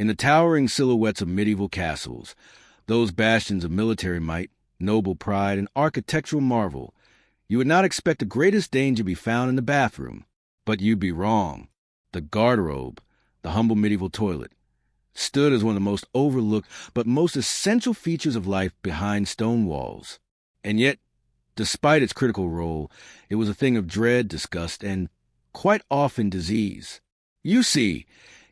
In the towering silhouettes of medieval castles, those bastions of military might, noble pride, and architectural marvel, you would not expect the greatest danger to be found in the bathroom. But you'd be wrong. The garderobe, the humble medieval toilet, stood as one of the most overlooked but most essential features of life behind stone walls. And yet, despite its critical role, it was a thing of dread, disgust, and quite often disease. You see,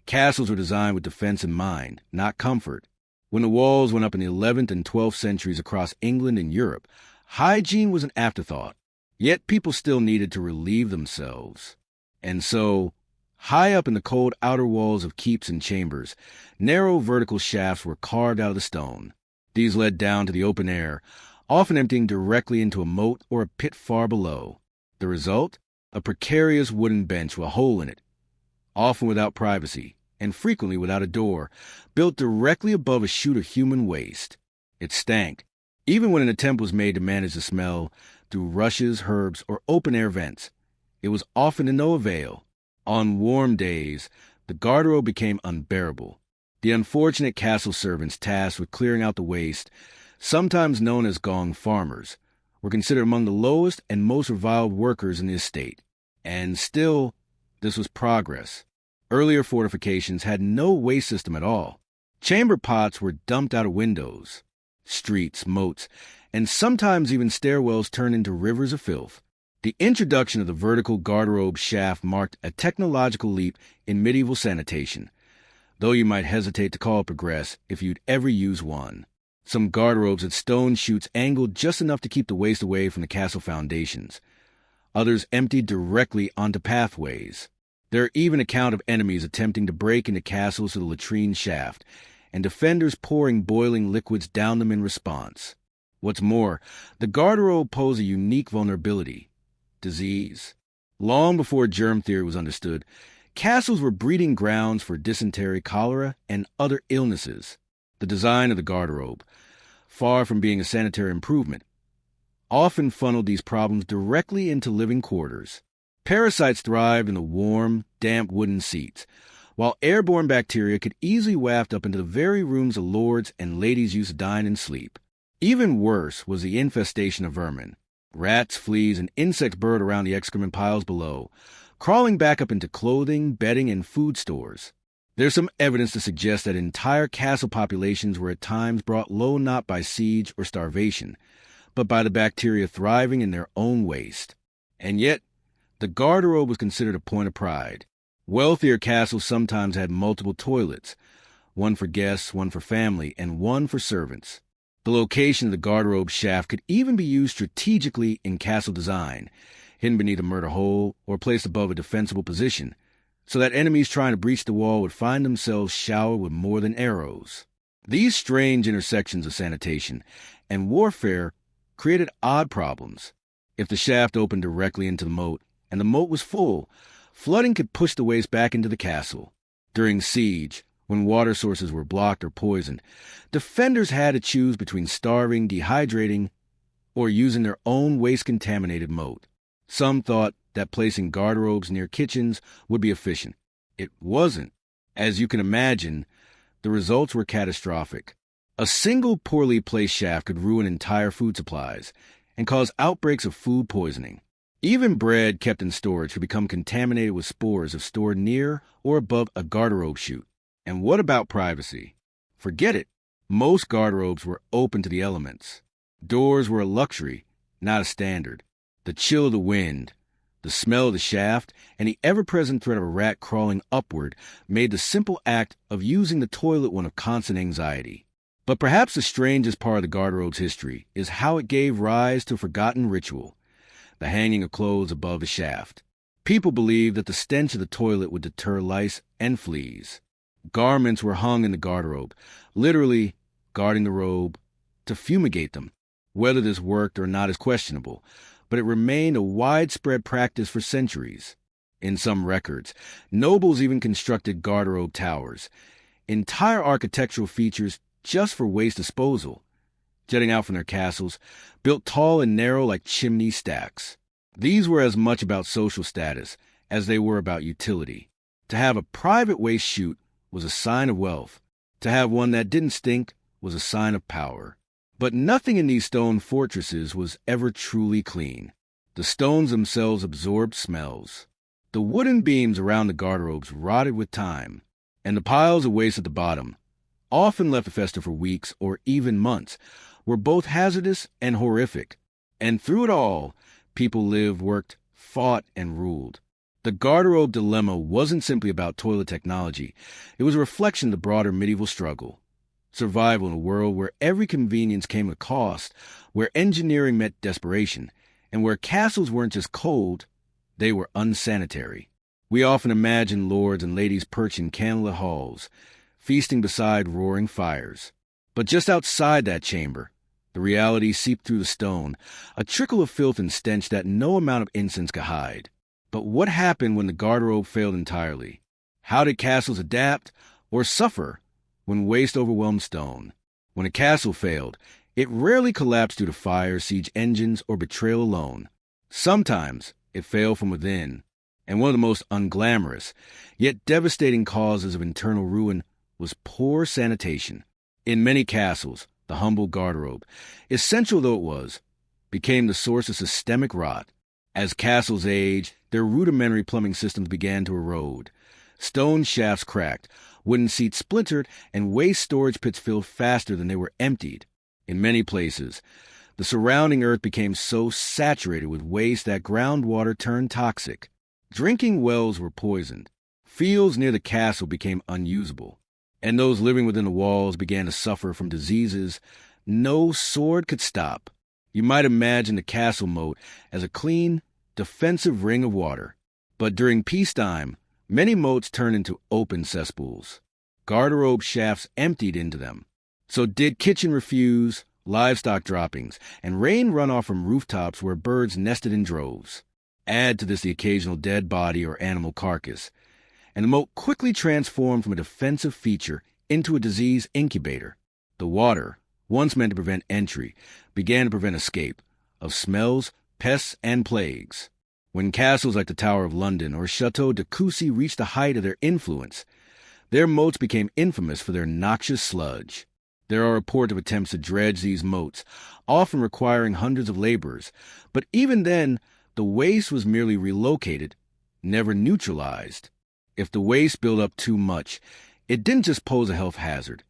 castles were designed with defense in mind, not comfort. When the walls went up in the 11th and 12th centuries across England and Europe, hygiene was an afterthought. Yet people still needed to relieve themselves. And so, high up in the cold outer walls of keeps and chambers, narrow vertical shafts were carved out of the stone. These led down to the open air, often emptying directly into a moat or a pit far below. The result? A precarious wooden bench with a hole in it, often without privacy, and frequently without a door, built directly above a chute of human waste. It stank, even when an attempt was made to manage the smell through rushes, herbs, or open-air vents. It was often to no avail. On warm days, the garderobe became unbearable. The unfortunate castle servants tasked with clearing out the waste, sometimes known as gong farmers, were considered among the lowest and most reviled workers in the estate. And still, this was progress. Earlier fortifications had no waste system at all. Chamber pots were dumped out of windows. Streets, moats, and sometimes even stairwells turned into rivers of filth. The introduction of the vertical garderobe shaft marked a technological leap in medieval sanitation, though you might hesitate to call it progress if you'd ever used one. Some garderobes had stone chutes angled just enough to keep the waste away from the castle foundations. Others emptied directly onto pathways. There are even accounts of enemies attempting to break into castles through the latrine shaft, and defenders pouring boiling liquids down them in response. What's more, the garderobe posed a unique vulnerability: disease. Long before germ theory was understood, castles were breeding grounds for dysentery, cholera, and other illnesses. The design of the garderobe, far from being a sanitary improvement, often funneled these problems directly into living quarters. Parasites thrived in the warm, damp wooden seats, while airborne bacteria could easily waft up into the very rooms the lords and ladies used to dine and sleep. Even worse was the infestation of vermin. Rats, fleas, and insects burrowed around the excrement piles below, crawling back up into clothing, bedding, and food stores. There's some evidence to suggest that entire castle populations were at times brought low not by siege or starvation, but by the bacteria thriving in their own waste. And yet, the garderobe was considered a point of pride. Wealthier castles sometimes had multiple toilets, one for guests, one for family, and one for servants. The location of the garderobe shaft could even be used strategically in castle design, hidden beneath a murder hole or placed above a defensible position, so that enemies trying to breach the wall would find themselves showered with more than arrows. These strange intersections of sanitation and warfare created odd problems. If the shaft opened directly into the moat, and the moat was full, flooding could push the waste back into the castle. During siege, when water sources were blocked or poisoned, defenders had to choose between starving, dehydrating, or using their own waste-contaminated moat. Some thought that placing garderobes near kitchens would be efficient. It wasn't. As you can imagine, the results were catastrophic. A single poorly placed shaft could ruin entire food supplies and cause outbreaks of food poisoning. Even bread kept in storage could become contaminated with spores if stored near or above a garderobe chute. And what about privacy? Forget it. Most garderobes were open to the elements. Doors were a luxury, not a standard. The chill of the wind, the smell of the shaft, and the ever-present threat of a rat crawling upward made the simple act of using the toilet one of constant anxiety. But perhaps the strangest part of the garderobe's history is how it gave rise to a forgotten ritual: the hanging of clothes above the shaft. People believed that the stench of the toilet would deter lice and fleas. Garments were hung in the garderobe, literally guarding the robe, to fumigate them. Whether this worked or not is questionable, but it remained a widespread practice for centuries. In some records, nobles even constructed garderobe towers, entire architectural features just for waste disposal, jutting out from their castles, built tall and narrow like chimney stacks. These were as much about social status as they were about utility. To have a private waste chute was a sign of wealth. To have one that didn't stink was a sign of power. But nothing in these stone fortresses was ever truly clean. The stones themselves absorbed smells. The wooden beams around the garderobes rotted with time, and the piles of waste at the bottom, often left to fester for weeks or even months, were both hazardous and horrific. And through it all, people lived, worked, fought, and ruled. The garderobe dilemma wasn't simply about toilet technology. It was a reflection of the broader medieval struggle. Survival in a world where every convenience came at a cost, where engineering met desperation, and where castles weren't just cold, they were unsanitary. We often imagine lords and ladies perched in candlelit halls, feasting beside roaring fires. But just outside that chamber, the reality seeped through the stone, a trickle of filth and stench that no amount of incense could hide. But what happened when the garderobe failed entirely? How did castles adapt or suffer when waste overwhelmed stone? When a castle failed, it rarely collapsed due to fire, siege engines, or betrayal alone. Sometimes it failed from within, and one of the most unglamorous, yet devastating causes of internal ruin was poor sanitation. In many castles, the humble garderobe, essential though it was, became the source of systemic rot. As castles aged, their rudimentary plumbing systems began to erode. Stone shafts cracked, wooden seats splintered, and waste storage pits filled faster than they were emptied. In many places, the surrounding earth became so saturated with waste that groundwater turned toxic. Drinking wells were poisoned. Fields near the castle became unusable, and those living within the walls began to suffer from diseases no sword could stop. You might imagine the castle moat as a clean, defensive ring of water. But during peacetime, many moats turned into open cesspools. Garderobe shafts emptied into them. So did kitchen refuse, livestock droppings, and rain runoff from rooftops where birds nested in droves. Add to this the occasional dead body or animal carcass, and the moat quickly transformed from a defensive feature into a disease incubator. The water, once meant to prevent entry, began to prevent escape of smells, pests, and plagues. When castles like the Tower of London or Chateau de Coucy reached the height of their influence, their moats became infamous for their noxious sludge. There are reports of attempts to dredge these moats, often requiring hundreds of laborers, but even then, the waste was merely relocated, never neutralized. If the waste built up too much, it didn't just pose a health hazard.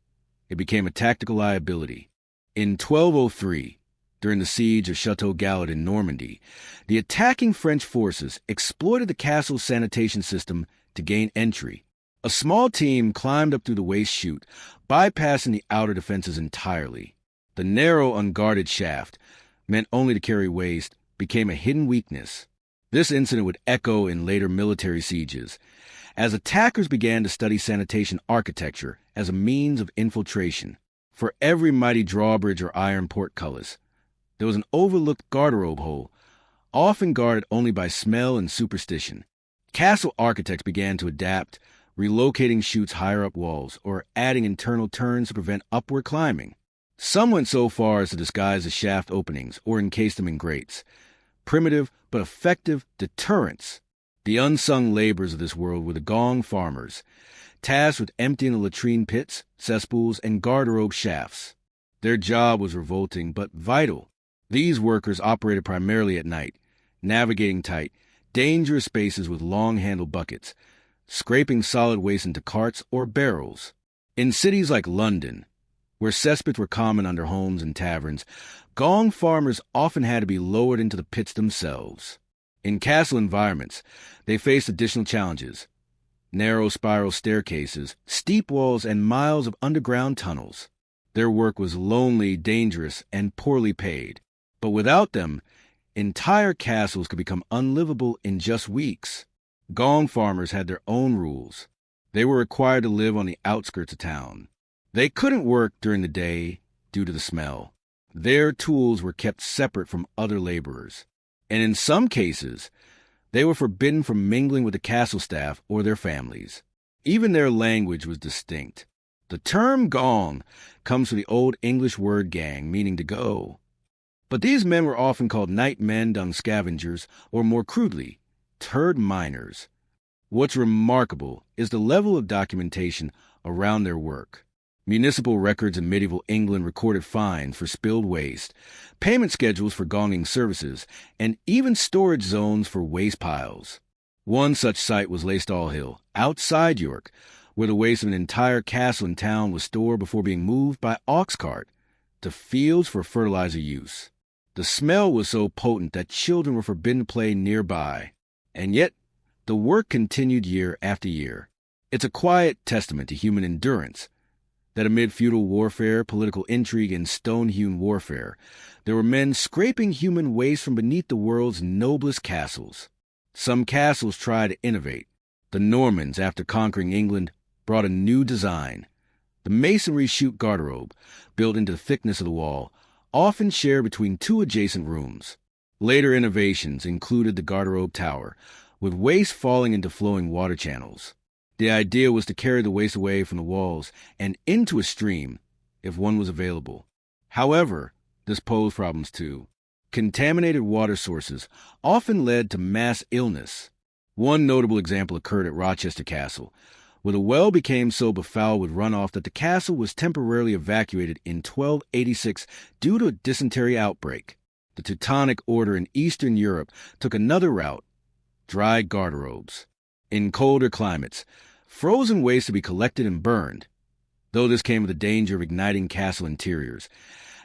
It became a tactical liability. In 1203, during the siege of Chateau Gallet in Normandy, the attacking French forces exploited the castle's sanitation system to gain entry. A small team climbed up through the waste chute, bypassing the outer defenses entirely. The narrow, unguarded shaft, meant only to carry waste, became a hidden weakness. This incident would echo in later military sieges, as attackers began to study sanitation architecture as a means of infiltration. For every mighty drawbridge or iron portcullis, there was an overlooked garderobe hole, often guarded only by smell and superstition. Castle architects began to adapt, relocating chutes higher up walls or adding internal turns to prevent upward climbing. Some went so far as to disguise the shaft openings or encase them in grates. Primitive but effective deterrents. The unsung laborers of this world were the gong farmers, tasked with emptying the latrine pits, cesspools, and garderobe shafts. Their job was revolting but vital. These workers operated primarily at night, navigating tight, dangerous spaces with long-handled buckets, scraping solid waste into carts or barrels. In cities like London, where cesspits were common under homes and taverns, gong farmers often had to be lowered into the pits themselves. In castle environments, they faced additional challenges: narrow spiral staircases, steep walls, and miles of underground tunnels. Their work was lonely, dangerous, and poorly paid. But without them, entire castles could become unlivable in just weeks. Gong farmers had their own rules. They were required to live on the outskirts of town. They couldn't work during the day due to the smell. Their tools were kept separate from other laborers. And in some cases, they were forbidden from mingling with the castle staff or their families. Even their language was distinct. The term gong comes from the Old English word gang, meaning to go. But these men were often called night men, dung scavengers, or more crudely, turd miners. What's remarkable is the level of documentation around their work. Municipal records in medieval England recorded fines for spilled waste, payment schedules for gonging services, and even storage zones for waste piles. One such site was Laystall Hill, outside York, where the waste of an entire castle and town was stored before being moved by ox cart to fields for fertilizer use. The smell was so potent that children were forbidden to play nearby. And yet, the work continued year after year. It's a quiet testament to human endurance that amid feudal warfare, political intrigue, and stone-hewn warfare, there were men scraping human waste from beneath the world's noblest castles. Some castles tried to innovate. The Normans, after conquering England, brought a new design. The masonry chute garderobe, built into the thickness of the wall, often shared between two adjacent rooms. Later innovations included the garderobe tower, with waste falling into flowing water channels. The idea was to carry the waste away from the walls and into a stream, if one was available. However, this posed problems too. Contaminated water sources often led to mass illness. One notable example occurred at Rochester Castle, where the well became so befouled with runoff that the castle was temporarily evacuated in 1286 due to a dysentery outbreak. The Teutonic Order in Eastern Europe took another route: dry garderobes. In colder climates, frozen waste to be collected and burned, though this came with the danger of igniting castle interiors,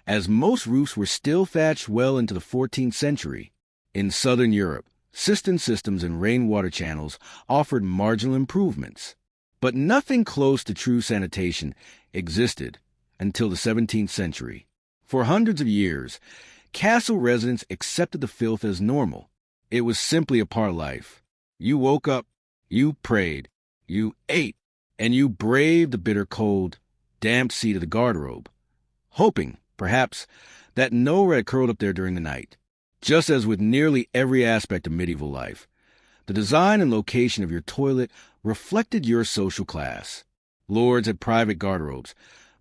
as most roofs were still thatched well into the 14th century. In southern Europe, cistern systems and rainwater channels offered marginal improvements, but nothing close to true sanitation existed until the 17th century. For hundreds of years, castle residents accepted the filth as normal. It was simply a part of life. You woke up, you prayed, you ate, and you braved the bitter cold, damp seat of the garderobe, hoping, perhaps, that no rat curled up there during the night. Just as with nearly every aspect of medieval life, the design and location of your toilet reflected your social class. Lords had private garderobes,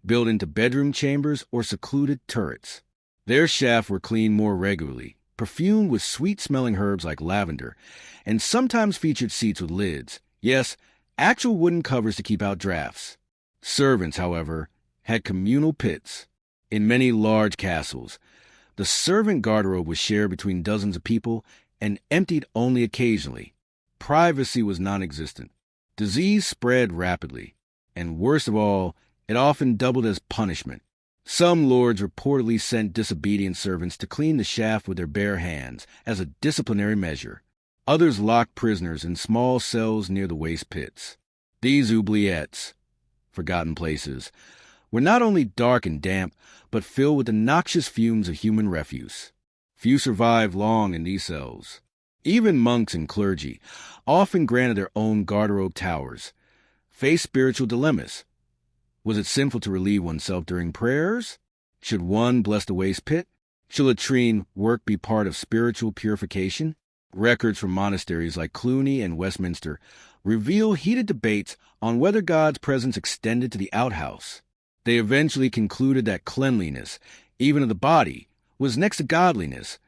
built into bedroom chambers or secluded turrets. Their shafts were cleaned more regularly, perfumed with sweet-smelling herbs like lavender, and sometimes featured seats with lids. Yes, actual wooden covers to keep out drafts. Servants, however, had communal pits. In many large castles, the servant garderobe was shared between dozens of people and emptied only occasionally. Privacy was non-existent. Disease spread rapidly, and worst of all, it often doubled as punishment. Some lords reportedly sent disobedient servants to clean the shaft with their bare hands as a disciplinary measure. Others locked prisoners in small cells near the waste pits. These oubliettes, forgotten places, were not only dark and damp, but filled with the noxious fumes of human refuse. Few survived long in these cells. Even monks and clergy, often granted their own garderobe towers, faced spiritual dilemmas. Was it sinful to relieve oneself during prayers? Should one bless the waste pit? Should latrine work be part of spiritual purification? Records from monasteries like Cluny and Westminster reveal heated debates on whether God's presence extended to the outhouse. They eventually concluded that cleanliness, even of the body, was next to godliness,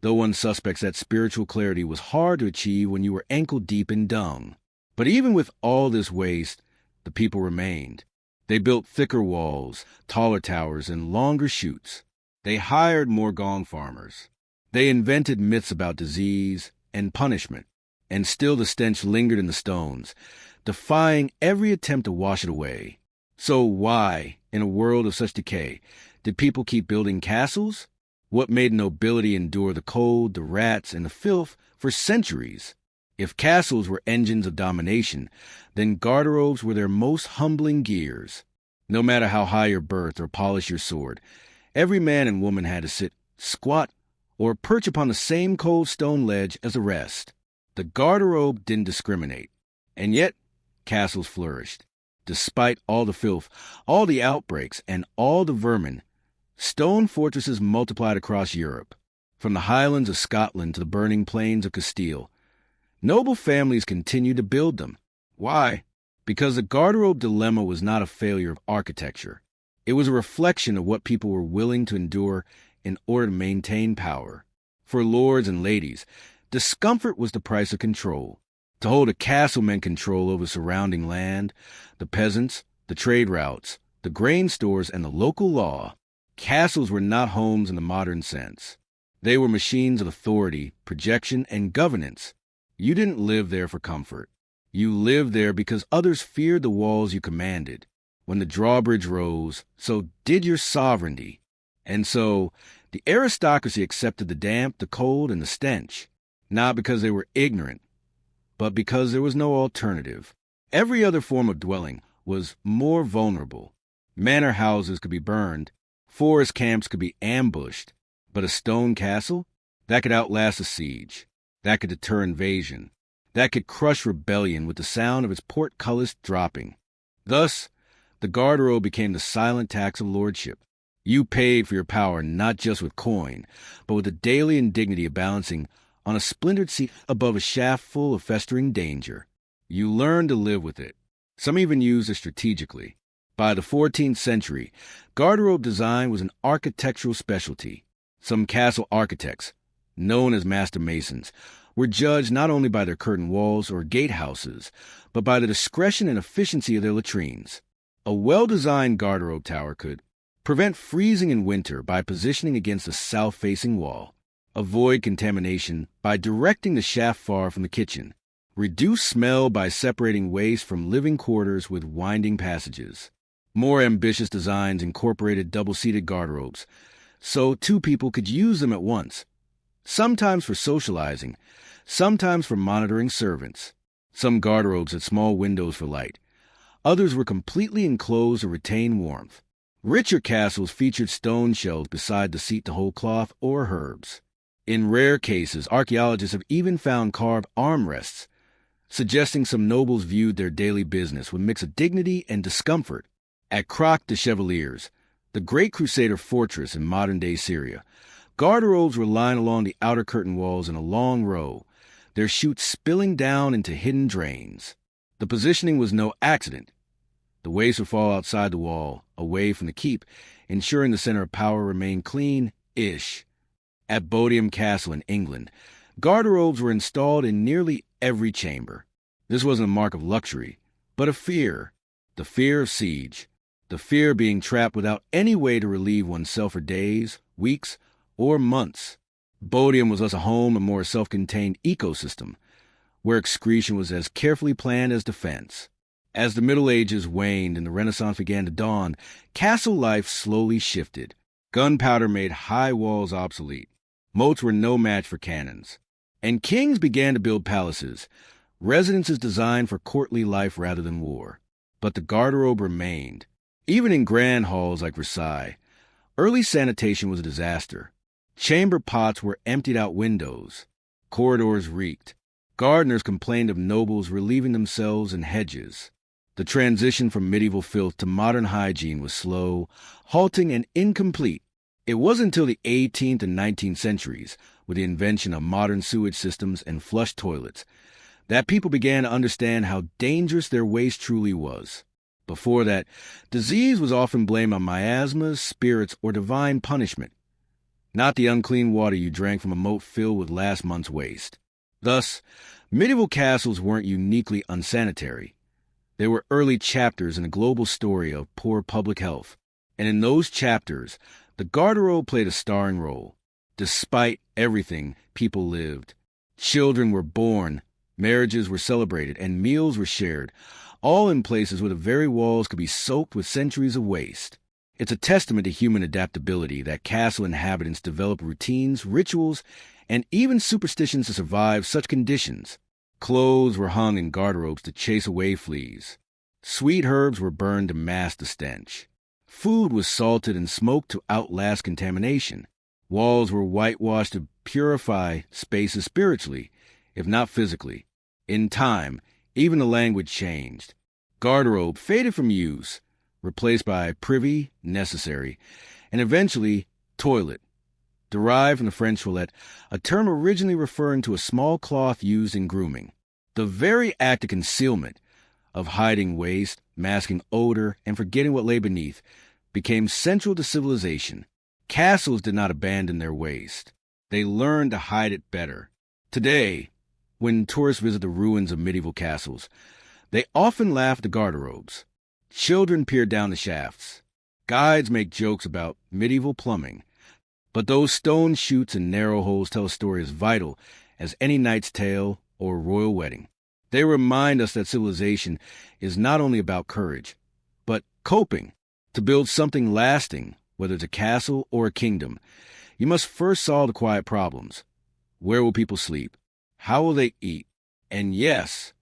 though one suspects that spiritual clarity was hard to achieve when you were ankle-deep in dung. But even with all this waste, the people remained. They built thicker walls, taller towers, and longer chutes. They hired more gong farmers. They invented myths about disease and punishment, and still the stench lingered in the stones, defying every attempt to wash it away. So why, in a world of such decay, did people keep building castles? What made nobility endure the cold, the rats, and the filth for centuries? If castles were engines of domination, then garderobes were their most humbling gears. No matter how high your birth or polished your sword, every man and woman had to sit, squat, or perch upon the same cold stone ledge as the rest. The garderobe didn't discriminate, and yet castles flourished. Despite all the filth, all the outbreaks, and all the vermin, stone fortresses multiplied across Europe. From the highlands of Scotland to the burning plains of Castile, noble families continued to build them. Why? Because the garderobe dilemma was not a failure of architecture. It was a reflection of what people were willing to endure in order to maintain power. For lords and ladies, discomfort was the price of control. To hold a castle meant control over surrounding land, the peasants, the trade routes, the grain stores, and the local law, castles were not homes in the modern sense. They were machines of authority, projection, and governance. You didn't live there for comfort. You lived there because others feared the walls you commanded. When the drawbridge rose, so did your sovereignty. And so, the aristocracy accepted the damp, the cold, and the stench, not because they were ignorant, but because there was no alternative. Every other form of dwelling was more vulnerable. Manor houses could be burned, forest camps could be ambushed, but a stone castle? That could outlast a siege. That could deter invasion. That could crush rebellion with the sound of its portcullis dropping. Thus, the garderobe became the silent tax of lordship. You paid for your power not just with coin, but with the daily indignity of balancing on a splintered seat above a shaft full of festering danger. You learned to live with it. Some even used it strategically. By the 14th century, garderobe design was an architectural specialty. Some castle architects, known as master masons, were judged not only by their curtain walls or gatehouses, but by the discretion and efficiency of their latrines. A well-designed garderobe tower could prevent freezing in winter by positioning against a south-facing wall, avoid contamination by directing the shaft far from the kitchen, reduce smell by separating waste from living quarters with winding passages. More ambitious designs incorporated double-seated garderobes, so two people could use them at once, sometimes for socializing, sometimes for monitoring servants. Some garderobes had small windows for light. Others were completely enclosed to retain warmth. Richer castles featured stone shelves beside the seat to hold cloth or herbs. In rare cases, archaeologists have even found carved armrests, suggesting some nobles viewed their daily business with a mix of dignity and discomfort. At Croc de Chevaliers, the great crusader fortress in modern-day Syria, garderobes were lined along the outer curtain walls in a long row, their chutes spilling down into hidden drains. The positioning was no accident. The waste would fall outside the wall, away from the keep, ensuring the center of power remained clean-ish. At Bodiam Castle in England, garderobes were installed in nearly every chamber. This wasn't a mark of luxury, but of fear. The fear of siege. The fear of being trapped without any way to relieve oneself for days, weeks, or months. Bodiam was thus a home, a more self-contained ecosystem, where excretion was as carefully planned as defense. As the Middle Ages waned and the Renaissance began to dawn, castle life slowly shifted. Gunpowder made high walls obsolete. Moats were no match for cannons. And kings began to build palaces, residences designed for courtly life rather than war. But the garderobe remained. Even in grand halls like Versailles, early sanitation was a disaster. Chamber pots were emptied out windows. Corridors reeked. Gardeners complained of nobles relieving themselves in hedges. The transition from medieval filth to modern hygiene was slow, halting, and incomplete. It wasn't until the 18th and 19th centuries, with the invention of modern sewage systems and flush toilets, that people began to understand how dangerous their waste truly was. Before that, disease was often blamed on miasmas, spirits, or divine punishment, not the unclean water you drank from a moat filled with last month's waste. Thus, medieval castles weren't uniquely unsanitary. They were early chapters in a global story of poor public health, and in those chapters, the garderobe played a starring role. Despite everything, people lived. Children were born, marriages were celebrated, and meals were shared, all in places where the very walls could be soaked with centuries of waste. It's a testament to human adaptability that castle inhabitants developed routines, rituals, and even superstitions to survive such conditions. Clothes were hung in garderobes to chase away fleas. Sweet herbs were burned to mask the stench. Food was salted and smoked to outlast contamination. Walls were whitewashed to purify spaces spiritually, if not physically. In time, even the language changed. Garderobe faded from use, replaced by privy, necessary, and eventually toilet, derived from the French toilette, a term originally referring to a small cloth used in grooming. The very act of concealment, of hiding waste, masking odor, and forgetting what lay beneath, became central to civilization. Castles did not abandon their waste. They learned to hide it better. Today, when tourists visit the ruins of medieval castles, they often laugh at the garderobes. Children peer down the shafts. Guides make jokes about medieval plumbing. But those stone chutes and narrow holes tell a story as vital as any knight's tale or royal wedding. They remind us that civilization is not only about courage, but coping. To build something lasting, whether it's a castle or a kingdom, you must first solve the quiet problems. Where will people sleep? How will they eat? And yes,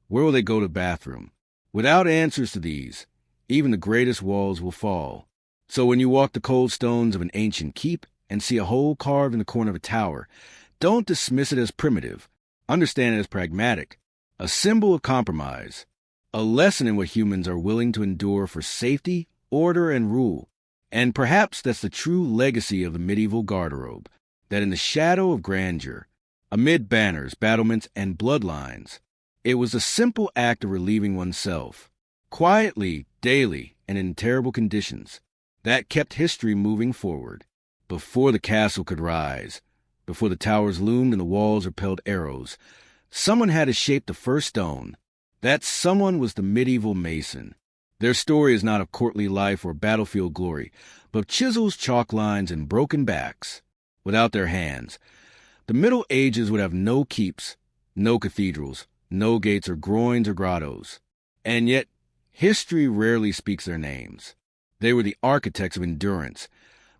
where will they go to the bathroom? Without answers to these, even the greatest walls will fall. So when you walk the cold stones of an ancient keep and see a hole carved in the corner of a tower, don't dismiss it as primitive. Understand it as pragmatic, a symbol of compromise, a lesson in what humans are willing to endure for safety, order, and rule. And perhaps that's the true legacy of the medieval garderobe, that in the shadow of grandeur, amid banners, battlements, and bloodlines, it was a simple act of relieving oneself, quietly, daily, and in terrible conditions, that kept history moving forward. Before the castle could rise, before the towers loomed and the walls repelled arrows, someone had to shape the first stone. That someone was the medieval mason. Their story is not of courtly life or battlefield glory, but of chisels, chalk lines, and broken backs. Without their hands, the Middle Ages would have no keeps, no cathedrals, no gates or groins or grottos. And yet, history rarely speaks their names. They were the architects of endurance,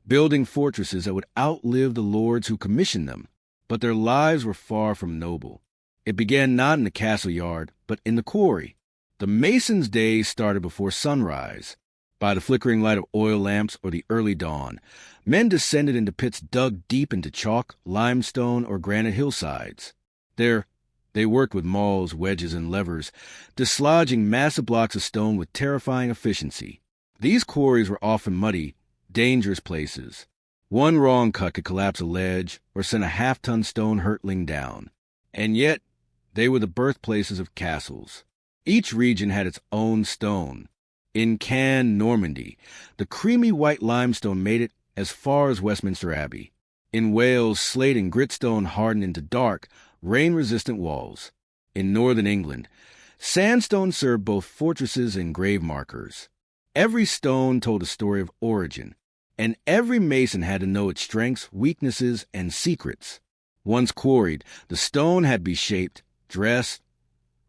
building fortresses that would outlive the lords who commissioned them. But their lives were far from noble. It began not in the castle yard, but in the quarry. The mason's days started before sunrise. By the flickering light of oil lamps or the early dawn, men descended into pits dug deep into chalk, limestone, or granite hillsides. There, they worked with mauls, wedges, and levers, dislodging massive blocks of stone with terrifying efficiency. These quarries were often muddy, dangerous places. One wrong cut could collapse a ledge or send a half-ton stone hurtling down. And yet, they were the birthplaces of castles. Each region had its own stone. In Caen, Normandy, the creamy white limestone made it as far as Westminster Abbey. In Wales, slate and gritstone hardened into dark, rain-resistant walls. In northern England, sandstone served both fortresses and grave markers. Every stone told a story of origin, and every mason had to know its strengths, weaknesses, and secrets. Once quarried, the stone had to be shaped, dressed,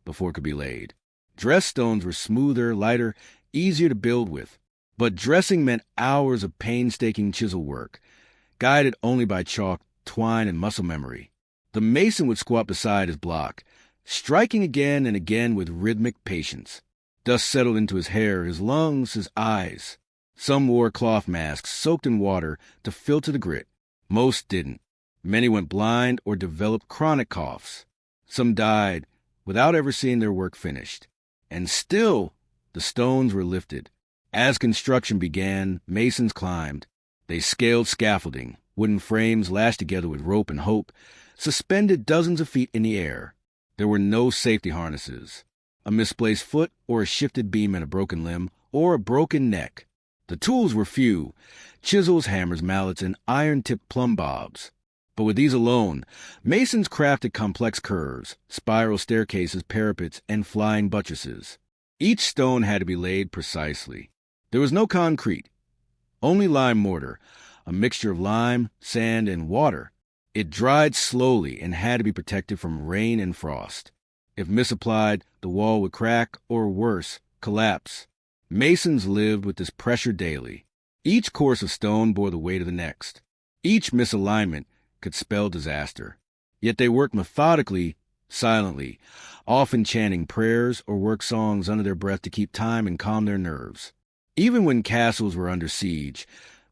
before it could be laid. Dressed stones were smoother, lighter, easier to build with, but dressing meant hours of painstaking chisel work, guided only by chalk, twine, and muscle memory. The mason would squat beside his block, striking again and again with rhythmic patience. Dust settled into his hair, his lungs, his eyes. Some wore cloth masks soaked in water to filter the grit. Most didn't. Many went blind or developed chronic coughs. Some died without ever seeing their work finished. And still, the stones were lifted. As construction began, masons climbed. They scaled scaffolding, wooden frames lashed together with rope and hope, suspended dozens of feet in the air. There were no safety harnesses. A misplaced foot or a shifted beam and a broken limb or a broken neck. The tools were few: chisels, hammers, mallets, and iron-tipped plumb bobs. But with these alone, masons crafted complex curves, spiral staircases, parapets, and flying buttresses. Each stone had to be laid precisely. There was no concrete, only lime mortar, a mixture of lime, sand, and water. It dried slowly and had to be protected from rain and frost. If misapplied, the wall would crack or, worse, collapse. Masons lived with this pressure daily. Each course of stone bore the weight of the next. Each misalignment could spell disaster. Yet they worked methodically, silently, often chanting prayers or worked songs under their breath to keep time and calm their nerves. Even when castles were under siege,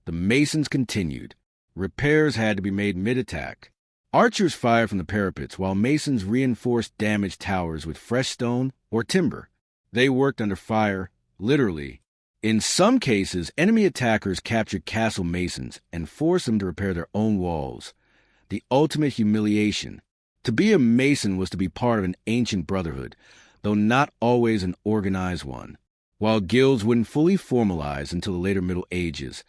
the masons continued. Repairs had to be made mid-attack. Archers fired from the parapets, while masons reinforced damaged towers with fresh stone or timber. They worked under fire, literally. In some cases, enemy attackers captured castle masons and forced them to repair their own walls. The ultimate humiliation. To be a mason was to be part of an ancient brotherhood, though not always an organized one. While guilds wouldn't fully formalize until the later Middle Ages,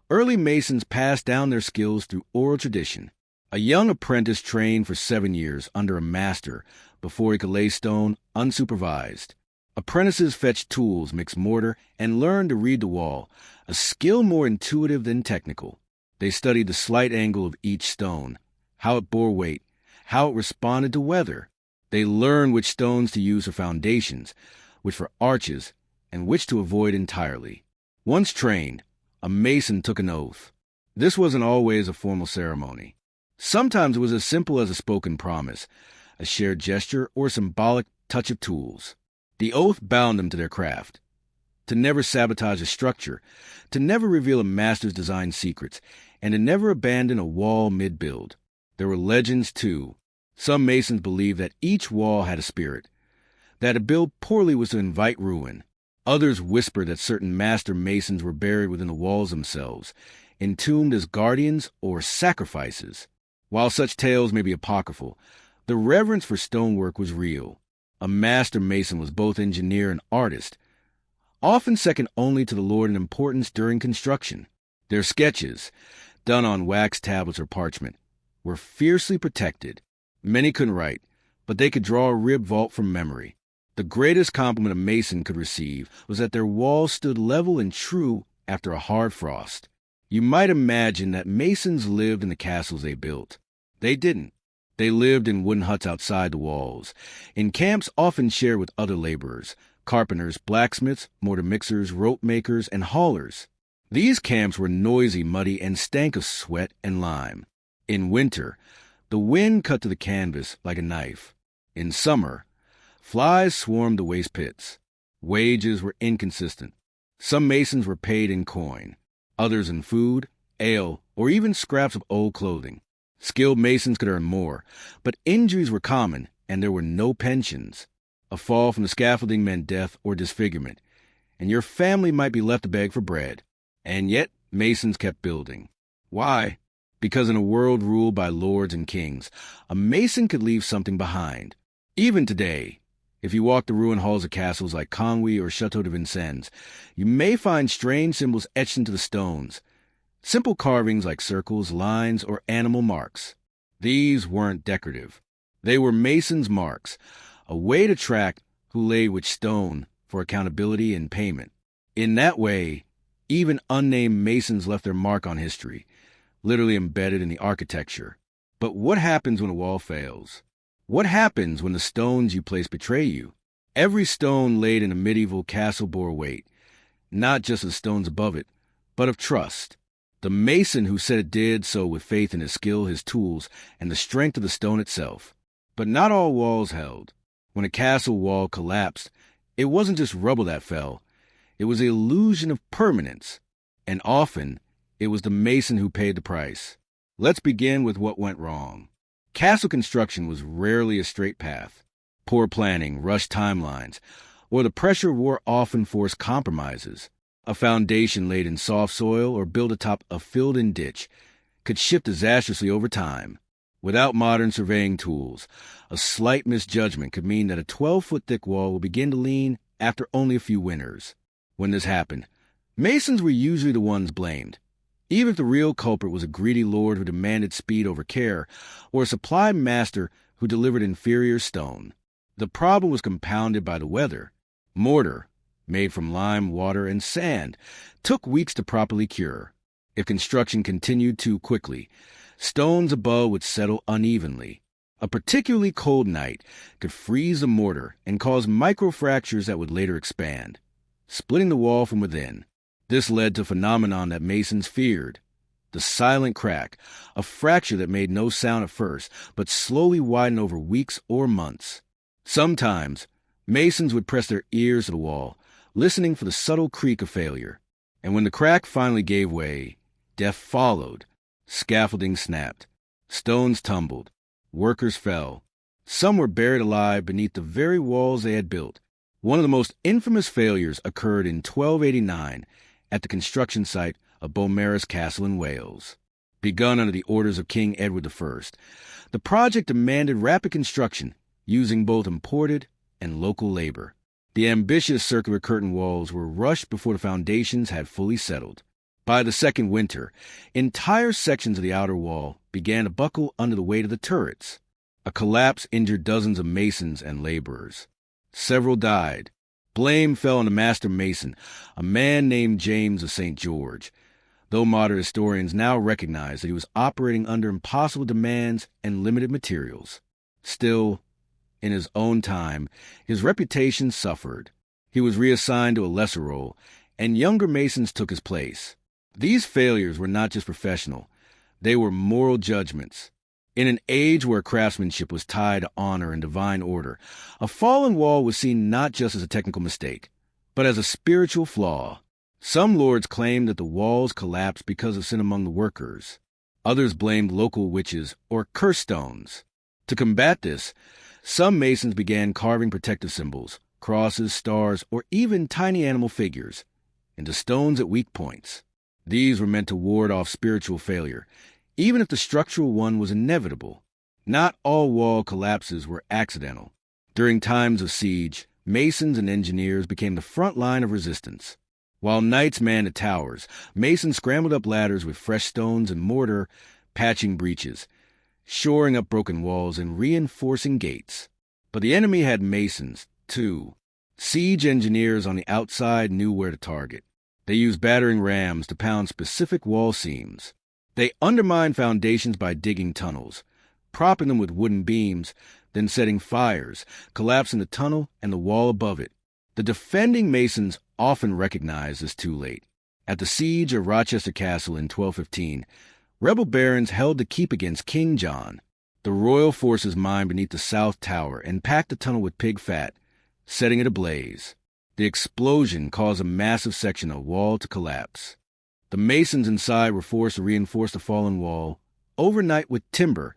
early masons passed down their skills through oral tradition. A young apprentice trained for 7 years under a master before he could lay stone unsupervised. Apprentices fetched tools, mixed mortar, and learned to read the wall, a skill more intuitive than technical. They studied the slight angle of each stone, how it bore weight, how it responded to weather. They learned which stones to use for foundations, which for arches, and which to avoid entirely. Once trained, a mason took an oath. This wasn't always a formal ceremony. Sometimes it was as simple as a spoken promise, a shared gesture, or a symbolic touch of tools. The oath bound them to their craft, to never sabotage a structure, to never reveal a master's design secrets, and to never abandon a wall mid-build. There were legends, too. Some masons believed that each wall had a spirit, that to build poorly was to invite ruin. Others whispered that certain master masons were buried within the walls themselves, entombed as guardians or sacrifices. While such tales may be apocryphal, the reverence for stonework was real. A master mason was both engineer and artist, often second only to the Lord in importance during construction. Their sketches, done on wax tablets or parchment, were fiercely protected. Many couldn't write, but they could draw a rib vault from memory. The greatest compliment a mason could receive was that their walls stood level and true after a hard frost. You might imagine that masons lived in the castles they built. They didn't. They lived in wooden huts outside the walls, in camps often shared with other laborers, carpenters, blacksmiths, mortar mixers, rope makers, and haulers. These camps were noisy, muddy, and stank of sweat and lime. In winter, the wind cut to the canvas like a knife. In summer, flies swarmed the waste pits. Wages were inconsistent. Some masons were paid in coin, others in food, ale, or even scraps of old clothing. Skilled masons could earn more, but injuries were common, and there were no pensions. A fall from the scaffolding meant death or disfigurement, and your family might be left to beg for bread. And yet, masons kept building. Why? Because in a world ruled by lords and kings, a mason could leave something behind. Even today, if you walk the ruined halls of castles like Conwy or Chateau de Vincennes, you may find strange symbols etched into the stones. Simple carvings like circles, lines, or animal marks. These weren't decorative. They were masons' marks, a way to track who laid which stone for accountability and payment. In that way, even unnamed masons left their mark on history, literally embedded in the architecture. But what happens when a wall fails? What happens when the stones you place betray you? Every stone laid in a medieval castle bore weight, not just of the stones above it, but of trust. The mason who said it did so with faith in his skill, his tools, and the strength of the stone itself. But not all walls held. When a castle wall collapsed, it wasn't just rubble that fell. It was the illusion of permanence. And often, it was the mason who paid the price. Let's begin with what went wrong. Castle construction was rarely a straight path. Poor planning, rushed timelines, or the pressure of war often forced compromises. A foundation laid in soft soil or built atop a filled-in ditch could shift disastrously over time. Without modern surveying tools, a slight misjudgment could mean that a 12-foot thick wall will begin to lean after only a few winters. When this happened, masons were usually the ones blamed, even if the real culprit was a greedy lord who demanded speed over care, or a supply master who delivered inferior stone. The problem was compounded by the weather. Mortar, made from lime, water, and sand, took weeks to properly cure. If construction continued too quickly, stones above would settle unevenly. A particularly cold night could freeze the mortar and cause microfractures that would later expand, splitting the wall from within. This led to a phenomenon that masons feared: the silent crack, a fracture that made no sound at first, but slowly widened over weeks or months. Sometimes, masons would press their ears to the wall, listening for the subtle creak of failure. And when the crack finally gave way, death followed. Scaffolding snapped. Stones tumbled. Workers fell. Some were buried alive beneath the very walls they had built. One of the most infamous failures occurred in 1289 at the construction site of Beaumaris Castle in Wales. Begun under the orders of King Edward I, the project demanded rapid construction using both imported and local labor. The ambitious circular curtain walls were rushed before the foundations had fully settled. By the second winter, entire sections of the outer wall began to buckle under the weight of the turrets. A collapse injured dozens of masons and laborers. Several died. Blame fell on the master mason, a man named James of St. George, though modern historians now recognize that he was operating under impossible demands and limited materials. Still, in his own time, his reputation suffered. He was reassigned to a lesser role, and younger masons took his place. These failures were not just professional, they were moral judgments. In an age where craftsmanship was tied to honor and divine order, a fallen wall was seen not just as a technical mistake, but as a spiritual flaw. Some lords claimed that the walls collapsed because of sin among the workers. Others blamed local witches or curse stones. To combat this, some masons began carving protective symbols, crosses, stars, or even tiny animal figures, into stones at weak points. These were meant to ward off spiritual failure, even if the structural one was inevitable. Not all wall collapses were accidental. During times of siege, masons and engineers became the front line of resistance. While knights manned the towers, masons scrambled up ladders with fresh stones and mortar, patching breaches, shoring up broken walls, and reinforcing gates. But the enemy had masons, too. Siege engineers on the outside knew where to target. They used battering rams to pound specific wall seams. They undermined foundations by digging tunnels, propping them with wooden beams, then setting fires, collapsing the tunnel and the wall above it. The defending masons often recognized this too late. At the siege of Rochester Castle in 1215, rebel barons held the keep against King John. The royal forces mined beneath the south tower and packed the tunnel with pig fat, setting it ablaze. The explosion caused a massive section of wall to collapse. The masons inside were forced to reinforce the fallen wall overnight with timber,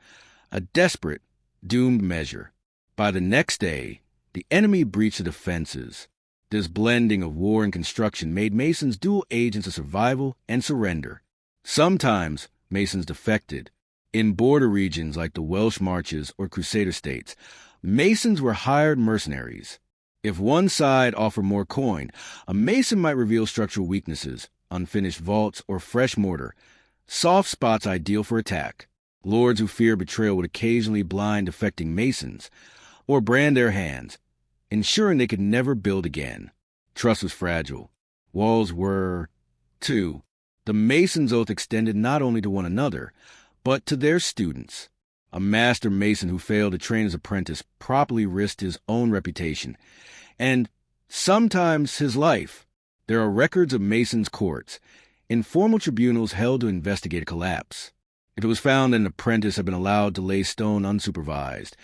a desperate, doomed measure. By the next day, the enemy breached the defenses. This blending of war and construction made masons dual agents of survival and surrender. Sometimes masons defected. In border regions like the Welsh Marches or Crusader states, masons were hired mercenaries. If one side offered more coin, a mason might reveal structural weaknesses, unfinished vaults, or fresh mortar, soft spots ideal for attack. Lords who feared betrayal would occasionally blind defecting masons, or brand their hands, ensuring they could never build again. Trust was fragile. Walls were, too. The mason's oath extended not only to one another, but to their students. A master mason who failed to train his apprentice properly risked his own reputation, and sometimes his life. There are records of masons' courts, informal tribunals held to investigate a collapse. If it was found that an apprentice had been allowed to lay stone unsupervised,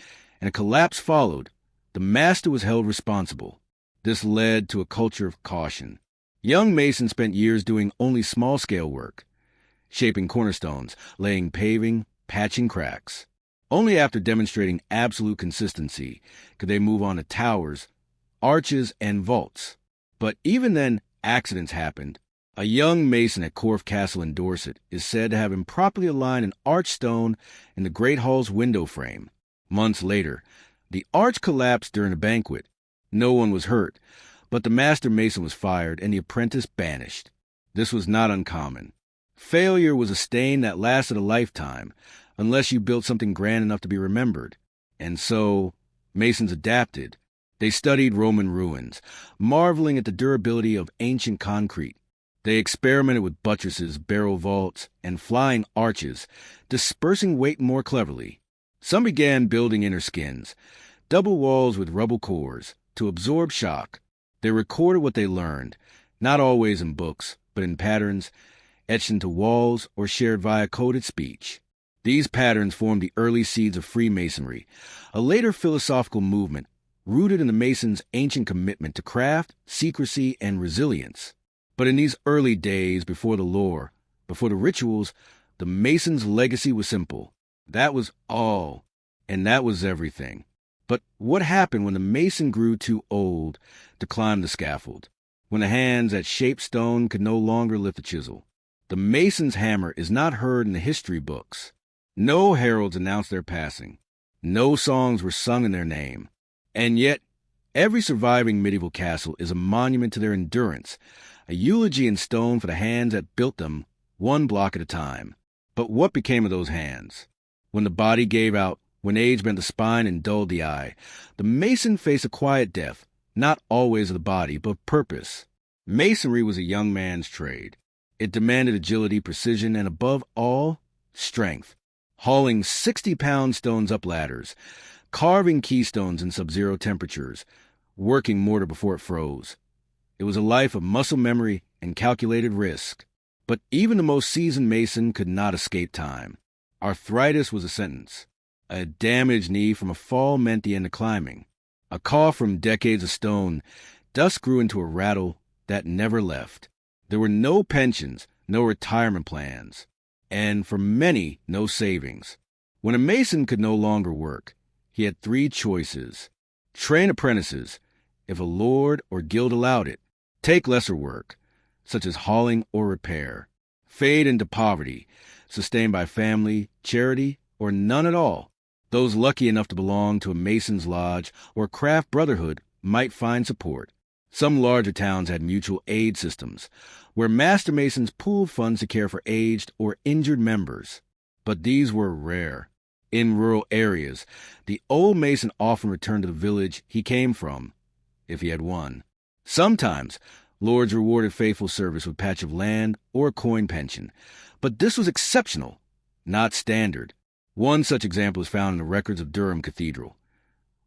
and a collapse followed, the master was held responsible. This led to a culture of caution. Young masons spent years doing only small-scale work, shaping cornerstones, laying paving, patching cracks. Only after demonstrating absolute consistency could they move on to towers, arches, and vaults. But even then, accidents happened. A young mason at Corfe Castle in Dorset is said to have improperly aligned an arch stone in the Great Hall's window frame. Months later, the arch collapsed during a banquet. No one was hurt, but the master mason was fired and the apprentice banished. This was not uncommon. Failure was a stain that lasted a lifetime, unless you built something grand enough to be remembered. And so, masons adapted. They studied Roman ruins, marveling at the durability of ancient concrete. They experimented with buttresses, barrel vaults, and flying arches, dispersing weight more cleverly. Some began building inner skins, double walls with rubble cores, to absorb shock. They recorded what they learned, not always in books, but in patterns, etched into walls or shared via coded speech. These patterns formed the early seeds of Freemasonry, a later philosophical movement rooted in the Masons' ancient commitment to craft, secrecy, and resilience. But in these early days, before the lore, before the rituals, the Masons' legacy was simple. That was all, and that was everything. But what happened when the Mason grew too old to climb the scaffold? When the hands that shaped stone could no longer lift the chisel? The Mason's hammer is not heard in the history books. No heralds announced their passing. No songs were sung in their name. And yet, every surviving medieval castle is a monument to their endurance, a eulogy in stone for the hands that built them, one block at a time. But what became of those hands? When the body gave out, when age bent the spine and dulled the eye, the Mason faced a quiet death, not always of the body, but purpose. Masonry was a young man's trade. It demanded agility, precision, and above all, strength. Hauling 60-pound stones up ladders, carving keystones in sub-zero temperatures, working mortar before it froze. It was a life of muscle memory and calculated risk. But even the most seasoned mason could not escape time. Arthritis was a sentence. A damaged knee from a fall meant the end of climbing. A cough from decades of stone, dust grew into a rattle that never left. There were no pensions, no retirement plans, and for many, no savings. When a mason could no longer work, he had three choices. Train apprentices, if a lord or guild allowed it. Take lesser work, such as hauling or repair. Fade into poverty, sustained by family, charity, or none at all. Those lucky enough to belong to a mason's lodge or craft brotherhood might find support. Some larger towns had mutual aid systems, where master masons pooled funds to care for aged or injured members. But these were rare. In rural areas, the old mason often returned to the village he came from, if he had one. Sometimes, lords rewarded faithful service with a patch of land or a coin pension, but this was exceptional, not standard. One such example is found in the records of Durham Cathedral,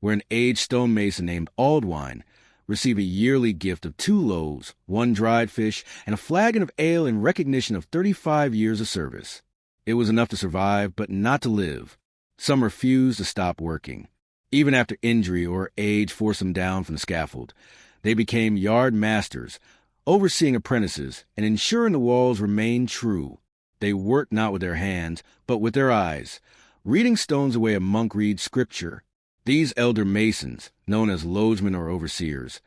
where an aged stonemason named Aldwine received a yearly gift of 2 loaves, 1 dried fish, and a flagon of ale in recognition of 35 years of service. It was enough to survive, but not to live. Some refused to stop working. Even after injury or age forced them down from the scaffold, they became yard masters, overseeing apprentices and ensuring the walls remained true. They worked not with their hands, but with their eyes, reading stones the way a monk reads scripture. These elder masons, known as lodgemen or overseers,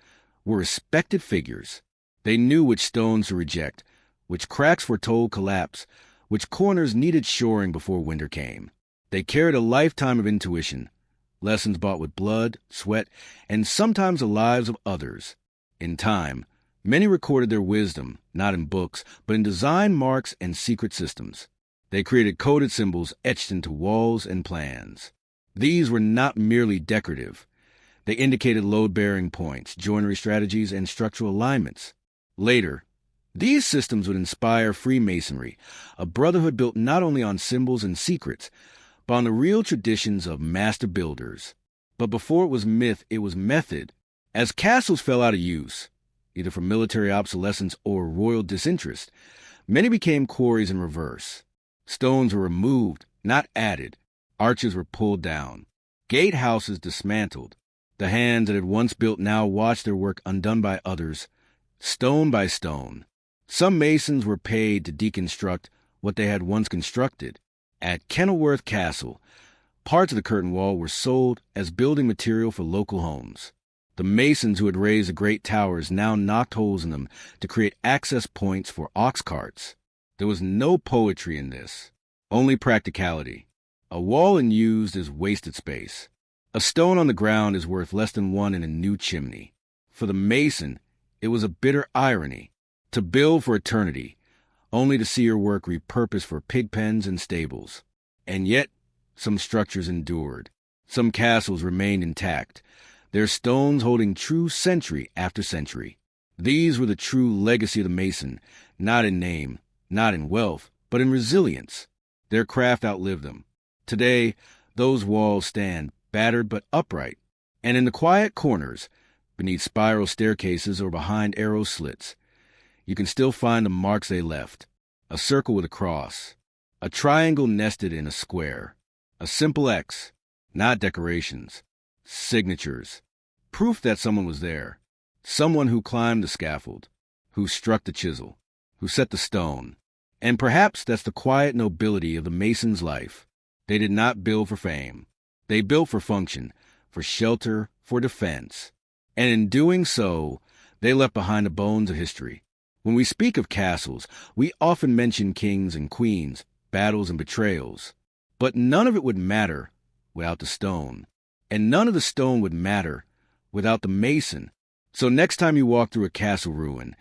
were respected figures. They knew which stones to reject, which cracks foretold collapse, which corners needed shoring before winter came. They carried a lifetime of intuition, lessons bought with blood, sweat, and sometimes the lives of others. In time, many recorded their wisdom, not in books, but in design marks and secret systems. They created coded symbols etched into walls and plans. These were not merely decorative. They indicated load-bearing points, joinery strategies, and structural alignments. Later, these systems would inspire Freemasonry, a brotherhood built not only on symbols and secrets, but on the real traditions of master builders. But before it was myth, it was method. As castles fell out of use, either from military obsolescence or royal disinterest, many became quarries in reverse. Stones were removed, not added. Arches were pulled down. Gatehouses dismantled. The hands that had once built now watched their work undone by others, stone by stone. Some masons were paid to deconstruct what they had once constructed. At Kenilworth Castle, parts of the curtain wall were sold as building material for local homes. The masons who had raised the great towers now knocked holes in them to create access points for ox carts. There was no poetry in this, only practicality. A wall unused is wasted space. A stone on the ground is worth less than one in a new chimney. For the mason, it was a bitter irony to build for eternity, only to see your work repurposed for pig pens and stables. And yet, some structures endured. Some castles remained intact, their stones holding true century after century. These were the true legacy of the mason, not in name, not in wealth, but in resilience. Their craft outlived them. Today, those walls stand battered but upright, and in the quiet corners, beneath spiral staircases or behind arrow slits, you can still find the marks they left. A circle with a cross, a triangle nested in a square, a simple X, not decorations, signatures, proof that someone was there, someone who climbed the scaffold, who struck the chisel, who set the stone. And perhaps that's the quiet nobility of the mason's life. They did not build for fame. They built for function, for shelter, for defense. And in doing so, they left behind the bones of history. When we speak of castles, we often mention kings and queens, battles and betrayals. But none of it would matter without the stone. And none of the stone would matter without the mason. So next time you walk through a castle ruin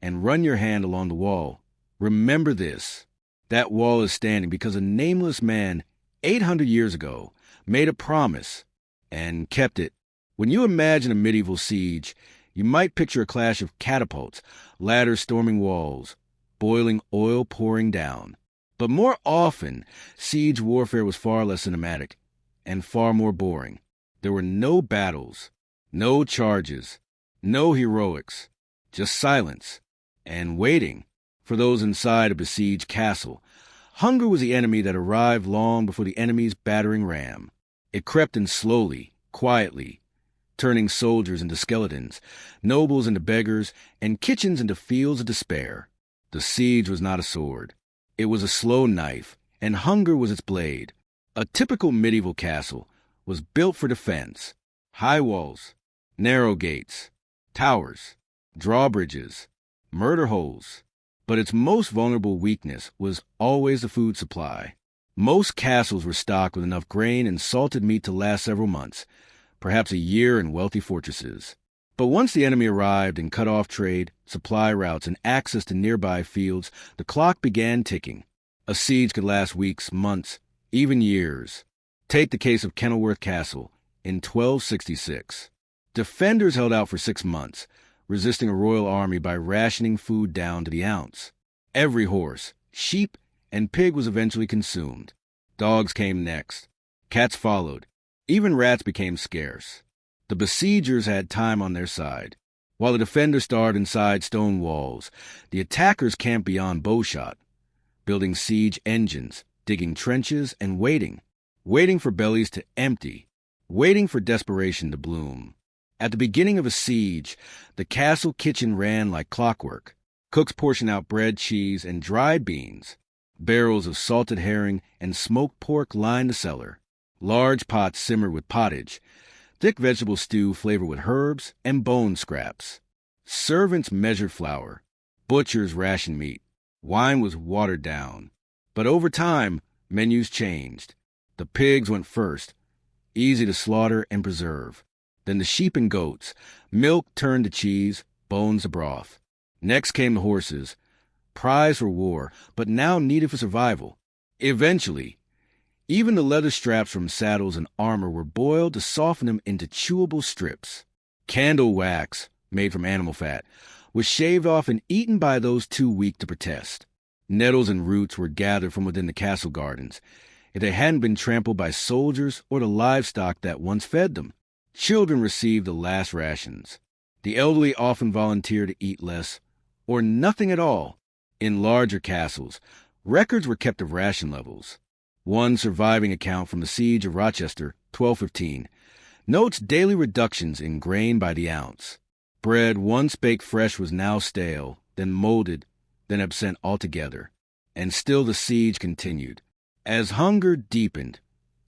and run your hand along the wall, remember this. That wall is standing because a nameless man 800 years ago made a promise and kept it When you imagine a medieval siege, you might picture a clash of catapults, ladders storming walls, boiling oil pouring down. But more often, siege warfare was far less cinematic and far more boring. There were no battles, no charges, no heroics, just silence and waiting for those inside a besieged castle. Hunger was the enemy that arrived long before the enemy's battering ram. It crept in slowly, quietly, turning soldiers into skeletons, nobles into beggars, and kitchens into fields of despair. The siege was not a sword. It was a slow knife, and hunger was its blade. A typical medieval castle was built for defense. High walls, narrow gates, towers, drawbridges, murder holes. But its most vulnerable weakness was always the food supply. Most castles were stocked with enough grain and salted meat to last several months, perhaps a year in wealthy fortresses. But once the enemy arrived and cut off trade, supply routes, and access to nearby fields, the clock began ticking. A siege could last weeks, months, even years. Take the case of Kenilworth Castle in 1266. Defenders held out for 6 months, resisting a royal army by rationing food down to the ounce. Every horse, sheep, and pig was eventually consumed. Dogs came next. Cats followed. Even rats became scarce. The besiegers had time on their side. While the defenders starved inside stone walls, the attackers camped beyond bowshot, building siege engines, digging trenches, and waiting for bellies to empty, waiting for desperation to bloom. At the beginning of a siege, the castle kitchen ran like clockwork. Cooks portioned out bread, cheese, and dried beans. Barrels of salted herring and smoked pork lined the cellar. Large pots simmered with pottage. Thick vegetable stew flavored with herbs and bone scraps. Servants measured flour. Butchers rationed meat. Wine was watered down. But over time, menus changed. The pigs went first, easy to slaughter and preserve. Then the sheep and goats, milk turned to cheese, bones to broth. Next came the horses, prized for war, but now needed for survival. Eventually, even the leather straps from saddles and armor were boiled to soften them into chewable strips. Candle wax, made from animal fat, was shaved off and eaten by those too weak to protest. Nettles and roots were gathered from within the castle gardens, if they hadn't been trampled by soldiers or the livestock that once fed them. Children received the last rations. The elderly often volunteered to eat less, or nothing at all. In larger castles, records were kept of ration levels. One surviving account from the siege of Rochester, 1215, notes daily reductions in grain by the ounce. Bread once baked fresh was now stale, then molded, then absent altogether. And still the siege continued. As hunger deepened,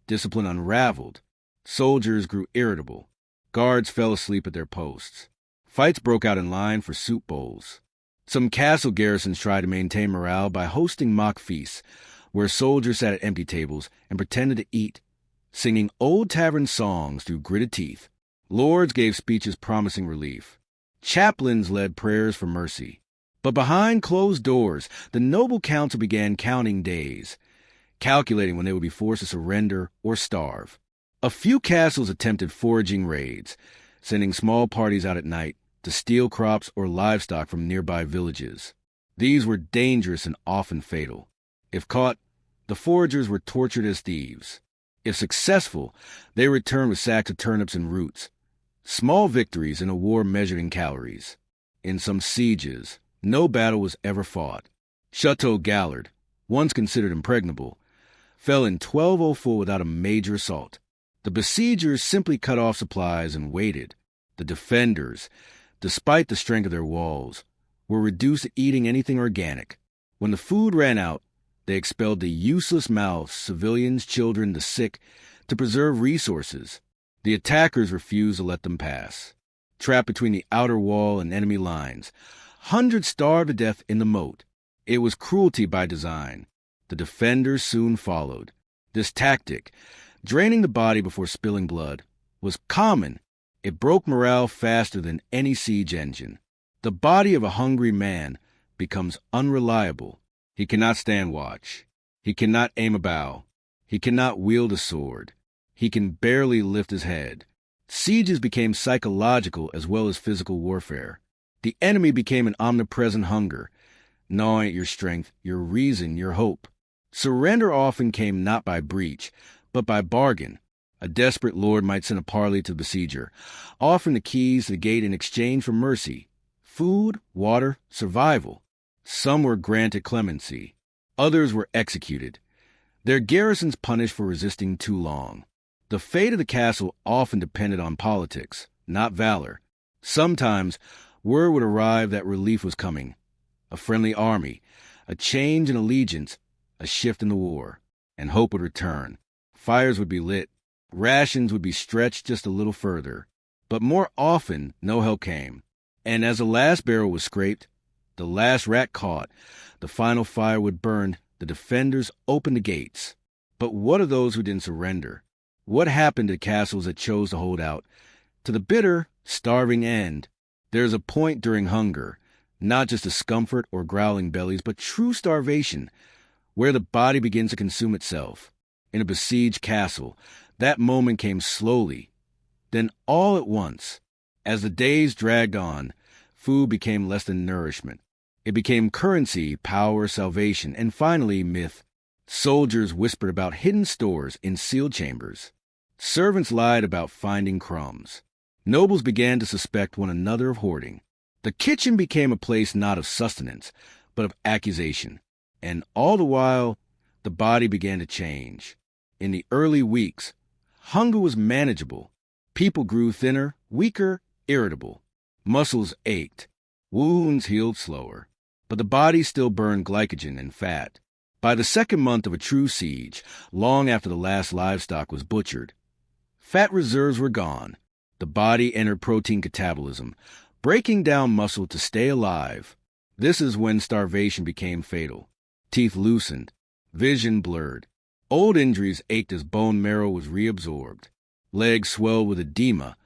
discipline unraveled, soldiers grew irritable. Guards fell asleep at their posts. Fights broke out in line for soup bowls. Some castle garrisons tried to maintain morale by hosting mock feasts, where soldiers sat at empty tables and pretended to eat, singing old tavern songs through gritted teeth. Lords gave speeches promising relief. Chaplains led prayers for mercy. But behind closed doors, the noble council began counting days, calculating when they would be forced to surrender or starve. A few castles attempted foraging raids, sending small parties out at night to steal crops or livestock from nearby villages. These were dangerous and often fatal. If caught, the foragers were tortured as thieves. If successful, they returned with sacks of turnips and roots. Small victories in a war measured in calories. In some sieges, no battle was ever fought. Chateau Gallard, once considered impregnable, fell in 1204 without a major assault. The besiegers simply cut off supplies and waited. The defenders, despite the strength of their walls, were reduced to eating anything organic. When the food ran out, they expelled the useless mouths, civilians, children, the sick, to preserve resources. The attackers refused to let them pass. Trapped between the outer wall and enemy lines, hundreds starved to death in the moat. It was cruelty by design. The defenders soon followed. This tactic, draining the body before spilling blood, was common. It broke morale faster than any siege engine. The body of a hungry man becomes unreliable. He cannot stand watch. He cannot aim a bow. He cannot wield a sword. He can barely lift his head. Sieges became psychological as well as physical warfare. The enemy became an omnipresent hunger, gnawing at your strength, your reason, your hope. Surrender often came not by breach, but by bargain. A desperate lord might send a parley to the besieger, offering the keys to the gate in exchange for mercy. Food, water, survival. Some were granted clemency. Others were executed. Their garrisons punished for resisting too long. The fate of the castle often depended on politics, not valor. Sometimes, word would arrive that relief was coming. A friendly army, a change in allegiance, a shift in the war, and hope would return. Fires would be lit. Rations would be stretched just a little further. But more often, no help came. And as the last barrel was scraped, the last rat caught, the final fire would burn, the defenders opened the gates. But what of those who didn't surrender? What happened to castles that chose to hold out? To the bitter, starving end. There's a point during hunger, not just discomfort or growling bellies, but true starvation, where the body begins to consume itself. In a besieged castle, that moment came slowly. Then all at once, as the days dragged on, food became less than nourishment. It became currency, power, salvation, and finally myth. Soldiers whispered about hidden stores in sealed chambers. Servants lied about finding crumbs. Nobles began to suspect one another of hoarding. The kitchen became a place not of sustenance, but of accusation. And all the while, the body began to change. In the early weeks, hunger was manageable. People grew thinner, weaker, irritable. Muscles ached. Wounds healed slower. But the body still burned glycogen and fat. By the second month of a true siege, long after the last livestock was butchered, fat reserves were gone. The body entered protein catabolism, breaking down muscle to stay alive. This is when starvation became fatal. Teeth loosened, vision blurred. Old injuries ached as bone marrow was reabsorbed. Legs swelled with edema,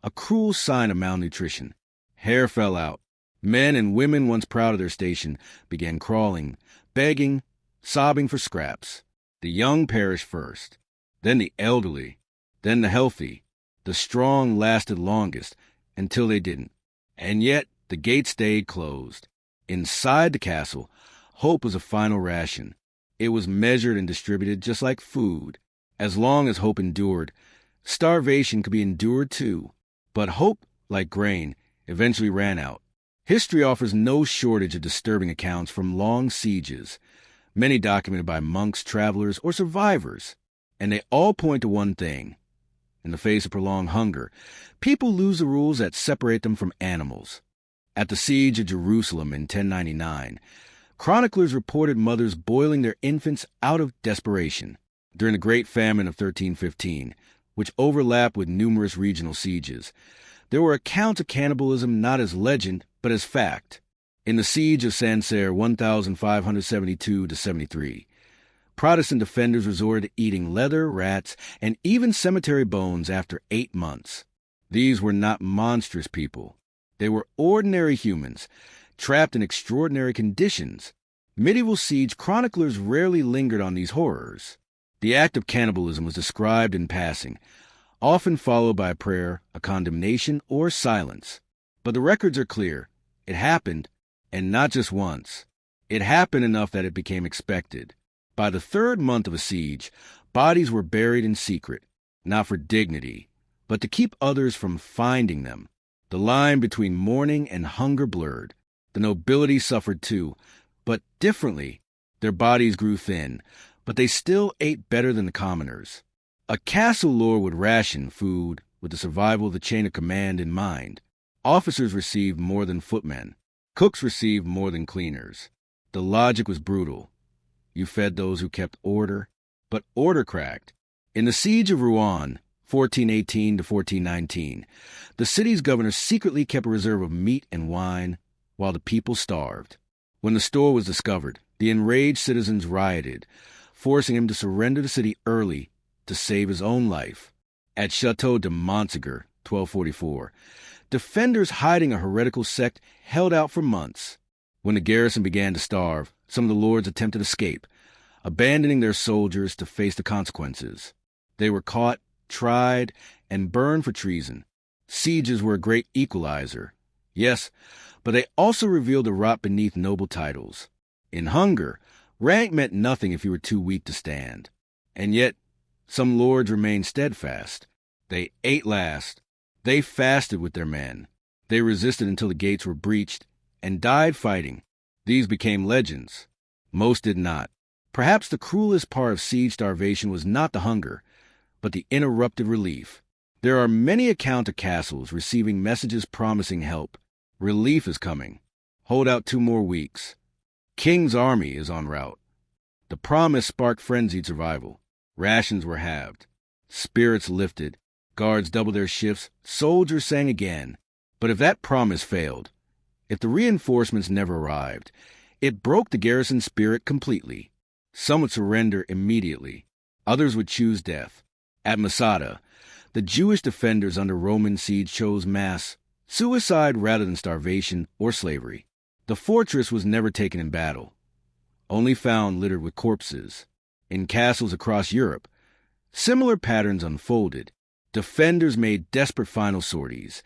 a cruel sign of malnutrition. Hair fell out. Men and women once proud of their station began crawling, begging, sobbing for scraps. The young perished first, then the elderly, then the healthy. The strong lasted longest, until they didn't. And yet the gate stayed closed. Inside the castle, hope was a final ration. It was measured and distributed just like food. As long as hope endured, starvation could be endured too. But hope, like grain, eventually ran out. History offers no shortage of disturbing accounts from long sieges, many documented by monks, travelers, or survivors. And they all point to one thing. In the face of prolonged hunger, people lose the rules that separate them from animals. At the siege of Jerusalem in 1099, chroniclers reported mothers boiling their infants out of desperation. During the Great Famine of 1315, which overlapped with numerous regional sieges, there were accounts of cannibalism not as legend, but as fact. In the siege of Sancerre 1572-73, Protestant defenders resorted to eating leather, rats, and even cemetery bones after 8 months. These were not monstrous people. They were ordinary humans, trapped in extraordinary conditions. Medieval siege chroniclers rarely lingered on these horrors. The act of cannibalism was described in passing, often followed by a prayer, a condemnation, or silence. But the records are clear. It happened, and not just once. It happened enough that it became expected. By the third month of a siege, bodies were buried in secret, not for dignity, but to keep others from finding them. The line between mourning and hunger blurred. The nobility suffered too, but differently. Their bodies grew thin, but they still ate better than the commoners. A castle lord would ration food with the survival of the chain of command in mind. Officers received more than footmen. Cooks received more than cleaners. The logic was brutal. You fed those who kept order, but order cracked. In the siege of Rouen, 1418 to 1419, the city's governor secretly kept a reserve of meat and wine while the people starved. When the store was discovered, the enraged citizens rioted, forcing him to surrender the city early to save his own life. At Château de Montségur, 1244, defenders hiding a heretical sect held out for months. When the garrison began to starve, some of the lords attempted escape, abandoning their soldiers to face the consequences. They were caught, tried, and burned for treason. Sieges were a great equalizer. Yes, but they also revealed the rot beneath noble titles. In hunger, rank meant nothing if you were too weak to stand. And yet, some lords remained steadfast. They ate last. They fasted with their men. They resisted until the gates were breached and died fighting. These became legends. Most did not. Perhaps the cruelest part of siege starvation was not the hunger, but the interrupted relief. There are many accounts of castles receiving messages promising help. Relief is coming. Hold out 2 more weeks. King's army is en route. The promise sparked frenzied survival. Rations were halved. Spirits lifted. Guards doubled their shifts. Soldiers sang again. But if that promise failed, if the reinforcements never arrived, it broke the garrison's spirit completely. Some would surrender immediately. Others would choose death. At Masada, the Jewish defenders under Roman siege chose mass suicide rather than starvation or slavery. The fortress was never taken in battle, only found littered with corpses. In castles across Europe, similar patterns unfolded. Defenders made desperate final sorties.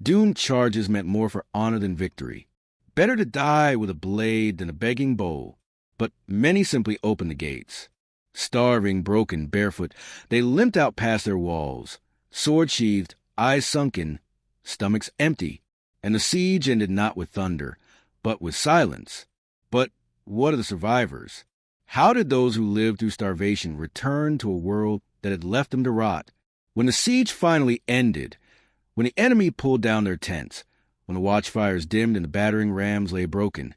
Doomed charges meant more for honor than victory. Better to die with a blade than a begging bowl. But many simply opened the gates. Starving, broken, barefoot, they limped out past their walls, sword sheathed, eyes sunken, stomachs empty, and the siege ended not with thunder, but with silence. But what of the survivors? How did those who lived through starvation return to a world that had left them to rot? When the siege finally ended, when the enemy pulled down their tents, when the watchfires dimmed and the battering rams lay broken,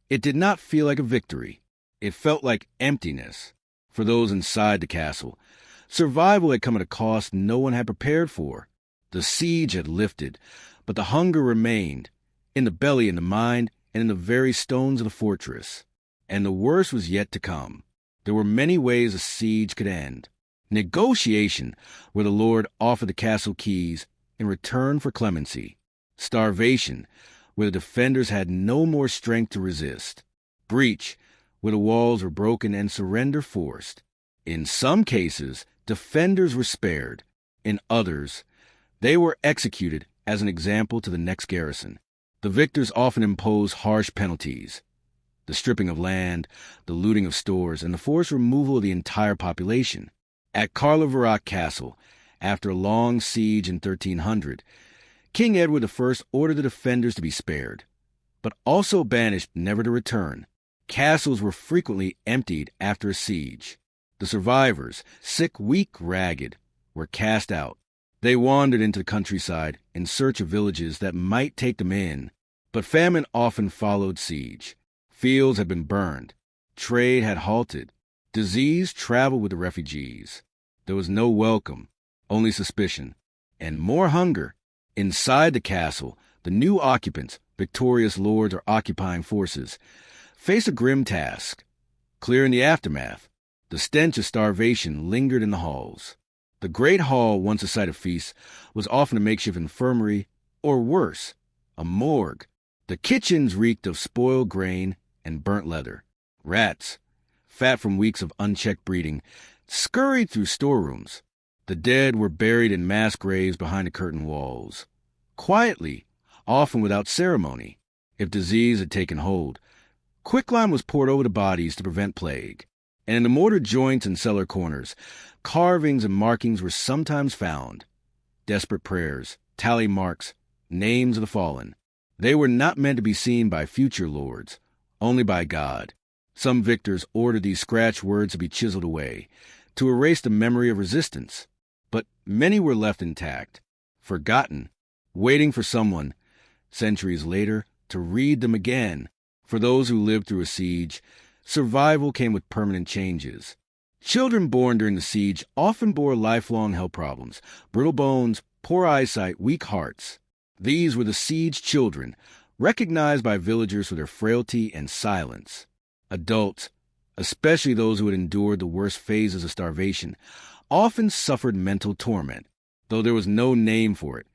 it did not feel like a victory. It felt like emptiness. For those inside the castle, survival had come at a cost no one had prepared for. The siege had lifted, but the hunger remained, in the belly, in the mind, and in the very stones of the fortress. And the worst was yet to come. There were many ways a siege could end. Negotiation, where the lord offered the castle keys in return for clemency. Starvation, where the defenders had no more strength to resist. Breach, where the walls were broken and surrender forced. In some cases, defenders were spared. In others, they were executed as an example to the next garrison. The victors often imposed harsh penalties. The stripping of land, the looting of stores, and the forced removal of the entire population. At Carlavarock Castle, after a long siege in 1300, King Edward I ordered the defenders to be spared, but also banished never to return. Castles were frequently emptied after a siege. The survivors, sick, weak, ragged, were cast out. They wandered into the countryside in search of villages that might take them in, but famine often followed siege. Fields had been burned. Trade had halted. Disease traveled with the refugees. There was no welcome, only suspicion, and more hunger. Inside the castle, the new occupants, victorious lords or occupying forces, faced a grim task. Clear in the aftermath, the stench of starvation lingered in the halls. The great hall, once a site of feasts, was often a makeshift infirmary, or worse, a morgue. The kitchens reeked of spoiled grain and burnt leather. Rats, fat from weeks of unchecked breeding, scurried through storerooms. The dead were buried in mass graves behind the curtain walls. Quietly, often without ceremony, if disease had taken hold, quicklime was poured over the bodies to prevent plague. And in the mortar joints and cellar corners, carvings and markings were sometimes found. Desperate prayers, tally marks, names of the fallen. They were not meant to be seen by future lords, only by God. Some victors ordered these scratched words to be chiseled away, to erase the memory of resistance. But many were left intact, forgotten, waiting for someone, centuries later, to read them again. For those who lived through a siege, survival came with permanent changes. Children born during the siege often bore lifelong health problems, brittle bones, poor eyesight, weak hearts. These were the siege children, recognized by villagers for their frailty and silence. Adults, especially those who had endured the worst phases of starvation, often suffered mental torment, though there was no name for it.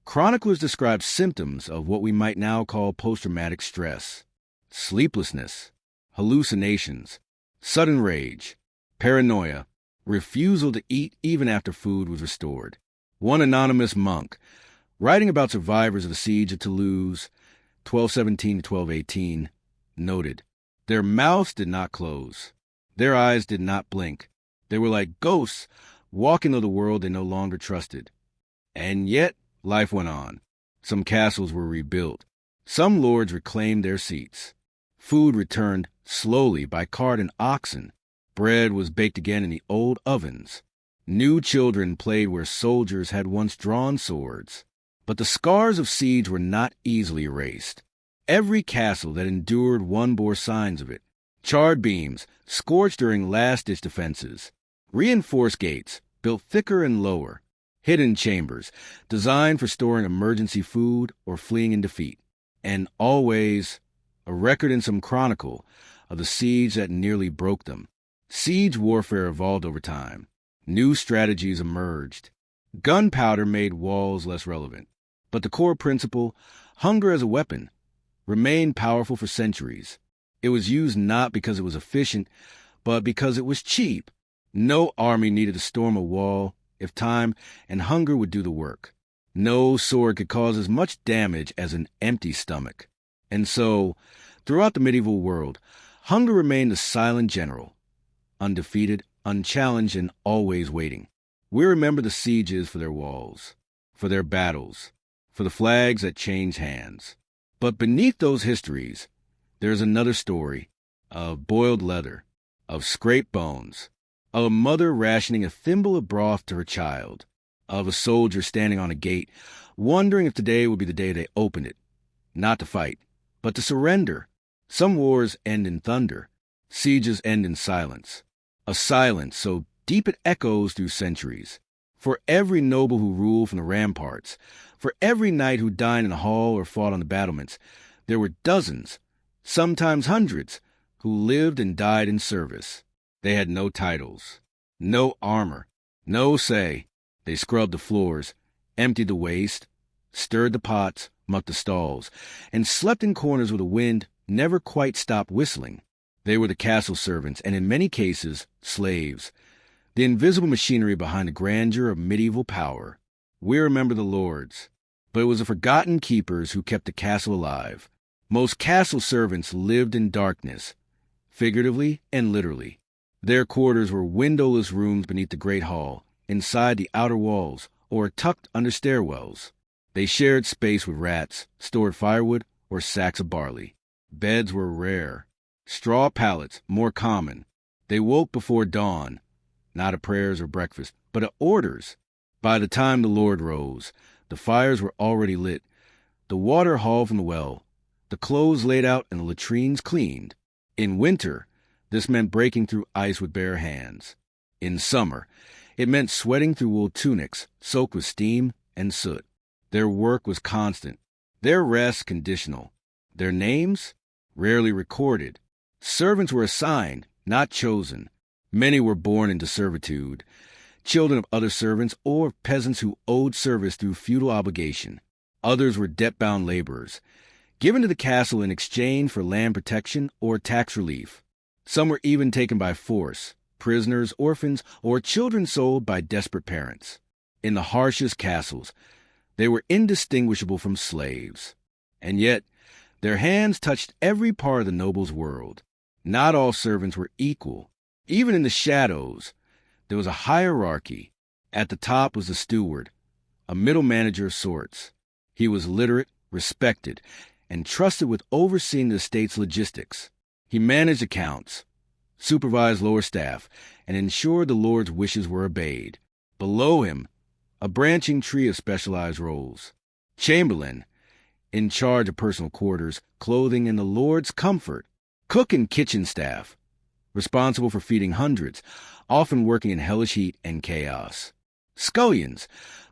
Chroniclers describe symptoms of what we might now call post-traumatic stress: sleeplessness, hallucinations, sudden rage, paranoia, refusal to eat even after food was restored. One anonymous monk, writing about survivors of the siege of Toulouse, 1217 to 1218, noted, "Their mouths did not close. Their eyes did not blink. They were like ghosts walking through the world they no longer trusted." And yet, life went on. Some castles were rebuilt. Some lords reclaimed their seats. Food returned slowly by cart and oxen. Bread was baked again in the old ovens. New children played where soldiers had once drawn swords. But the scars of siege were not easily erased. Every castle that endured one bore signs of it. Charred beams, scorched during last-ditch defenses. Reinforced gates, built thicker and lower. Hidden chambers, designed for storing emergency food or fleeing in defeat. And always a record in some chronicle of the siege that nearly broke them. Siege warfare evolved over time. New strategies emerged. Gunpowder made walls less relevant. But the core principle, hunger as a weapon, remained powerful for centuries. It was used not because it was efficient, but because it was cheap. No army needed to storm a wall if time and hunger would do the work. No sword could cause as much damage as an empty stomach. And so, throughout the medieval world, hunger remained the silent general, undefeated, unchallenged, and always waiting. We remember the sieges for their walls, for their battles, for the flags that changed hands. But beneath those histories, there's another story of boiled leather, of scraped bones, of a mother rationing a thimble of broth to her child, of a soldier standing on a gate, wondering if today would be the day they opened it, not to fight, but to surrender. Some wars end in thunder. Sieges end in silence. A silence so deep it echoes through centuries. For every noble who ruled from the ramparts, for every knight who dined in the hall or fought on the battlements, there were dozens, sometimes hundreds, who lived and died in service. They had no titles, no armor, no say. They scrubbed the floors, emptied the waste, stirred the pots, mucked the stalls, and slept in corners where the wind never quite stopped whistling. They were the castle servants, and in many cases, slaves, the invisible machinery behind the grandeur of medieval power. We remember the lords, but it was the forgotten keepers who kept the castle alive. Most castle servants lived in darkness, figuratively and literally. Their quarters were windowless rooms beneath the great hall, inside the outer walls, or tucked under stairwells. They shared space with rats, stored firewood, or sacks of barley. Beds were rare. Straw pallets more common. They woke before dawn, not at prayers or breakfast, but at orders. By the time the Lord rose, the fires were already lit, the water hauled from the well, the clothes laid out, and the latrines cleaned. In winter, this meant breaking through ice with bare hands. In summer, it meant sweating through wool tunics soaked with steam and soot. Their work was constant, their rest conditional, their names rarely recorded. Servants were assigned, not chosen. Many were born into servitude, children of other servants or peasants who owed service through feudal obligation. Others were debt-bound laborers, given to the castle in exchange for land protection or tax relief. Some were even taken by force, prisoners, orphans, or children sold by desperate parents. In the harshest castles, they were indistinguishable from slaves. And yet, their hands touched every part of the noble's world. Not all servants were equal. Even in the shadows, there was a hierarchy. At the top was the steward, a middle manager of sorts. He was literate, respected, and trusted with overseeing the estate's logistics. He managed accounts, supervised lower staff, and ensured the Lord's wishes were obeyed. Below him, a branching tree of specialized roles. Chamberlain, in charge of personal quarters, clothing, and the Lord's comfort. Cook and kitchen staff, responsible for feeding hundreds, often working in hellish heat and chaos. Scullions,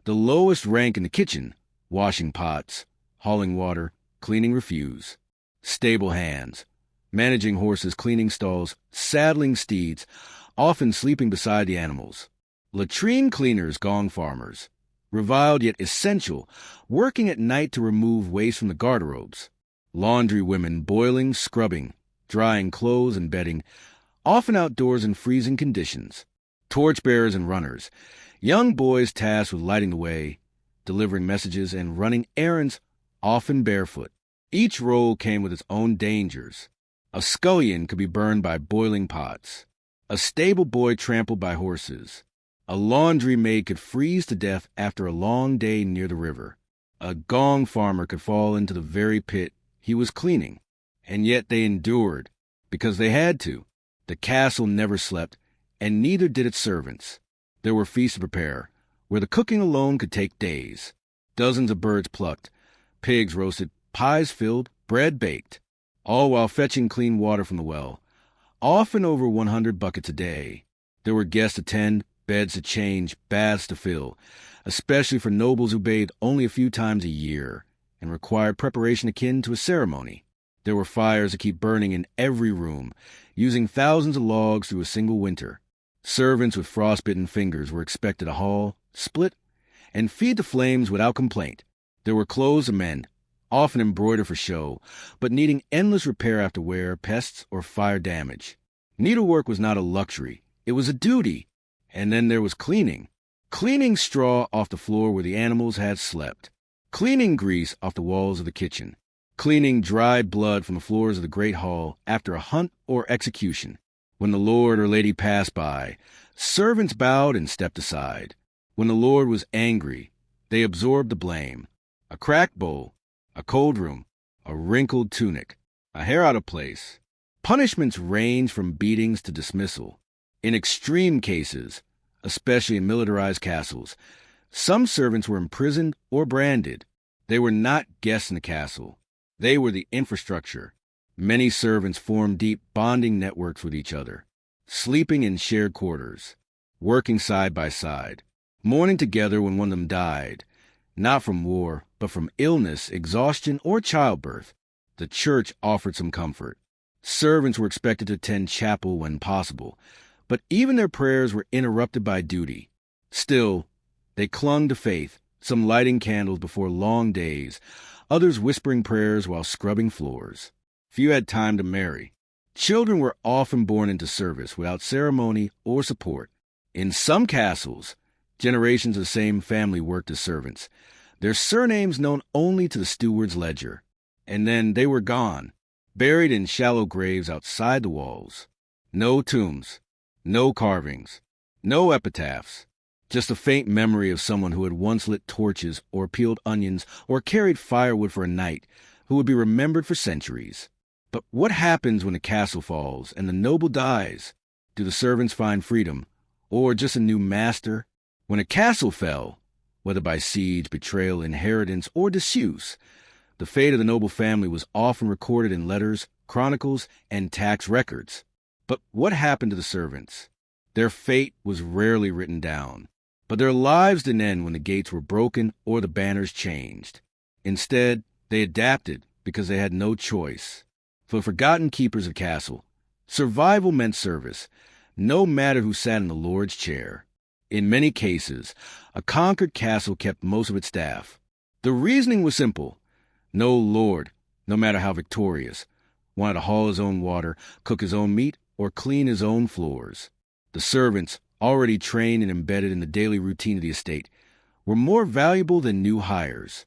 the lowest rank in the kitchen, washing pots, hauling water, cleaning refuse. Stable hands, managing horses, cleaning stalls, saddling steeds, often sleeping beside the animals. Latrine cleaners, gong farmers, reviled yet essential, working at night to remove waste from the garderobes. Laundry women, boiling, scrubbing, drying clothes and bedding, often outdoors in freezing conditions. Torchbearers and runners, Young boys tasked with lighting the way, delivering messages, and running errands, often barefoot. Each role came with its own dangers. A scullion could be burned by boiling pots. A stable boy trampled by horses. A laundry maid could freeze to death after a long day near the river. A gong farmer could fall into the very pit he was cleaning. And yet they endured, because they had to. The castle never slept, and neither did its servants. There were feasts to prepare, where the cooking alone could take days. Dozens of birds plucked, pigs roasted, pies filled, bread baked, all while fetching clean water from the well, often over 100 buckets a day. There were guests to tend, beds to change, baths to fill, especially for nobles who bathed only a few times a year and required preparation akin to a ceremony. There were fires to keep burning in every room, using thousands of logs through a single winter. Servants with frostbitten fingers were expected to haul, split, and feed the flames without complaint. There were clothes to mend, often embroidered for show, but needing endless repair after wear, pests, or fire damage. Needlework was not a luxury, it was a duty. And then there was cleaning. Cleaning straw off the floor where the animals had slept. Cleaning grease off the walls of the kitchen. Cleaning dried blood from the floors of the great hall after a hunt or execution. When the lord or lady passed by, servants bowed and stepped aside. When the lord was angry, they absorbed the blame. A cracked bowl, a cold room, a wrinkled tunic, a hair out of place. Punishments ranged from beatings to dismissal. In extreme cases, especially in militarized castles, some servants were imprisoned or branded. They were not guests in the castle. They were the infrastructure. Many servants formed deep bonding networks with each other, sleeping in shared quarters, working side by side, mourning together when one of them died, not from war, but from illness, exhaustion, or childbirth. The church offered some comfort. Servants were expected to attend chapel when possible, but even their prayers were interrupted by duty. Still, they clung to faith, some lighting candles before long days, others whispering prayers while scrubbing floors. Few had time to marry. Children were often born into service without ceremony or support. In some castles, generations of the same family worked as servants, their surnames known only to the steward's ledger. And then they were gone, buried in shallow graves outside the walls. No tombs, no carvings, no epitaphs, just a faint memory of someone who had once lit torches or peeled onions or carried firewood for a night, who would be remembered for centuries. But what happens when the castle falls and the noble dies? Do the servants find freedom, or just a new master? When a castle fell, whether by siege, betrayal, inheritance, or disuse, the fate of the noble family was often recorded in letters, chronicles, and tax records. But what happened to the servants? Their fate was rarely written down, but their lives didn't end when the gates were broken or the banners changed. Instead, they adapted because they had no choice. For the forgotten keepers of castle, survival meant service, no matter who sat in the lord's chair. In many cases, a conquered castle kept most of its staff. The reasoning was simple. No lord, no matter how victorious, wanted to haul his own water, cook his own meat, or clean his own floors. The servants, already trained and embedded in the daily routine of the estate, were more valuable than new hires.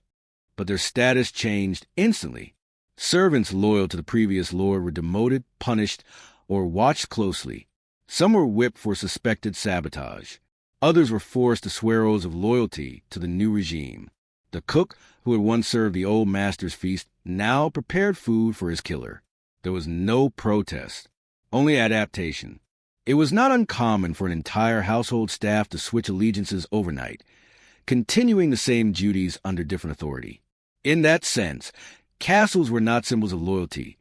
But their status changed instantly. Servants loyal to the previous lord were demoted, punished, or watched closely. Some were whipped for suspected sabotage. Others were forced to swear oaths of loyalty to the new regime. The cook, who had once served the old master's feast, now prepared food for his killer. There was no protest, only adaptation. It was not uncommon for an entire household staff to switch allegiances overnight, continuing the same duties under different authority. In that sense, castles were not symbols of loyalty.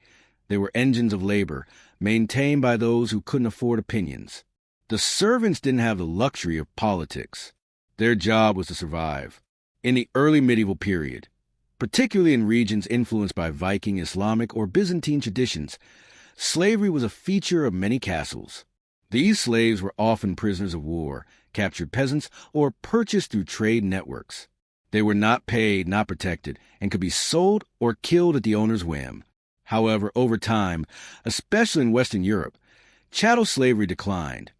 They were engines of labor, maintained by those who couldn't afford opinions. The servants didn't have the luxury of politics. Their job was to survive. In the early medieval period, particularly in regions influenced by Viking, Islamic, or Byzantine traditions, slavery was a feature of many castles. These slaves were often prisoners of war, captured peasants, or purchased through trade networks. They were not paid, not protected, and could be sold or killed at the owner's whim. However, over time, especially in Western Europe, chattel slavery declined,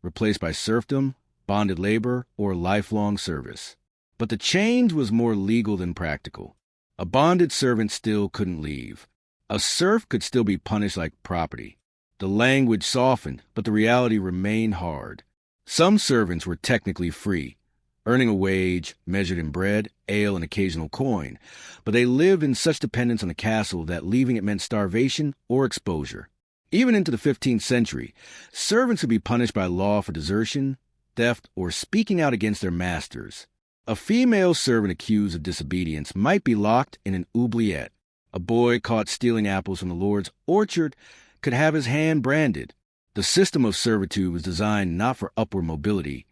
replaced by serfdom, bonded labor, or lifelong service. But the change was more legal than practical. A bonded servant still couldn't leave. A serf could still be punished like property. The language softened, but the reality remained hard. Some servants were technically free, earning a wage measured in bread, ale, and occasional coin, but they lived in such dependence on the castle that leaving it meant starvation or exposure. Even into the 15th century, servants would be punished by law for desertion, theft, or speaking out against their masters. A female servant accused of disobedience might be locked in an oubliette. A boy caught stealing apples from the Lord's orchard could have his hand branded. The system of servitude was designed not for upward mobility,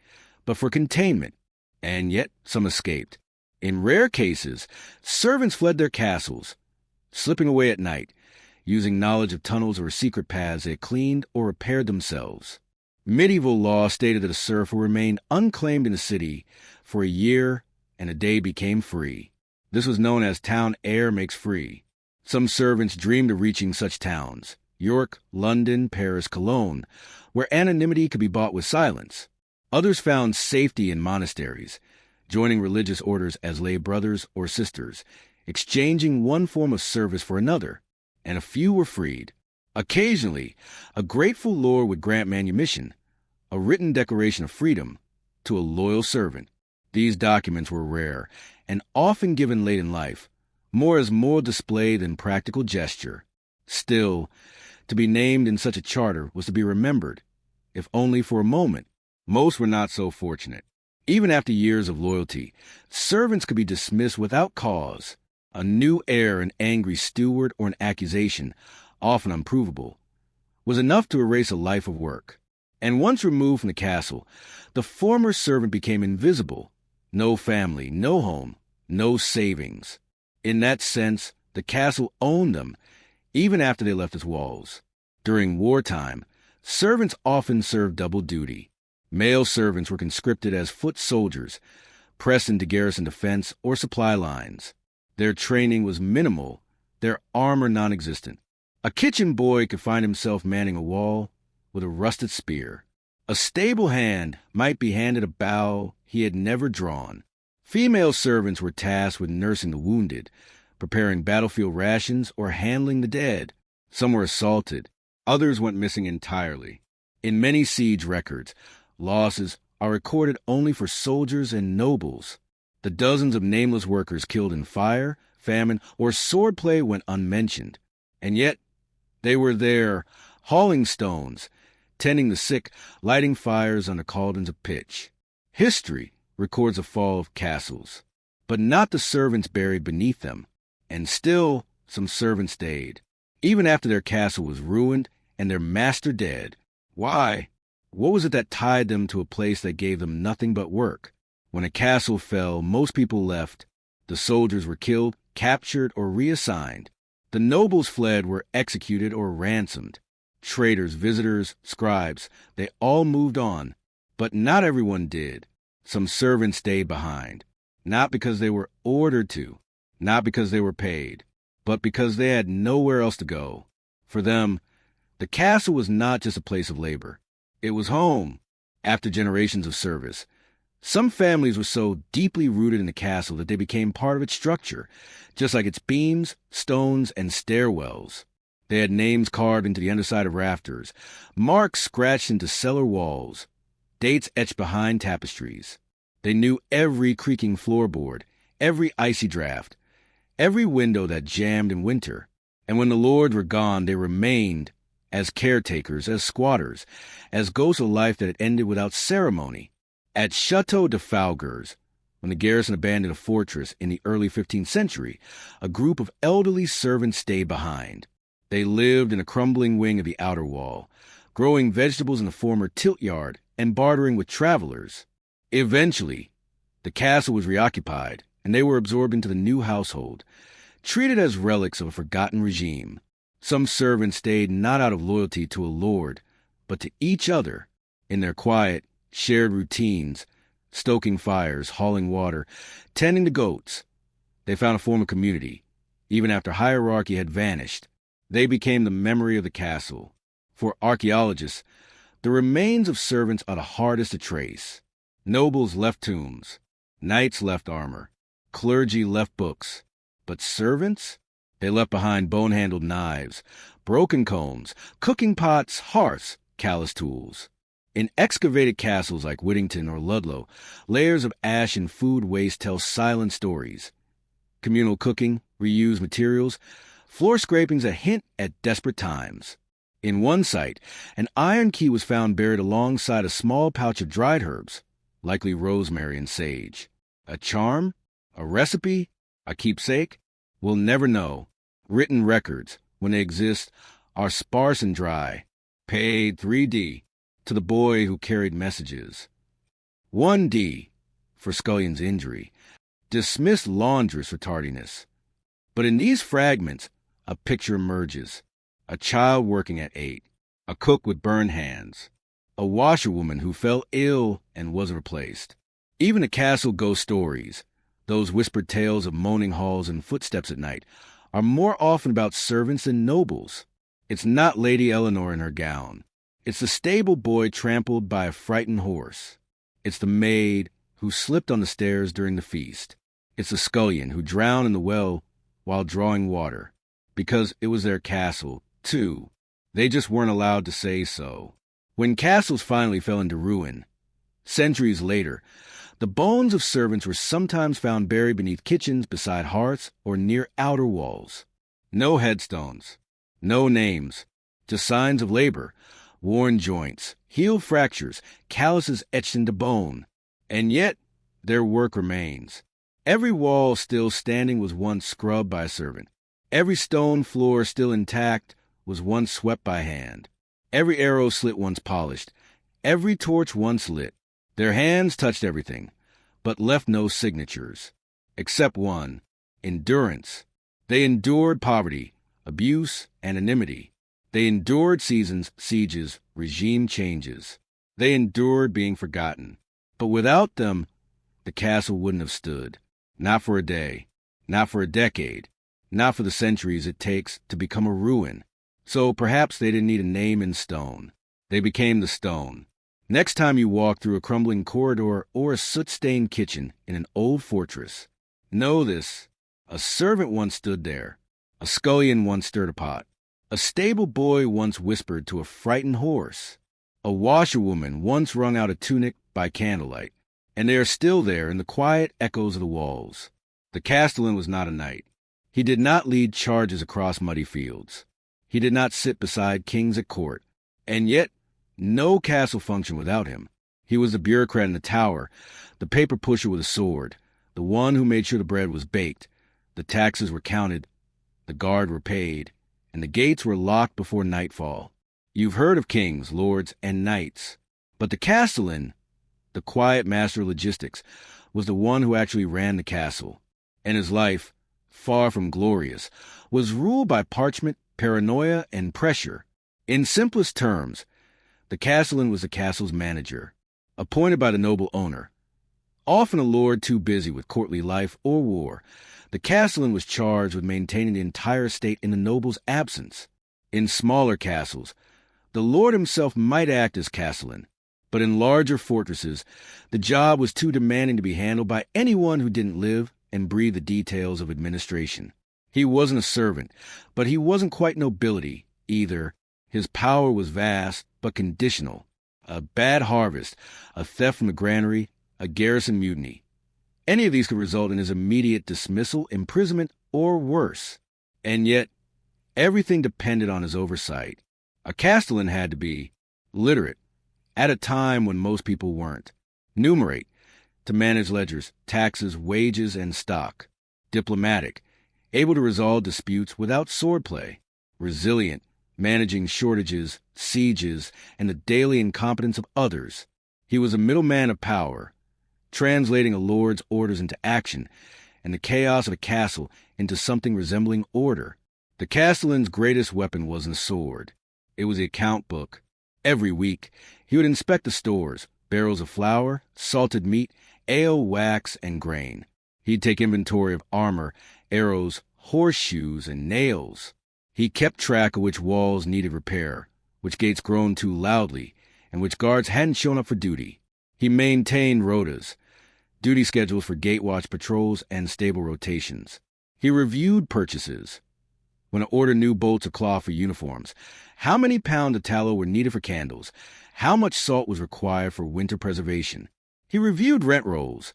but for containment, and yet some escaped. In rare cases, servants fled their castles, slipping away at night, using knowledge of tunnels or secret paths they had cleaned or repaired themselves. Medieval law stated that a serf will remain unclaimed in the city for a year and a day became free. This was known as town air makes free. Some servants dreamed of reaching such towns, York, London, Paris, Cologne, where anonymity could be bought with silence. Others found safety in monasteries, joining religious orders as lay brothers or sisters, exchanging one form of service for another, and a few were freed. Occasionally, a grateful lord would grant manumission, a written declaration of freedom, to a loyal servant. These documents were rare and often given late in life, more as moral display than practical gesture. Still, to be named in such a charter was to be remembered, if only for a moment. Most were not so fortunate. Even after years of loyalty, servants could be dismissed without cause. A new heir, an angry steward, or an accusation, often unprovable, was enough to erase a life of work. And once removed from the castle, the former servant became invisible. No family, no home, no savings. In that sense, the castle owned them, even after they left its walls. During wartime, servants often served double duty. Male servants were conscripted as foot soldiers, pressed into garrison defense or supply lines. Their training was minimal, their armor non-existent. A kitchen boy could find himself manning a wall with a rusted spear. A stable hand might be handed a bow he had never drawn. Female servants were tasked with nursing the wounded, preparing battlefield rations, or handling the dead. Some were assaulted. Others went missing entirely. In many siege records, losses are recorded only for soldiers and nobles. The dozens of nameless workers killed in fire, famine, or swordplay went unmentioned. And yet, they were there, hauling stones, tending the sick, lighting fires under cauldrons of pitch. History records the fall of castles, but not the servants buried beneath them. And still, some servants stayed, even after their castle was ruined and their master dead. Why? What was it that tied them to a place that gave them nothing but work? When a castle fell, most people left. The soldiers were killed, captured, or reassigned. The nobles fled, were executed, or ransomed. Traders, visitors, scribes, they all moved on. But not everyone did. Some servants stayed behind, not because they were ordered to, not because they were paid, but because they had nowhere else to go. For them, the castle was not just a place of labor. It was home. After generations of service, some families were so deeply rooted in the castle that they became part of its structure, just like its beams, stones, and stairwells. They had names carved into the underside of rafters, marks scratched into cellar walls, dates etched behind tapestries. They knew every creaking floorboard, every icy draft, every window that jammed in winter. And when the lords were gone, they remained as caretakers, as squatters, as ghosts of life that had ended without ceremony. At Chateau de Fougères, when the garrison abandoned a fortress in the early 15th century, a group of elderly servants stayed behind. They lived in a crumbling wing of the outer wall, growing vegetables in the former tilt yard and bartering with travelers. Eventually, the castle was reoccupied, and they were absorbed into the new household, treated as relics of a forgotten regime. Some servants stayed not out of loyalty to a lord, but to each other, in their quiet, shared routines, stoking fires, hauling water, tending the goats. They found a form of community. Even after hierarchy had vanished, they became the memory of the castle. For archaeologists, the remains of servants are the hardest to trace. Nobles left tombs. Knights left armor. Clergy left books. But servants? They left behind bone-handled knives, broken combs, cooking pots, hearths, callous tools. In excavated castles like Whittington or Ludlow, layers of ash and food waste tell silent stories. Communal cooking, reused materials, floor scrapings a hint at desperate times. In one site, an iron key was found buried alongside a small pouch of dried herbs, likely rosemary and sage. A charm? A recipe? A keepsake? We'll never know. Written records, when they exist, are sparse and dry. Paid 3D to the boy who carried messages. 1D for Scullion's injury. Dismissed laundress for tardiness. But in these fragments, a picture emerges. A child working at 8. A cook with burned hands. A washerwoman who fell ill and was replaced. Even the castle ghost stories, those whispered tales of moaning halls and footsteps at night, are more often about servants than nobles. It's not Lady Eleanor in her gown. It's the stable boy trampled by a frightened horse. It's the maid who slipped on the stairs during the feast. It's the scullion who drowned in the well while drawing water. Because it was their castle, too. They just weren't allowed to say so. When castles finally fell into ruin, centuries later, the bones of servants were sometimes found buried beneath kitchens, beside hearths, or near outer walls. No headstones, no names, just signs of labor, worn joints, heel fractures, calluses etched into bone. And yet, their work remains. Every wall still standing was once scrubbed by a servant. Every stone floor still intact was once swept by hand. Every arrow slit once polished. Every torch once lit. Their hands touched everything, but left no signatures. Except one, endurance. They endured poverty, abuse, anonymity. They endured seasons, sieges, regime changes. They endured being forgotten. But without them, the castle wouldn't have stood. Not for a day, not for a decade, not for the centuries it takes to become a ruin. So perhaps they didn't need a name in stone. They became the stone. Next time you walk through a crumbling corridor or a soot-stained kitchen in an old fortress, know this. A servant once stood there. A scullion once stirred a pot. A stable boy once whispered to a frightened horse. A washerwoman once wrung out a tunic by candlelight. And they are still there in the quiet echoes of the walls. The castellan was not a knight. He did not lead charges across muddy fields. He did not sit beside kings at court. And yet, no castle functioned without him. He was the bureaucrat in the tower, the paper pusher with a sword, the one who made sure the bread was baked, the taxes were counted, the guard were paid, and the gates were locked before nightfall. You've heard of kings, lords, and knights. But the castellan, the quiet master of logistics, was the one who actually ran the castle. And his life, far from glorious, was ruled by parchment, paranoia, and pressure. In simplest terms, the castellan was the castle's manager, appointed by the noble owner. Often a lord too busy with courtly life or war, the castellan was charged with maintaining the entire estate in the noble's absence. In smaller castles, the lord himself might act as castellan, but in larger fortresses, the job was too demanding to be handled by anyone who didn't live and breathe the details of administration. He wasn't a servant, but he wasn't quite nobility either. His power was vast, but conditional. A bad harvest, a theft from the granary, a garrison mutiny. Any of these could result in his immediate dismissal, imprisonment, or worse. And yet, everything depended on his oversight. A castellan had to be literate, at a time when most people weren't. Numerate, to manage ledgers, taxes, wages, and stock. Diplomatic, able to resolve disputes without swordplay. Resilient, managing shortages, sieges, and the daily incompetence of others. He was a middleman of power, translating a lord's orders into action, and the chaos of a castle into something resembling order. The castellan's greatest weapon wasn't a sword. It was the account book. Every week, he would inspect the stores, barrels of flour, salted meat, ale, wax, and grain. He'd take inventory of armor, arrows, horseshoes, and nails. He kept track of which walls needed repair, which gates groaned too loudly, and which guards hadn't shown up for duty. He maintained rotas, duty schedules for gatewatch patrols and stable rotations. He reviewed purchases. When to order new bolts of cloth for uniforms, how many pounds of tallow were needed for candles, how much salt was required for winter preservation. He reviewed rent rolls,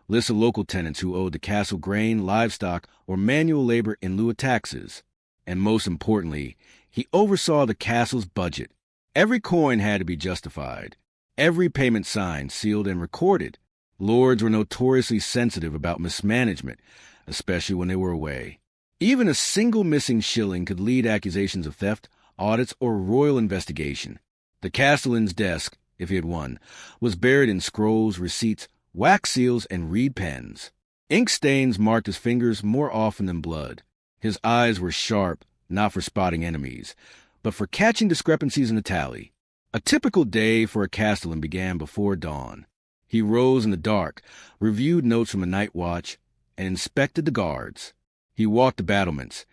lists of local tenants who owed the castle grain, livestock, or manual labor in lieu of taxes. And most importantly, he oversaw the castle's budget. Every coin had to be justified, every payment signed, sealed, and recorded. Lords were notoriously sensitive about mismanagement, especially when they were away. Even a single missing shilling could lead accusations of theft, audits, or royal investigation. The castellan's desk, if he had one, was buried in scrolls, receipts, wax seals, and reed pens. Ink stains marked his fingers more often than blood. His eyes were sharp, not for spotting enemies, but for catching discrepancies in the tally. A typical day for a castellan began before dawn. He rose in the dark, reviewed notes from the night watch, and inspected the guards. He walked the battlements,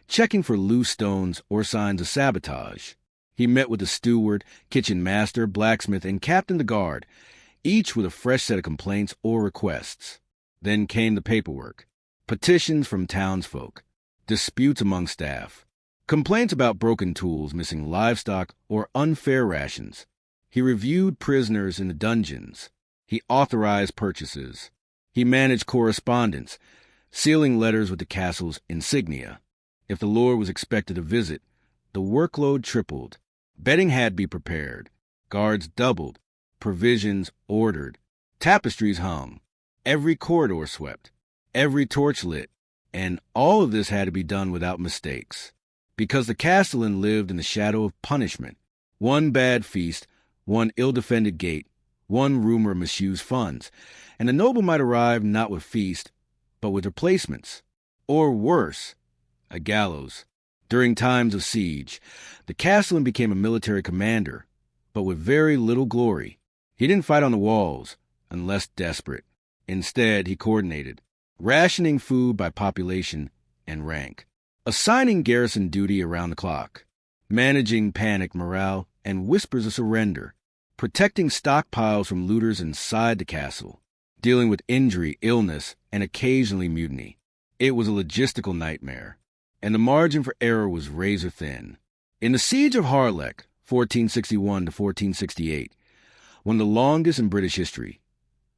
checking for loose stones or signs of sabotage. He met with the steward, kitchen master, blacksmith, and captain of the guard, each with a fresh set of complaints or requests. Then came the paperwork, petitions from townsfolk, disputes among staff, complaints about broken tools, missing livestock, or unfair rations. He reviewed prisoners in the dungeons. He authorized purchases. He managed correspondence, sealing letters with the castle's insignia. If the lord was expected to visit, the workload tripled. Bedding had to be prepared. Guards doubled. Provisions ordered. Tapestries hung. Every corridor swept. Every torch lit. And all of this had to be done without mistakes. Because the castellan lived in the shadow of punishment. One bad feast, one ill-defended gate, one rumor of misused funds, and the noble might arrive not with feast, but with replacements, or worse, a gallows. During times of siege, the castellan became a military commander, but with very little glory. He didn't fight on the walls, unless desperate. Instead, he coordinated, rationing food by population and rank, assigning garrison duty around the clock, managing panic morale and whispers of surrender, protecting stockpiles from looters inside the castle, dealing with injury, illness, and occasionally mutiny. It was a logistical nightmare, and the margin for error was razor thin. In the Siege of Harlech, 1461 to 1468, one of the longest in British history,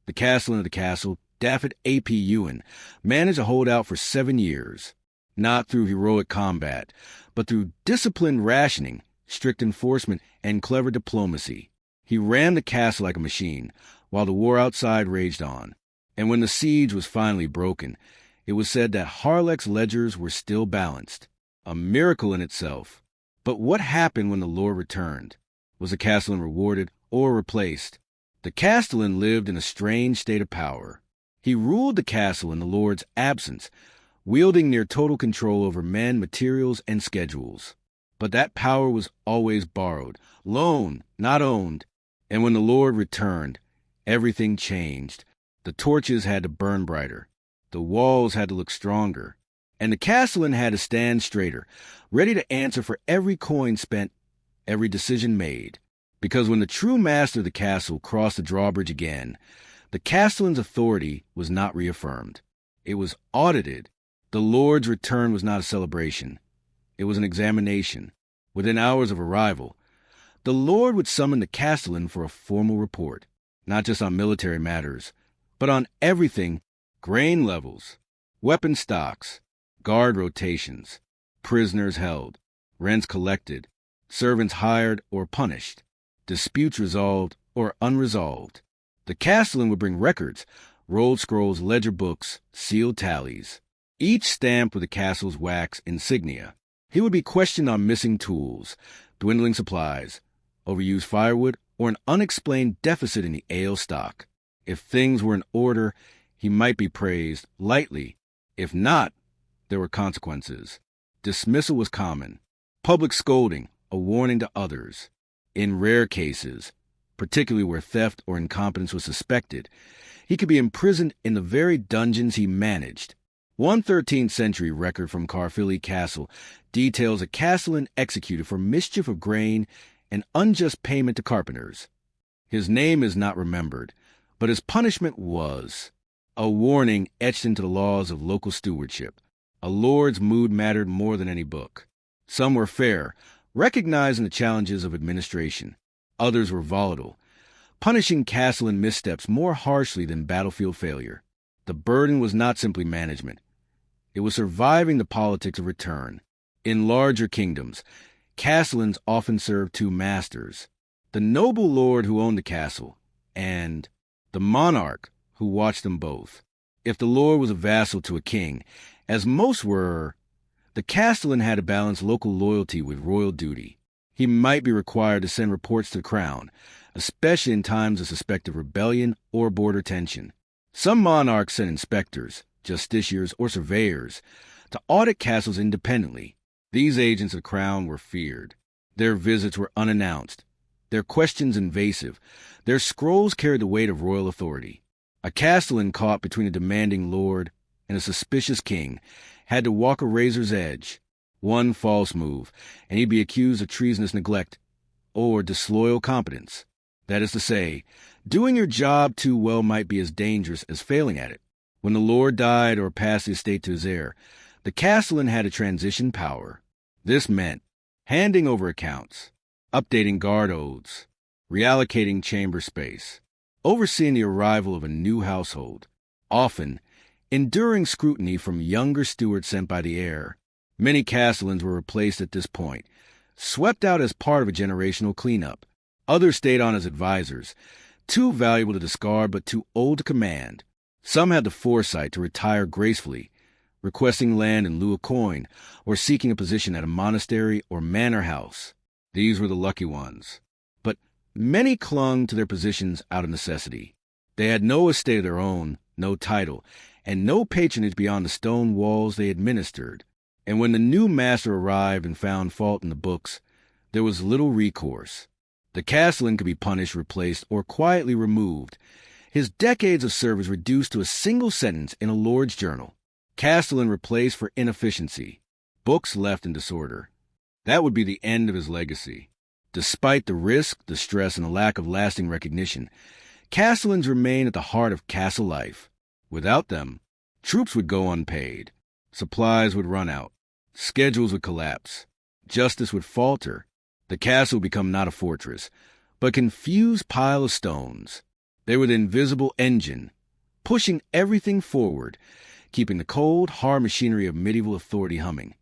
the castellan of the castle, Daffod A.P. Ewan, managed to hold out for 7 years, not through heroic combat, but through disciplined rationing, strict enforcement, and clever diplomacy. He ran the castle like a machine, while the war outside raged on. And when the siege was finally broken, it was said that Harlech's ledgers were still balanced, a miracle in itself. But what happened when the lord returned? Was the castellan rewarded or replaced? The castellan lived in a strange state of power. He ruled the castle in the lord's absence, wielding near total control over men, materials, and schedules. But that power was always borrowed, loaned, not owned. And when the lord returned, everything changed. The torches had to burn brighter. The walls had to look stronger. And the castellan had to stand straighter, ready to answer for every coin spent, every decision made. Because when the true master of the castle crossed the drawbridge again, the castellan's authority was not reaffirmed. It was audited. The lord's return was not a celebration. It was an examination. Within hours of arrival, the lord would summon the castellan for a formal report, not just on military matters, but on everything: grain levels, weapon stocks, guard rotations, prisoners held, rents collected, servants hired or punished, disputes resolved or unresolved. The castellan would bring records, rolled scrolls, ledger books, sealed tallies, each stamped with the castle's wax insignia. He would be questioned on missing tools, dwindling supplies, overused firewood, or an unexplained deficit in the ale stock. If things were in order, he might be praised lightly. If not, there were consequences. Dismissal was common. Public scolding, a warning to others. In rare cases, particularly where theft or incompetence was suspected, he could be imprisoned in the very dungeons he managed. One 13th century record from Caerphilly Castle details a castellan executed for mischief of grain and unjust payment to carpenters. His name is not remembered, but his punishment was a warning etched into the laws of local stewardship. A lord's mood mattered more than any book. Some were fair, recognizing the challenges of administration. Others were volatile, punishing Castellan missteps more harshly than battlefield failure. The burden was not simply management. It was surviving the politics of return. In larger kingdoms, Castellans often served two masters: the noble lord who owned the castle, and the monarch who watched them both. If the lord was a vassal to a king, as most were, the Castellan had to balance local loyalty with royal duty. He might be required to send reports to the crown, especially in times of suspected rebellion or border tension. Some monarchs sent inspectors, justiciars, or surveyors to audit castles independently. These agents of the crown were feared. Their visits were unannounced, their questions invasive. Their scrolls carried the weight of royal authority. A Castellan caught between a demanding lord and a suspicious king had to walk a razor's edge. One false move, and he'd be accused of treasonous neglect or disloyal competence. That is to say, doing your job too well might be as dangerous as failing at it. When the lord died or passed the estate to his heir, the Castellan had to transition power. This meant handing over accounts, updating guard oaths, reallocating chamber space, overseeing the arrival of a new household, often enduring scrutiny from younger stewards sent by the heir. Many Castellans were replaced at this point, swept out as part of a generational cleanup. Others stayed on as advisors, too valuable to discard but too old to command. Some had the foresight to retire gracefully, requesting land in lieu of coin, or seeking a position at a monastery or manor house. These were the lucky ones. But many clung to their positions out of necessity. They had no estate of their own, no title, and no patronage beyond the stone walls they administered. And when the new master arrived and found fault in the books, there was little recourse. The Castellan could be punished, replaced, or quietly removed. His decades of service reduced to a single sentence in a lord's journal. Castellan replaced for inefficiency. Books left in disorder. That would be the end of his legacy. Despite the risk, the stress, and the lack of lasting recognition, Castellans remained at the heart of castle life. Without them, troops would go unpaid. Supplies would run out. Schedules would collapse. Justice would falter. The castle would become not a fortress, but a confused pile of stones. They were the invisible engine, pushing everything forward, keeping the cold, hard machinery of medieval authority humming,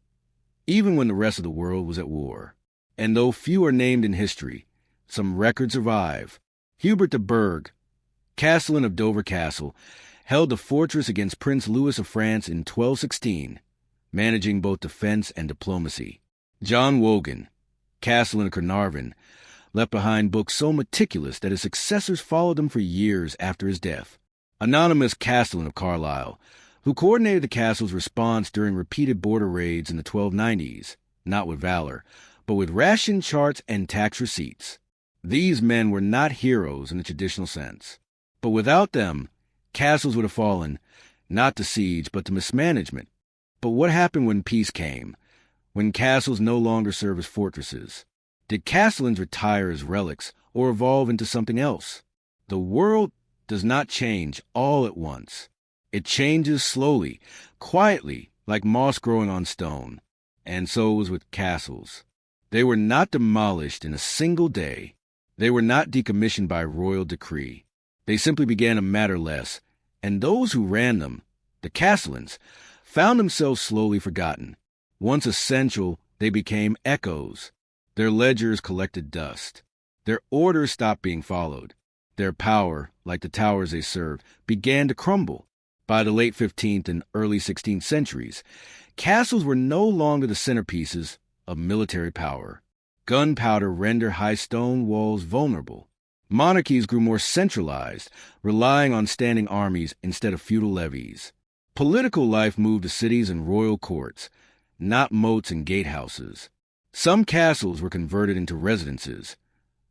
even when the rest of the world was at war. And though few are named in history, some records survive. Hubert de Burgh, Castellan of Dover Castle, held the fortress against Prince Louis of France in 1216, managing both defense and diplomacy. John Wogan, Castellan of Carnarvon, left behind books so meticulous that his successors followed them for years after his death. Anonymous Castellan of Carlisle, who coordinated the castle's response during repeated border raids in the 1290s, not with valor, but with ration charts and tax receipts. These men were not heroes in the traditional sense, but without them, castles would have fallen, not to siege, but to mismanagement. But what happened when peace came, when castles no longer served as fortresses? Did Castellans retire as relics or evolve into something else? The world does not change all at once. It changes slowly, quietly, like moss growing on stone. And so it was with castles. They were not demolished in a single day. They were not decommissioned by royal decree. They simply began to matter less, and those who ran them, the Castellans, found themselves slowly forgotten. Once essential, they became echoes. Their ledgers collected dust. Their orders stopped being followed. Their power, like the towers they served, began to crumble. By the late 15th and early 16th centuries, castles were no longer the centerpieces of military power. Gunpowder rendered high stone walls vulnerable. Monarchies grew more centralized, relying on standing armies instead of feudal levies. Political life moved to cities and royal courts, not moats and gatehouses. Some castles were converted into residences,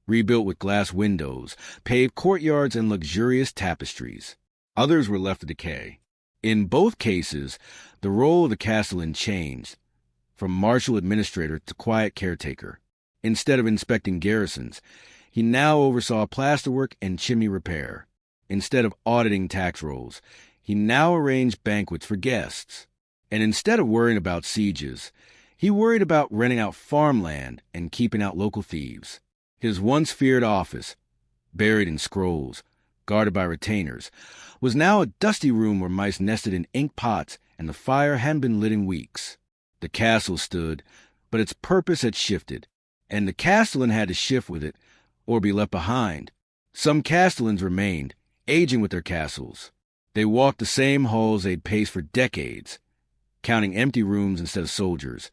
rebuilt with glass windows, paved courtyards, and luxurious tapestries. Others were left to decay. In both cases, the role of the castellan changed, from martial administrator to quiet caretaker. Instead of inspecting garrisons, He now oversaw plasterwork and chimney repair. Instead of auditing tax rolls, he now arranged banquets for guests. And instead of worrying about sieges, he worried about renting out farmland and keeping out local thieves. His once feared office, buried in scrolls, guarded by retainers, was now a dusty room where mice nested in ink pots and the fire hadn't been lit in weeks. The castle stood, but its purpose had shifted, and the castellan had to shift with it or be left behind. Some castellans remained, aging with their castles. They walked the same halls they'd paced for decades, counting empty rooms instead of soldiers,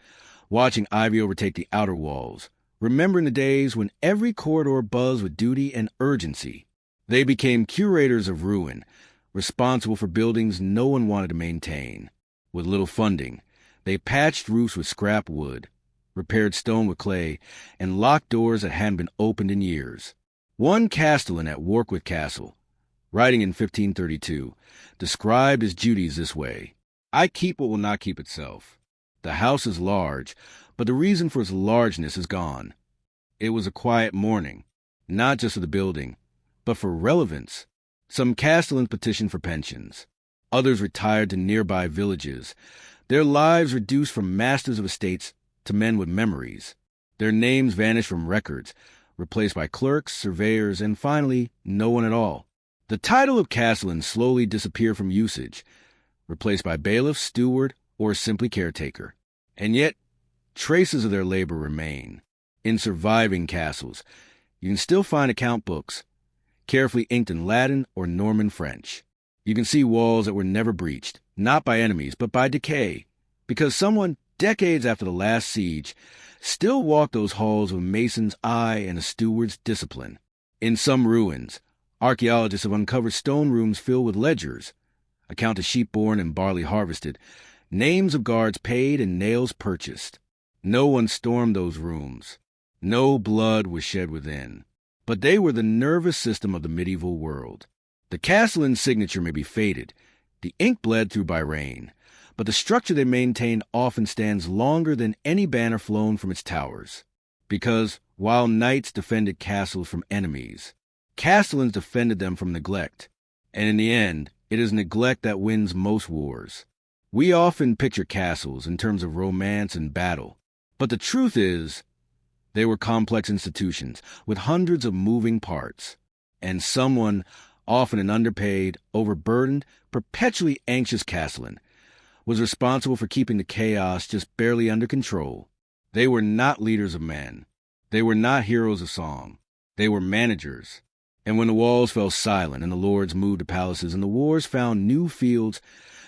watching ivy overtake the outer walls, remembering the days when every corridor buzzed with duty and urgency. They became curators of ruin, responsible for buildings no one wanted to maintain. With little funding, they patched roofs with scrap wood, repaired stone with clay, and locked doors that hadn't been opened in years. One castellan at Warwick Castle, writing in 1532, described his duties this way: "I keep what will not keep itself. The house is large, but the reason for its largeness is gone. It was a quiet morning, not just for the building, but for relevance. Some castellans petitioned for pensions. Others retired to nearby villages, their lives reduced from masters of estates to men with memories. Their names vanished from records, replaced by clerks, surveyors, and finally, no one at all. The title of castellan slowly disappeared from usage, replaced by bailiff, steward, or simply caretaker. And yet, traces of their labor remain. In surviving castles, you can still find account books, carefully inked in Latin or Norman French. You can see walls that were never breached, not by enemies, but by decay, because someone, decades after the last siege, still walked those halls with a mason's eye and a steward's discipline. In some ruins, archaeologists have uncovered stone rooms filled with ledgers, account of sheep born and barley harvested, names of guards paid and nails purchased. No one stormed those rooms. No blood was shed within. But they were the nervous system of the medieval world. The castellan's signature may be faded, the ink bled through by rain, but the structure they maintained often stands longer than any banner flown from its towers. Because, while knights defended castles from enemies, castellans defended them from neglect. And in the end, it is neglect that wins most wars. We often picture castles in terms of romance and battle, but the truth is, they were complex institutions with hundreds of moving parts, and someone, often an underpaid, overburdened, perpetually anxious castellan, was responsible for keeping the chaos just barely under control. They were not leaders of men. They were not heroes of song. They were managers. And when the walls fell silent and the lords moved to palaces and the wars found new fields,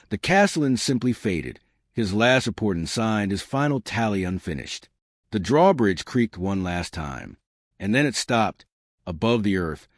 the castellan simply faded, his last report unsigned, his final tally unfinished. The drawbridge creaked one last time, and then it stopped, above the earth.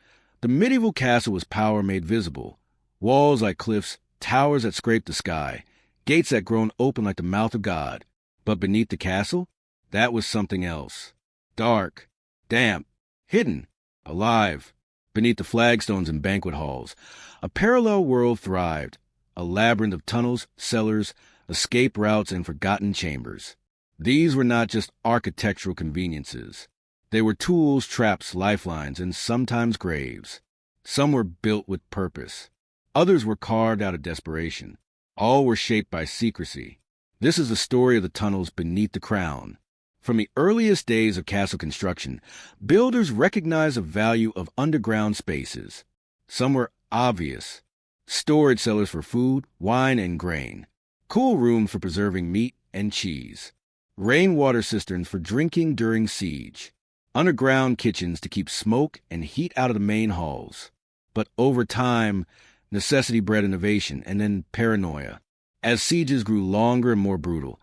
The medieval castle was power made visible. Walls like cliffs, towers that scraped the sky, gates that groaned open like the mouth of God. But beneath the castle, that was something else. Dark, damp, hidden, alive. Beneath the flagstones and banquet halls, a parallel world thrived, a labyrinth of tunnels, cellars, escape routes, and forgotten chambers. These were not just architectural conveniences. They were tools, traps, lifelines, and sometimes graves. Some were built with purpose. Others were carved out of desperation. All were shaped by secrecy. This is the story of the tunnels beneath the crown. From the earliest days of castle construction, builders recognized the value of underground spaces. Some were obvious: storage cellars for food, wine, and grain, cool rooms for preserving meat and cheese, rainwater cisterns for drinking during siege, underground kitchens to keep smoke and heat out of the main halls. But over time, necessity bred innovation and then paranoia. As sieges grew longer and more brutal,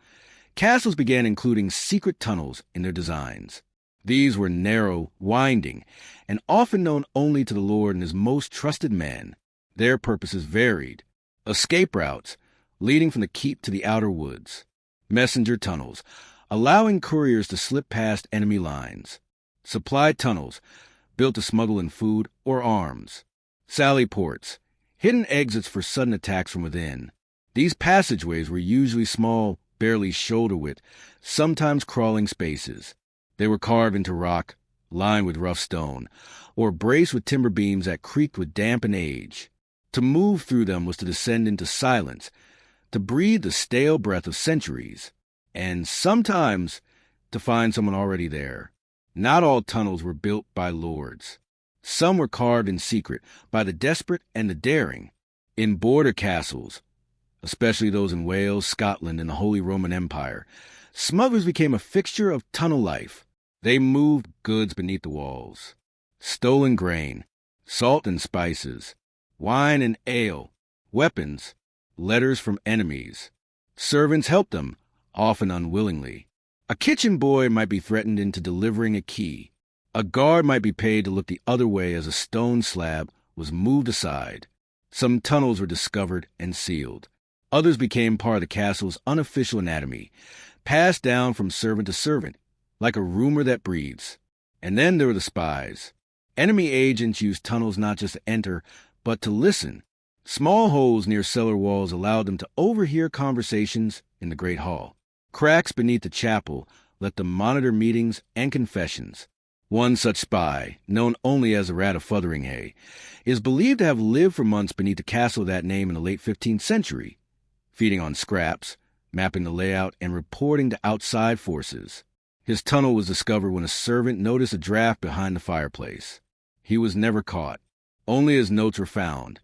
castles began including secret tunnels in their designs. These were narrow, winding, and often known only to the lord and his most trusted men. Their purposes varied: escape routes, leading from the keep to the outer woods; messenger tunnels, allowing couriers to slip past enemy lines; supply tunnels, built to smuggle in food or arms; sally ports, hidden exits for sudden attacks from within. These passageways were usually small, barely shoulder-width, sometimes crawling spaces. They were carved into rock, lined with rough stone, or braced with timber beams that creaked with damp and age. To move through them was to descend into silence, to breathe the stale breath of centuries, and sometimes to find someone already there. Not all tunnels were built by lords. Some were carved in secret by the desperate and the daring. In border castles, especially those in Wales, Scotland, and the Holy Roman Empire, smugglers became a fixture of tunnel life. They moved goods beneath the walls. Stolen grain, salt and spices, wine and ale, weapons, letters from enemies. Servants helped them, often unwillingly. A kitchen boy might be threatened into delivering a key. A guard might be paid to look the other way as a stone slab was moved aside. Some tunnels were discovered and sealed. Others became part of the castle's unofficial anatomy, passed down from servant to servant, like a rumor that breathes. And then there were the spies. Enemy agents used tunnels not just to enter, but to listen. Small holes near cellar walls allowed them to overhear conversations in the Great Hall. Cracks beneath the chapel let them monitor meetings and confessions. One such spy, known only as the Rat of Fotheringhay, is believed to have lived for months beneath the castle of that name in the late 15th century, feeding on scraps, mapping the layout, and reporting to outside forces. His tunnel was discovered when a servant noticed a draft behind the fireplace. He was never caught. Only his notes were found,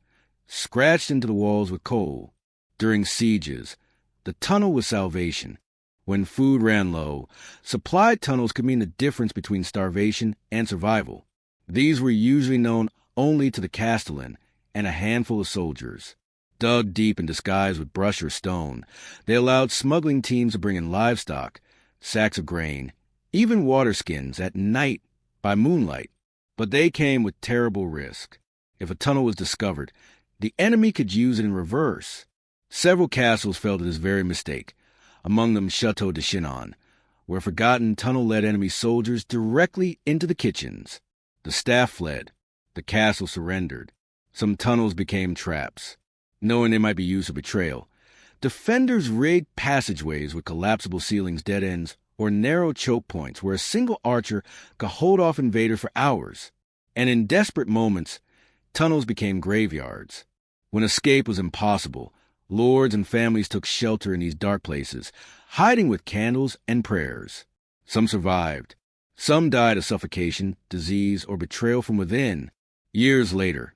scratched into the walls with coal. During sieges, the tunnel was salvation. When food ran low, supply tunnels could mean the difference between starvation and survival. These were usually known only to the castellan and a handful of soldiers. Dug deep and disguised with brush or stone, they allowed smuggling teams to bring in livestock, sacks of grain, even water skins at night by moonlight. But they came with terrible risk. If a tunnel was discovered, the enemy could use it in reverse. Several castles fell to this very mistake, among them Chateau de Chinon, where forgotten tunnel led enemy soldiers directly into the kitchens. The staff fled. The castle surrendered. Some tunnels became traps. Knowing they might be used for betrayal, defenders rigged passageways with collapsible ceilings, dead ends, or narrow choke points where a single archer could hold off invaders for hours. And in desperate moments, tunnels became graveyards. When escape was impossible, lords and families took shelter in these dark places, hiding with candles and prayers. Some survived. Some died of suffocation, disease, or betrayal from within. Years later,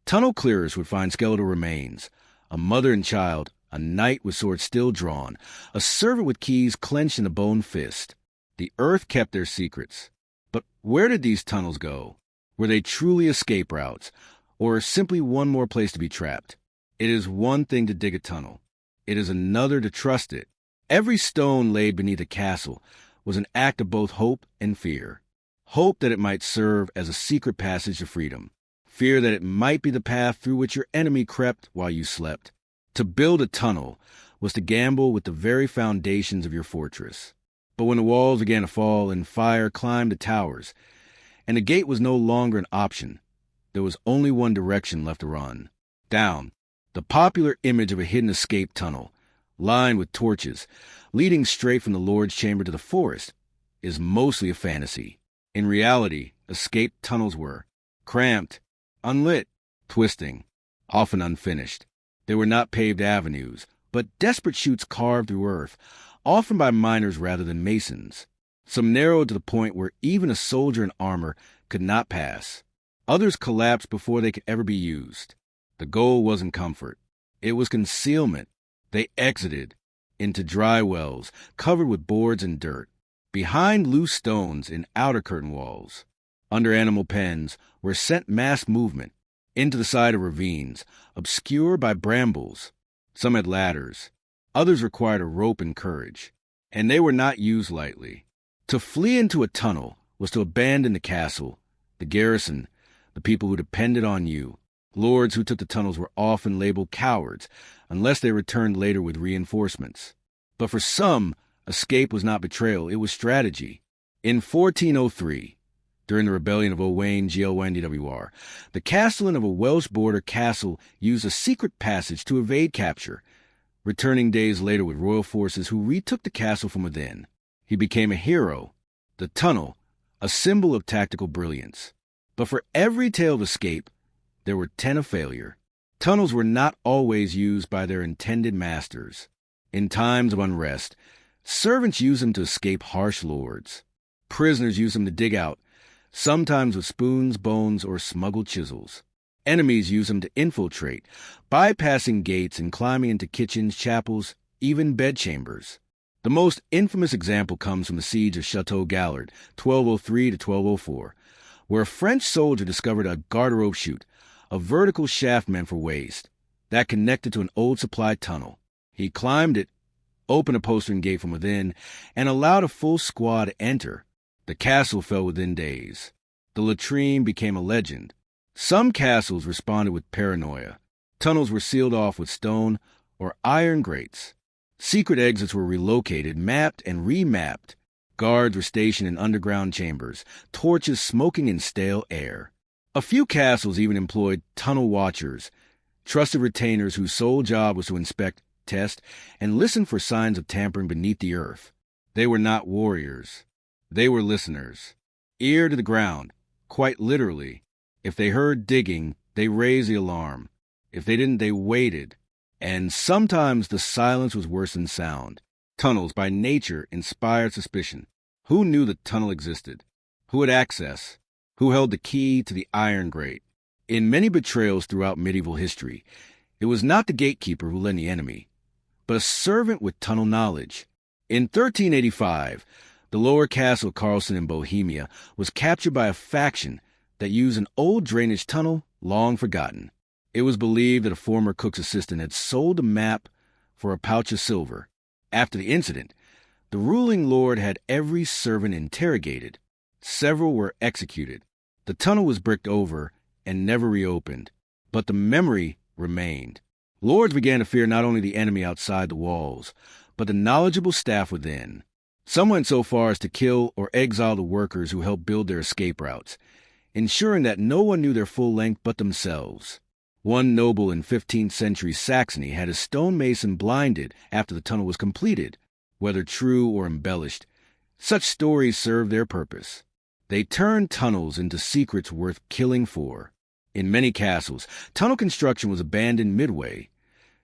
tunnel clearers would find skeletal remains, a mother and child, a knight with sword still drawn, a servant with keys clenched in a bone fist. The earth kept their secrets. But where did these tunnels go? Were they truly escape routes, or simply one more place to be trapped? It is one thing to dig a tunnel. It is another to trust it. Every stone laid beneath a castle was an act of both hope and fear. Hope that it might serve as a secret passage to freedom. Fear that it might be the path through which your enemy crept while you slept. To build a tunnel was to gamble with the very foundations of your fortress. But when the walls began to fall and fire climbed the towers, and the gate was no longer an option, there was only one direction left to run. Down. The popular image of a hidden escape tunnel, lined with torches, leading straight from the Lord's chamber to the forest, is mostly a fantasy. In reality, escape tunnels were cramped, unlit, twisting, often unfinished. They were not paved avenues, but desperate chutes carved through earth, often by miners rather than masons. Some narrowed to the point where even a soldier in armor could not pass. Others collapsed before they could ever be used. The goal wasn't comfort. It was concealment. They exited into dry wells covered with boards and dirt, behind loose stones in outer curtain walls, under animal pens where sent mass movement, into the side of ravines, obscured by brambles. Some had ladders. Others required a rope and courage, and they were not used lightly. To flee into a tunnel was to abandon the castle, the garrison, the people who depended on you. Lords who took the tunnels were often labeled cowards, unless they returned later with reinforcements. But for some, escape was not betrayal, it was strategy. In 1403, during the rebellion of Owain Glyndyr, the castellan of a Welsh border castle used a secret passage to evade capture, returning days later with royal forces who retook the castle from within. He became a hero. The tunnel, a symbol of tactical brilliance. But for every tale of escape, there were 10 of failure. Tunnels were not always used by their intended masters. In times of unrest, servants used them to escape harsh lords. Prisoners used them to dig out, sometimes with spoons, bones, or smuggled chisels. Enemies used them to infiltrate, bypassing gates and climbing into kitchens, chapels, even bedchambers. The most infamous example comes from the siege of Chateau Gallard, 1203 to 1204, where a French soldier discovered a garderobe chute, a vertical shaft meant for waste, that connected to an old supply tunnel. He climbed it, opened a postern gate from within, and allowed a full squad to enter. The castle fell within days. The latrine became a legend. Some castles responded with paranoia. Tunnels were sealed off with stone or iron grates. Secret exits were relocated, mapped, and remapped. Guards were stationed in underground chambers, torches smoking in stale air. A few castles even employed tunnel watchers, trusted retainers whose sole job was to inspect, test, and listen for signs of tampering beneath the earth. They were not warriors. They were listeners. Ear to the ground, quite literally. If they heard digging, they raised the alarm. If they didn't, they waited. And sometimes the silence was worse than sound. Tunnels, by nature, inspired suspicion. Who knew the tunnel existed? Who had access? Who held the key to the iron grate? In many betrayals throughout medieval history, it was not the gatekeeper who led the enemy, but a servant with tunnel knowledge. In 1385, the lower castle Carlson in Bohemia was captured by a faction that used an old drainage tunnel long forgotten. It was believed that a former cook's assistant had sold a map for a pouch of silver. After the incident, the ruling lord had every servant interrogated. Several were executed. The tunnel was bricked over and never reopened, but the memory remained. Lords began to fear not only the enemy outside the walls, but the knowledgeable staff within. Some went so far as to kill or exile the workers who helped build their escape routes, ensuring that no one knew their full length but themselves. One noble in 15th century Saxony had a stonemason blinded after the tunnel was completed. Whether true or embellished, such stories served their purpose. They turned tunnels into secrets worth killing for. In many castles, tunnel construction was abandoned midway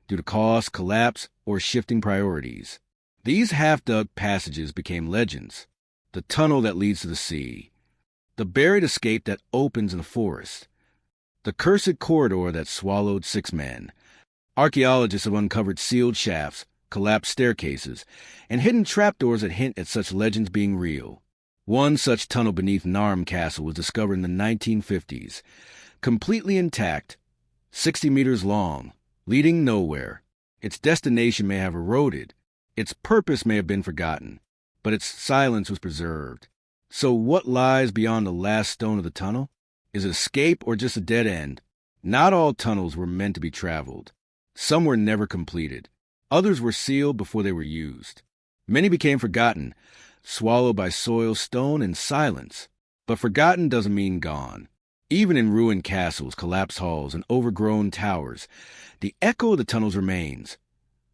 due to cost, collapse, or shifting priorities. These half-dug passages became legends. The tunnel that leads to the sea. The buried escape that opens in the forest. The cursed corridor that swallowed 6 men. Archaeologists have uncovered sealed shafts, collapsed staircases, and hidden trapdoors that hint at such legends being real. One such tunnel beneath Narm Castle was discovered in the 1950s, completely intact, 60 meters long, leading nowhere. Its destination may have eroded, its purpose may have been forgotten, but its silence was preserved. So what lies beyond the last stone of the tunnel? Is it escape or just a dead end? Not all tunnels were meant to be traveled. Some were never completed. Others were sealed before they were used. Many became forgotten, swallowed by soil, stone, and silence. But forgotten doesn't mean gone. Even in ruined castles, collapsed halls, and overgrown towers, the echo of the tunnels remains.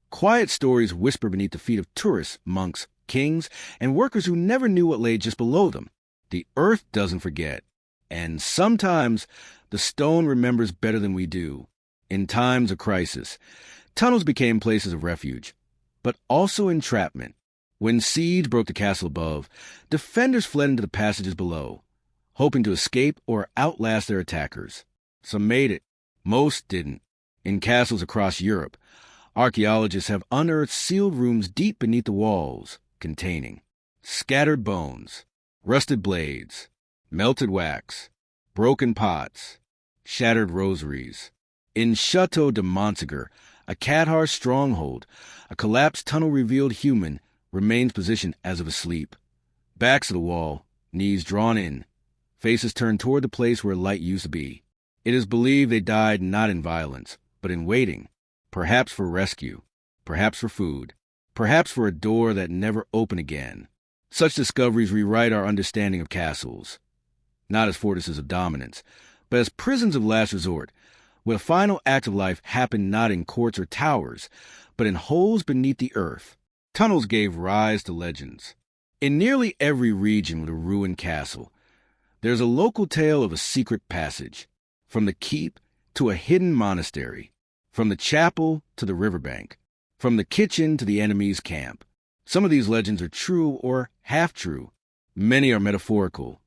Quiet stories whisper beneath the feet of tourists, monks, kings, and workers who never knew what lay just below them. The earth doesn't forget. And sometimes the stone remembers better than we do. In times of crisis, tunnels became places of refuge, but also entrapment. When siege broke the castle above, defenders fled into the passages below, hoping to escape or outlast their attackers. Some made it. Most didn't. In castles across Europe, archaeologists have unearthed sealed rooms deep beneath the walls, containing scattered bones, rusted blades, melted wax, broken pots, shattered rosaries. In Chateau de Montségur, a Cathar stronghold, a collapsed tunnel-revealed human remains positioned as if asleep. Backs to the wall, knees drawn in, faces turned toward the place where light used to be. It is believed they died not in violence, but in waiting, perhaps for rescue, perhaps for food, perhaps for a door that never opened again. Such discoveries rewrite our understanding of castles, not as fortresses of dominance, but as prisons of last resort, where the final act of life happened not in courts or towers, but in holes beneath the earth. Tunnels gave rise to legends. In nearly every region with a ruined castle, there's a local tale of a secret passage, from the keep to a hidden monastery, from the chapel to the riverbank, from the kitchen to the enemy's camp. Some of these legends are true or half-true. Many are metaphorical,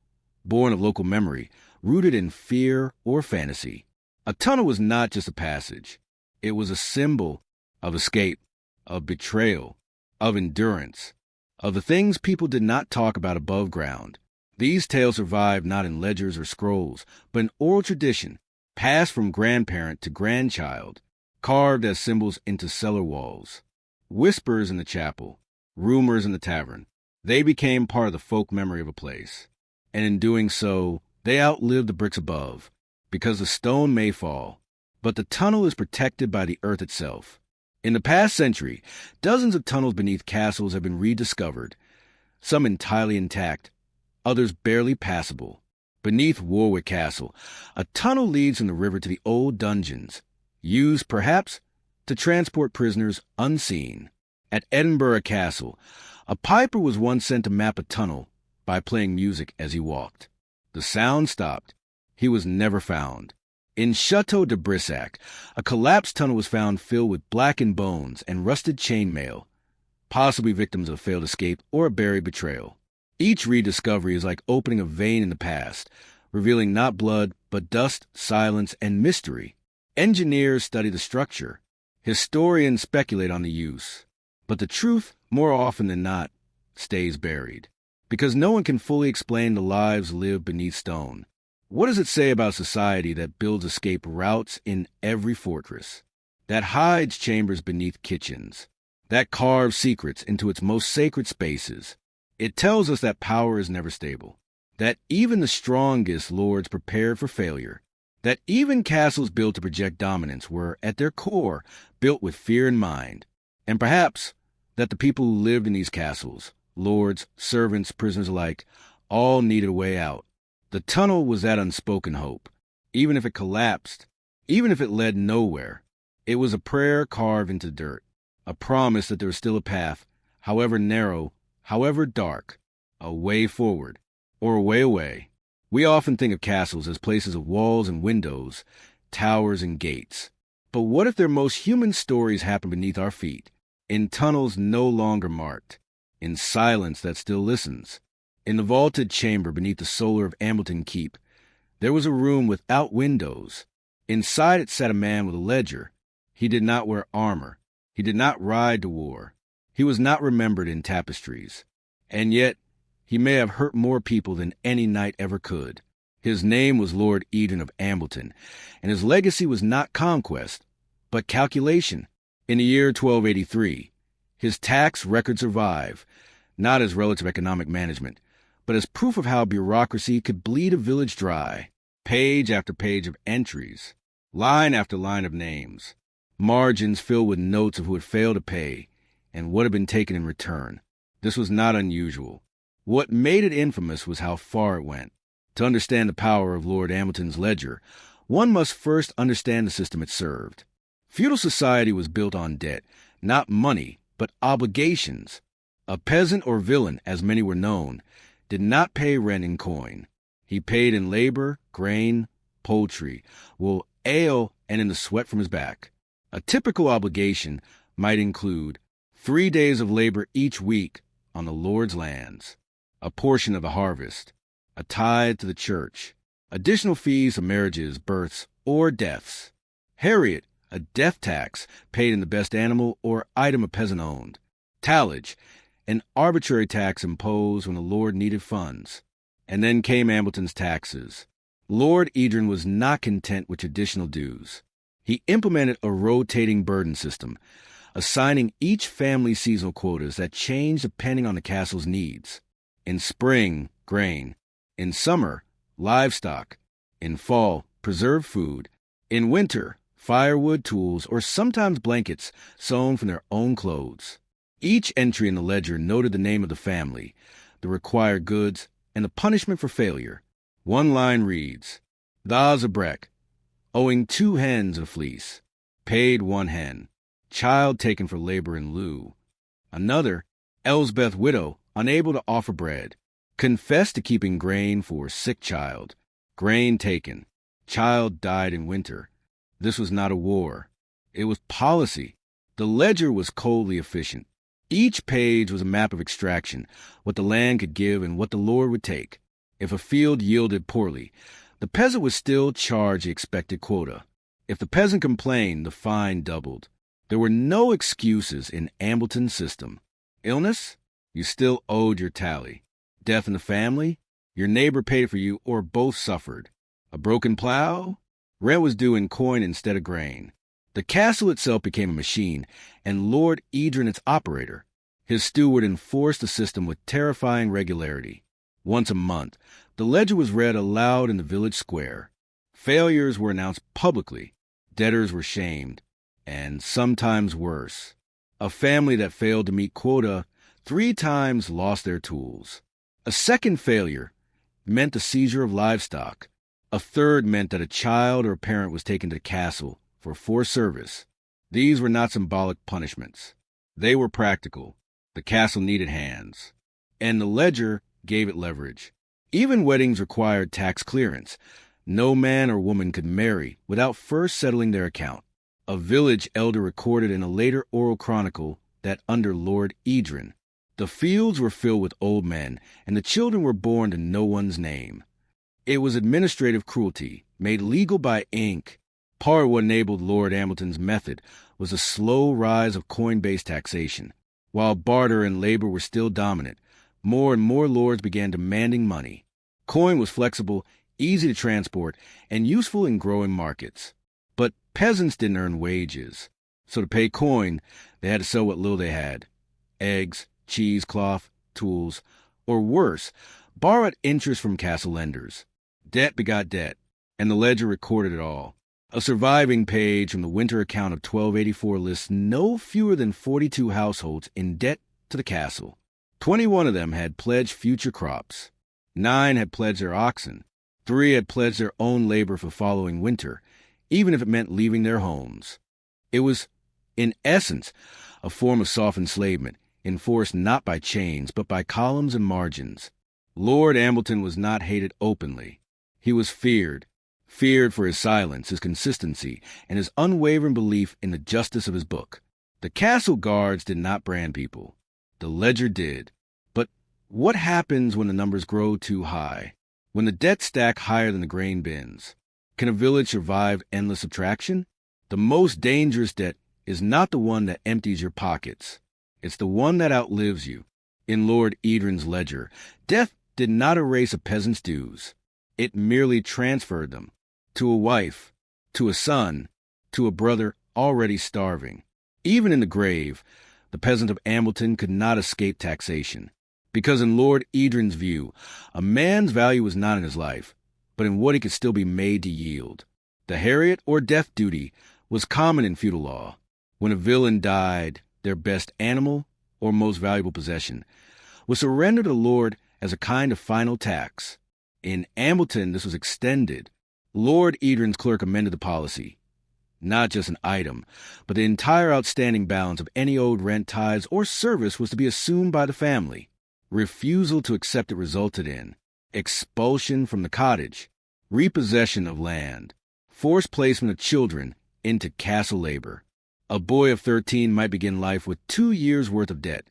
born of local memory, rooted in fear or fantasy. A tunnel was not just a passage. It was a symbol of escape, of betrayal, of endurance, of the things people did not talk about above ground. These tales survived not in ledgers or scrolls, but in oral tradition, passed from grandparent to grandchild, carved as symbols into cellar walls. Whispers in the chapel, rumors in the tavern, they became part of the folk memory of a place. And in doing so, they outlived the bricks above, because the stone may fall, but the tunnel is protected by the earth itself. In the past century, dozens of tunnels beneath castles have been rediscovered, some entirely intact, others barely passable. Beneath Warwick Castle, a tunnel leads from the river to the old dungeons, used, perhaps, to transport prisoners unseen. At Edinburgh Castle, a piper was once sent to map a tunnel by playing music as he walked. The sound stopped. He was never found. In Chateau de Brissac, a collapsed tunnel was found filled with blackened bones and rusted chainmail, possibly victims of failed escape or a buried betrayal. Each rediscovery is like opening a vein in the past, revealing not blood, but dust, silence, and mystery. Engineers study the structure. Historians speculate on the use. But the truth, more often than not, stays buried, because no one can fully explain the lives lived beneath stone. What does it say about society that builds escape routes in every fortress, that hides chambers beneath kitchens, that carves secrets into its most sacred spaces? It tells us that power is never stable, that even the strongest lords prepared for failure, that even castles built to project dominance were, at their core, built with fear in mind, and perhaps that the people who lived in these castles, lords, servants, prisoners alike, all needed a way out. The tunnel was that unspoken hope. Even if it collapsed, even if it led nowhere, it was a prayer carved into dirt, a promise that there was still a path, however narrow, however dark, a way forward, or a way away. We often think of castles as places of walls and windows, towers and gates. But what if their most human stories happen beneath our feet, in tunnels no longer marked, in silence that still listens? In the vaulted chamber beneath the solar of Ambleton Keep, there was a room without windows. Inside it sat a man with a ledger. He did not wear armor. He did not ride to war. He was not remembered in tapestries. And yet, he may have hurt more people than any knight ever could. His name was Lord Eden of Ambleton, and his legacy was not conquest, but calculation. In the year 1283, his tax record survive, not as relative economic management, but as proof of how bureaucracy could bleed a village dry. Page after page of entries, line after line of names, margins filled with notes of who had failed to pay and what had been taken in return. This was not unusual. What made it infamous was how far it went. To understand the power of Lord Ambleton's ledger, one must first understand the system it served. Feudal society was built on debt, not money, but obligations. A peasant or villain, as many were known, did not pay rent in coin. He paid in labor, grain, poultry, wool, ale, and in the sweat from his back. A typical obligation might include 3 days of labor each week on the Lord's lands, a portion of the harvest, a tithe to the church, additional fees for marriages, births, or deaths. Harriet, a death tax paid in the best animal or item a peasant owned. Tallage, an arbitrary tax imposed when the Lord needed funds. And then came Ambleton's taxes. Lord Edrin was not content with traditional dues. He implemented a rotating burden system, assigning each family seasonal quotas that changed depending on the castle's needs. In spring, grain. In summer, livestock. In fall, preserved food. In winter, firewood, tools, or sometimes blankets sewn from their own clothes. Each entry in the ledger noted the name of the family, the required goods, and the punishment for failure. One line reads, Dazabrek, owing 2 hens a fleece, paid 1 hen, child taken for labor in lieu. Another, Elsbeth widow, unable to offer bread. Confessed to keeping grain for sick child. Grain taken. Child died in winter. This was not a war. It was policy. The ledger was coldly efficient. Each page was a map of extraction, what the land could give and what the Lord would take. If a field yielded poorly, the peasant would still charge the expected quota. If the peasant complained, the fine doubled. There were no excuses in Ambleton's system. Illness? You still owed your tally. Death in the family? Your neighbor paid it for you or both suffered. A broken plow? Rent was due in coin instead of grain. The castle itself became a machine, and Lord Edrin its operator. His steward enforced the system with terrifying regularity. Once a month, the ledger was read aloud in the village square. Failures were announced publicly. Debtors were shamed. And sometimes worse. A family that failed to meet quota 3 times lost their tools. A second failure meant the seizure of livestock. A third meant that a child or a parent was taken to the castle for forced service. These were not symbolic punishments. They were practical. The castle needed hands. And the ledger gave it leverage. Even weddings required tax clearance. No man or woman could marry without first settling their account. A village elder recorded in a later oral chronicle that under Lord Edrin, the fields were filled with old men, and the children were born to no one's name. It was administrative cruelty, made legal by ink. Part of what enabled Lord Ambleton's method was a slow rise of coin-based taxation. While barter and labor were still dominant, more and more lords began demanding money. Coin was flexible, easy to transport, and useful in growing markets. But peasants didn't earn wages, so to pay coin, they had to sell what little they had. Eggs, cheesecloth, tools, or worse, borrow at interest from castle lenders. Debt begot debt, and the ledger recorded it all. A surviving page from the winter account of 1284 lists no fewer than 42 households in debt to the castle. 21 of them had pledged future crops. 9 had pledged their oxen. 3 had pledged their own labor for following winter, even if it meant leaving their homes. It was, in essence, a form of soft enslavement, enforced not by chains, but by columns and margins. Lord Ambleton was not hated openly. He was feared for his silence, his consistency, and his unwavering belief in the justice of his book. The castle guards did not brand people. The ledger did. But what happens when the numbers grow too high? When the debts stack higher than the grain bins? Can a village survive endless subtraction? The most dangerous debt is not the one that empties your pockets. It's the one that outlives you. In Lord Edrin's ledger, death did not erase a peasant's dues. It merely transferred them to a wife, to a son, to a brother already starving. Even in the grave, the peasant of Ambleton could not escape taxation, because in Lord Edrin's view, a man's value was not in his life, but in what he could still be made to yield. The Harriet or death duty was common in feudal law. When a villain died, their best animal, or most valuable possession, was surrendered to the Lord as a kind of final tax. In Ambleton, this was extended. Lord Edrin's clerk amended the policy. Not just an item, but the entire outstanding balance of any owed rent, tithes, or service was to be assumed by the family. Refusal to accept it resulted in expulsion from the cottage, repossession of land, forced placement of children into castle labor. A boy of 13 might begin life with 2 years' worth of debt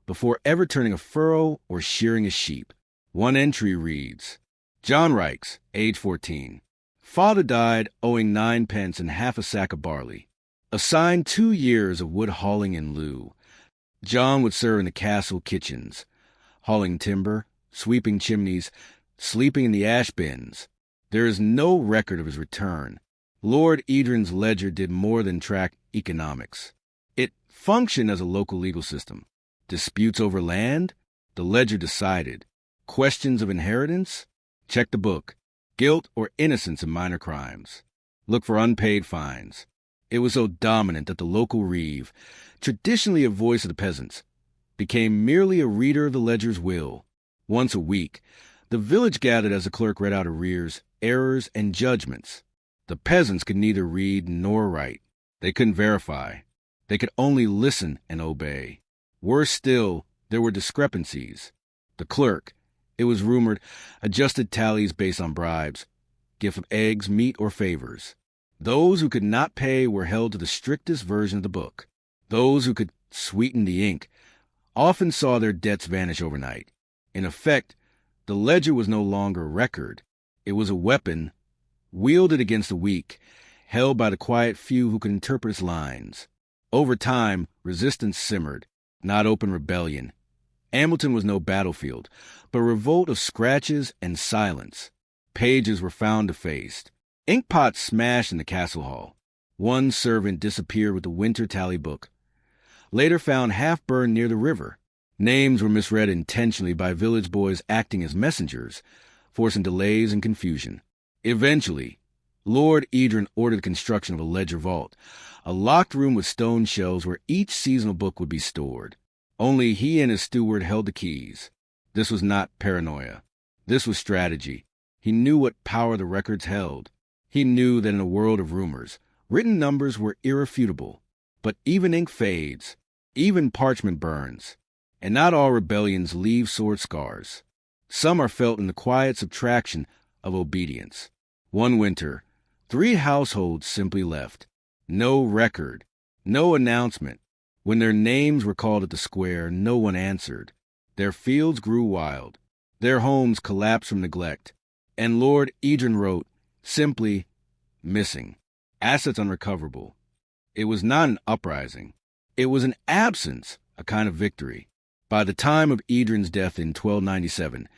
before ever turning a furrow or shearing a sheep. One entry reads, John Rikes, age 14. Father died owing 9 pence and half a sack of barley. Assigned 2 years of wood hauling in lieu. John would serve in the castle kitchens, hauling timber, sweeping chimneys, sleeping in the ash bins. There is no record of his return. Lord Edrin's ledger did more than track economics. It functioned as a local legal system. Disputes over land? The ledger decided. Questions of inheritance? Check the book. Guilt or innocence in minor crimes. Look for unpaid fines. It was so dominant that the local reeve, traditionally a voice of the peasants, became merely a reader of the ledger's will. Once a week, the village gathered as the clerk read out arrears, errors, and judgments. The peasants could neither read nor write. They couldn't verify. They could only listen and obey. Worse still, There were discrepancies. The clerk, it was rumored, adjusted tallies based on bribes, gift of eggs, meat, or favors. Those who could not pay were held to the strictest version of the book. Those who could sweeten the ink often saw their debts vanish overnight. In effect, the ledger was no longer a record. It was a weapon wielded against the weak, held by the quiet few who could interpret its lines. Over time, resistance simmered, not open rebellion. Ambleton was no battlefield, but a revolt of scratches and silence. Pages were found defaced. Ink pots smashed in the castle hall. One servant disappeared with the winter tally book. Later found half-burned near the river. Names were misread intentionally by village boys acting as messengers, forcing delays and confusion. Eventually, Lord Edrin ordered the construction of a ledger vault, a locked room with stone shelves where each seasonal book would be stored. Only he and his steward held the keys. This was not paranoia. This was strategy. He knew what power the records held. He knew that in a world of rumors, written numbers were irrefutable. But even ink fades, even parchment burns, and not all rebellions leave sword scars. Some are felt in the quiet subtraction of obedience. One winter, 3 households simply left. No record, no announcement. When their names were called at the square, no one answered. Their fields grew wild. Their homes collapsed from neglect. And Lord Edrin wrote, simply, missing. Assets unrecoverable. It was not an uprising. It was an absence, a kind of victory. By the time of Edrin's death in 1297,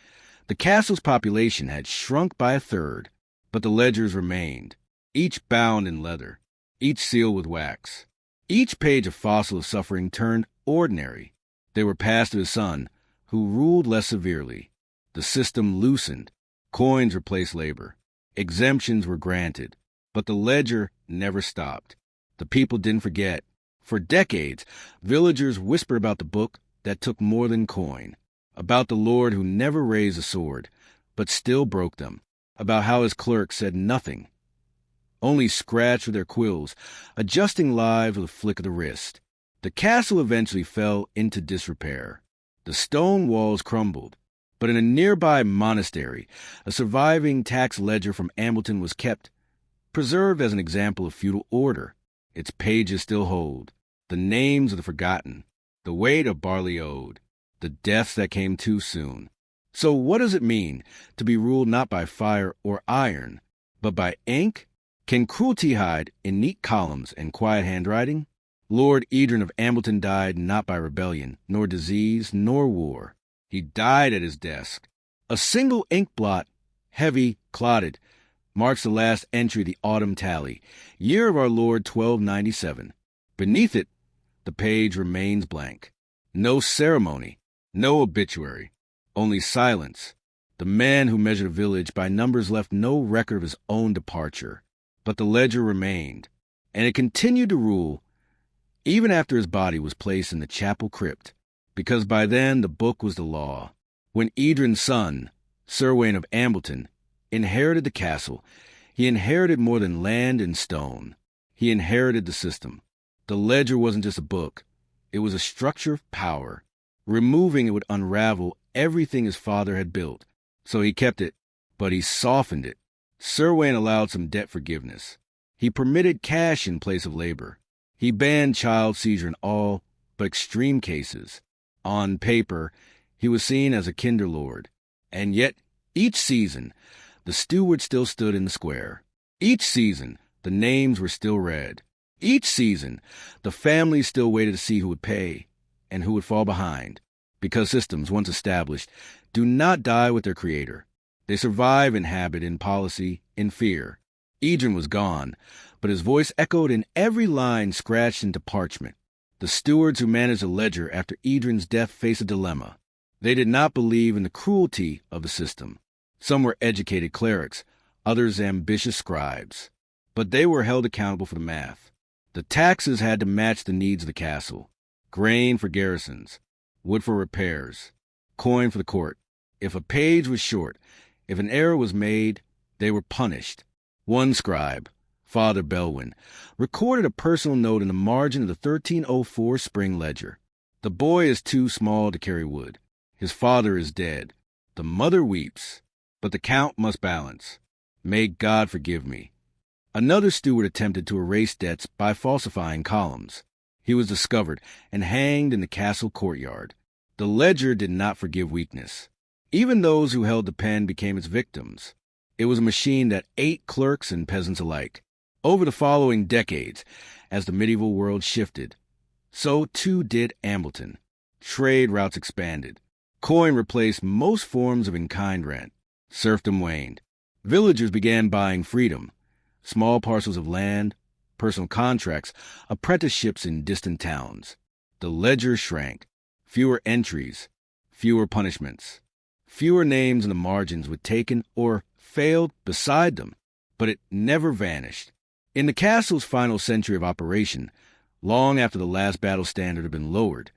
the castle's population had shrunk by 1/3, but the ledgers remained, each bound in leather, each sealed with wax. Each page a fossil of suffering turned ordinary. They were passed to his son, who ruled less severely. The system loosened. Coins replaced labor. Exemptions were granted. But the ledger never stopped. The people didn't forget. For decades, villagers whispered about the book that took more than coin, about the lord who never raised a sword, but still broke them, about how his clerks said nothing, only scratched with their quills, adjusting lives with a flick of the wrist. The castle eventually fell into disrepair. The stone walls crumbled, but in a nearby monastery, a surviving tax ledger from Ambleton was kept, preserved as an example of feudal order. Its pages still hold the names of the forgotten, the weight of barley owed, the deaths that came too soon. So what does it mean to be ruled not by fire or iron, but by ink? Can cruelty hide in neat columns and quiet handwriting? Lord Edrin of Ambleton died not by rebellion, nor disease, nor war. He died at his desk. A single ink blot, heavy, clotted, marks the last entry of the autumn tally, year of our Lord 1297. Beneath it, the page remains blank. No ceremony, no obituary, only silence. The man who measured a village by numbers left no record of his own departure. But the ledger remained, and it continued to rule even after his body was placed in the chapel crypt, because by then the book was the law. When Edrin's son, Serwain of Ambleton, inherited the castle, he inherited more than land and stone. He inherited the system. The ledger wasn't just a book. It was a structure of power. Removing it would unravel everything his father had built. So he kept it, but he softened it. Serwain allowed some debt forgiveness. He permitted cash in place of labor. He banned child seizure in all but extreme cases. On paper, he was seen as a kinder lord. And yet, each season, the steward still stood in the square. Each season, the names were still read. Each season, the family still waited to see who would pay and who would fall behind. Because systems, once established, do not die with their creator. They survive in habit, in policy, in fear. Edrin was gone, but his voice echoed in every line scratched into parchment. The stewards who managed the ledger after Edrin's death faced a dilemma. They did not believe in the cruelty of the system. Some were educated clerics, others ambitious scribes. But they were held accountable for the math. The taxes had to match the needs of the castle. Grain for garrisons, wood for repairs, coin for the court. If a page was short, if an error was made, they were punished. One scribe, Father Belwin, recorded a personal note in the margin of the 1304 spring ledger. The boy is too small to carry wood. His father is dead. The mother weeps, but the count must balance. May God forgive me. Another steward attempted to erase debts by falsifying columns. He was discovered and hanged in the castle courtyard. The ledger did not forgive weakness. Even those who held the pen became its victims. It was a machine that ate clerks and peasants alike. Over the following decades, as the medieval world shifted, so too did Ambleton. Trade routes expanded. Coin replaced most forms of in-kind rent. Serfdom waned. Villagers began buying freedom. Small parcels of land, personal contracts, apprenticeships in distant towns. The ledger shrank. Fewer entries, fewer punishments. Fewer names in the margins were taken or failed beside them, but it never vanished. In the castle's final century of operation, long after the last battle standard had been lowered,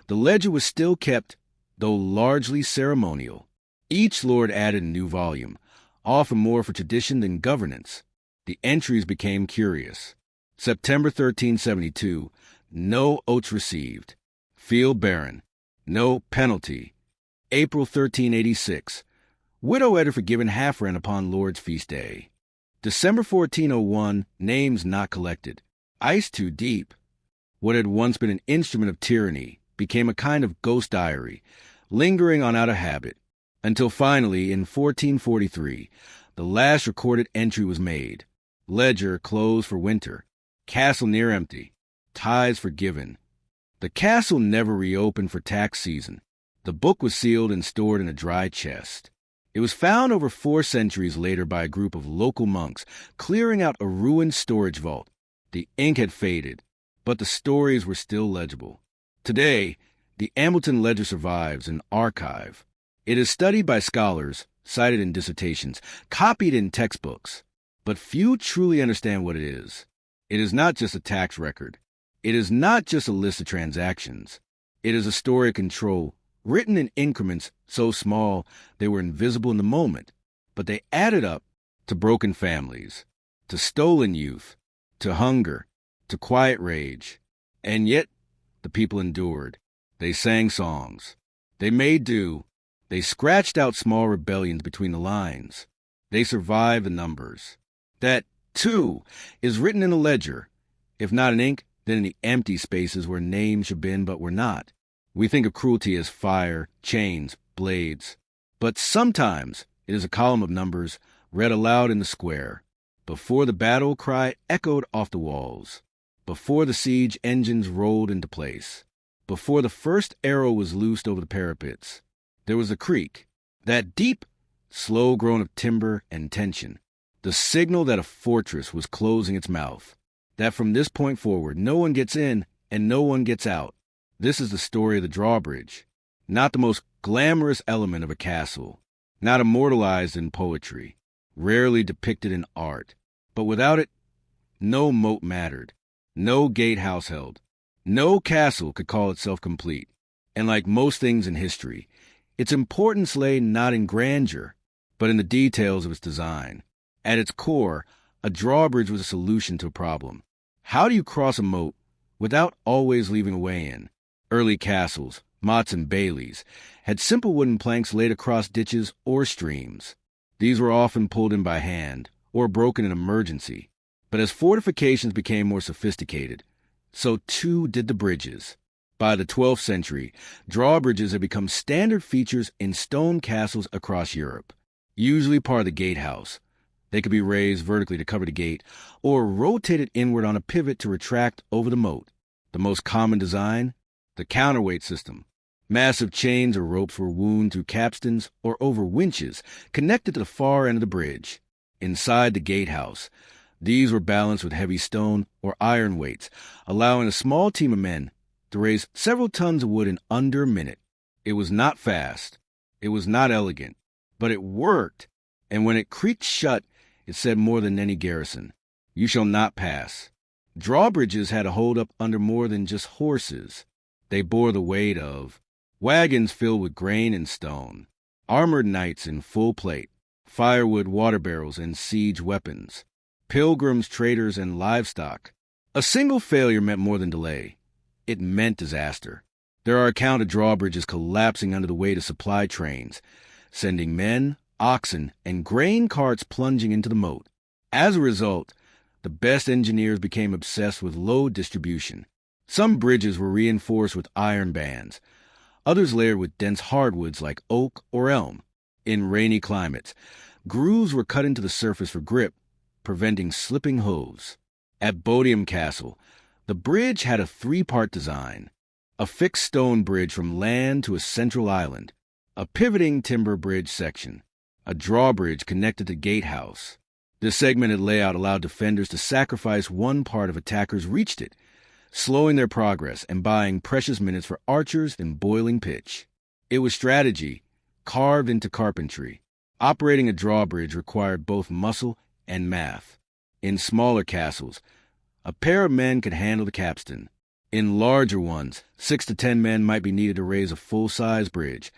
the ledger was still kept, though largely ceremonial. Each lord added a new volume, often more for tradition than governance. The entries became curious. September 1372, no oats received. Field barren, no penalty. April 1386, widow editor forgiven half rent upon Lord's feast day. December 1401, names not collected. Ice too deep. What had once been an instrument of tyranny became a kind of ghost diary, lingering on out of habit, until finally, in 1443, the last recorded entry was made. Ledger closed for winter. Castle near empty. Tithes forgiven. The castle never reopened for tax season. The book was sealed and stored in a dry chest. It was found over 4 centuries later by a group of local monks clearing out a ruined storage vault. The ink had faded, but the stories were still legible. Today, the Ambleton Ledger survives, an archive. It is studied by scholars, cited in dissertations, copied in textbooks. But few truly understand what it is. It is not just a tax record. It is not just a list of transactions. It is a story of control, written in increments so small they were invisible in the moment, but they added up to broken families, to stolen youth, to hunger, to quiet rage. And yet, the people endured. They sang songs. They made do. They scratched out small rebellions between the lines. They survived the numbers. That, too, is written in a ledger, if not in ink, then in the empty spaces where names should have been but were not. We think of cruelty as fire, chains, blades. But sometimes it is a column of numbers read aloud in the square. Before the battle cry echoed off the walls. Before the siege engines rolled into place. Before the first arrow was loosed over the parapets. There was a creak, that deep, slow groan of timber and tension. The signal that a fortress was closing its mouth. That from this point forward, no one gets in and no one gets out. This is the story of the drawbridge. Not the most glamorous element of a castle. Not immortalized in poetry. Rarely depicted in art. But without it, no moat mattered. No gatehouse held. No castle could call itself complete. And like most things in history, its importance lay not in grandeur, but in the details of its design. At its core, a drawbridge was a solution to a problem. How do you cross a moat without always leaving a way in? Early castles, mottes and baileys, had simple wooden planks laid across ditches or streams. These were often pulled in by hand or broken in emergency. But as fortifications became more sophisticated, so too did the bridges. By the 12th century, drawbridges had become standard features in stone castles across Europe, usually part of the gatehouse. They could be raised vertically to cover the gate, or rotated inward on a pivot to retract over the moat. The most common design? The counterweight system. Massive chains or ropes were wound through capstans or over winches connected to the far end of the bridge. Inside the gatehouse, these were balanced with heavy stone or iron weights, allowing a small team of men to raise several tons of wood in under a minute. It was not fast. It was not elegant. But it worked. And when it creaked shut, it said more than any garrison. You shall not pass. Drawbridges had to hold up under more than just horses. They bore the weight of wagons filled with grain and stone, armored knights in full plate, firewood water barrels and siege weapons, pilgrims, traders, and livestock. A single failure meant more than delay. It meant disaster. There are accounts of drawbridges collapsing under the weight of supply trains, sending men, oxen, and grain carts plunging into the moat. As a result, the best engineers became obsessed with load distribution. Some bridges were reinforced with iron bands, others layered with dense hardwoods like oak or elm. In rainy climates, grooves were cut into the surface for grip, preventing slipping hooves. At Bodiam Castle, the bridge had a three-part design: a fixed stone bridge from land to a central island, a pivoting timber bridge section, a drawbridge connected to gatehouse. This segmented layout allowed defenders to sacrifice one part if attackers reached it, slowing their progress and buying precious minutes for archers in boiling pitch. It was strategy, carved into carpentry. Operating a drawbridge required both muscle and math. In smaller castles, a pair of men could handle the capstan. In larger ones, 6 to 10 men might be needed to raise a full-size bridge,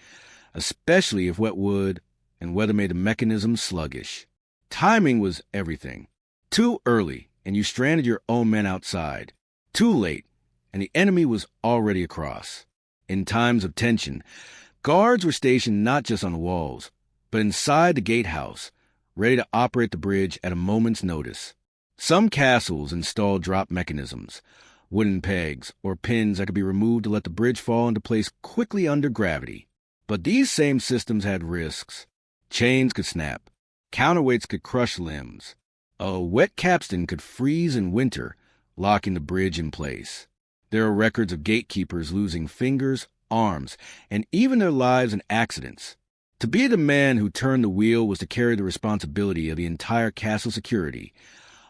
especially if wet wood and weather made the mechanism sluggish. Timing was everything. Too early, and you stranded your own men outside. Too late, and the enemy was already across. In times of tension, guards were stationed not just on the walls, but inside the gatehouse, ready to operate the bridge at a moment's notice. Some castles installed drop mechanisms, wooden pegs, or pins that could be removed to let the bridge fall into place quickly under gravity. But these same systems had risks. Chains could snap. Counterweights could crush limbs. A wet capstan could freeze in winter, locking the bridge in place. There are records of gatekeepers losing fingers, arms, and even their lives in accidents. To be the man who turned the wheel was to carry the responsibility of the entire castle security,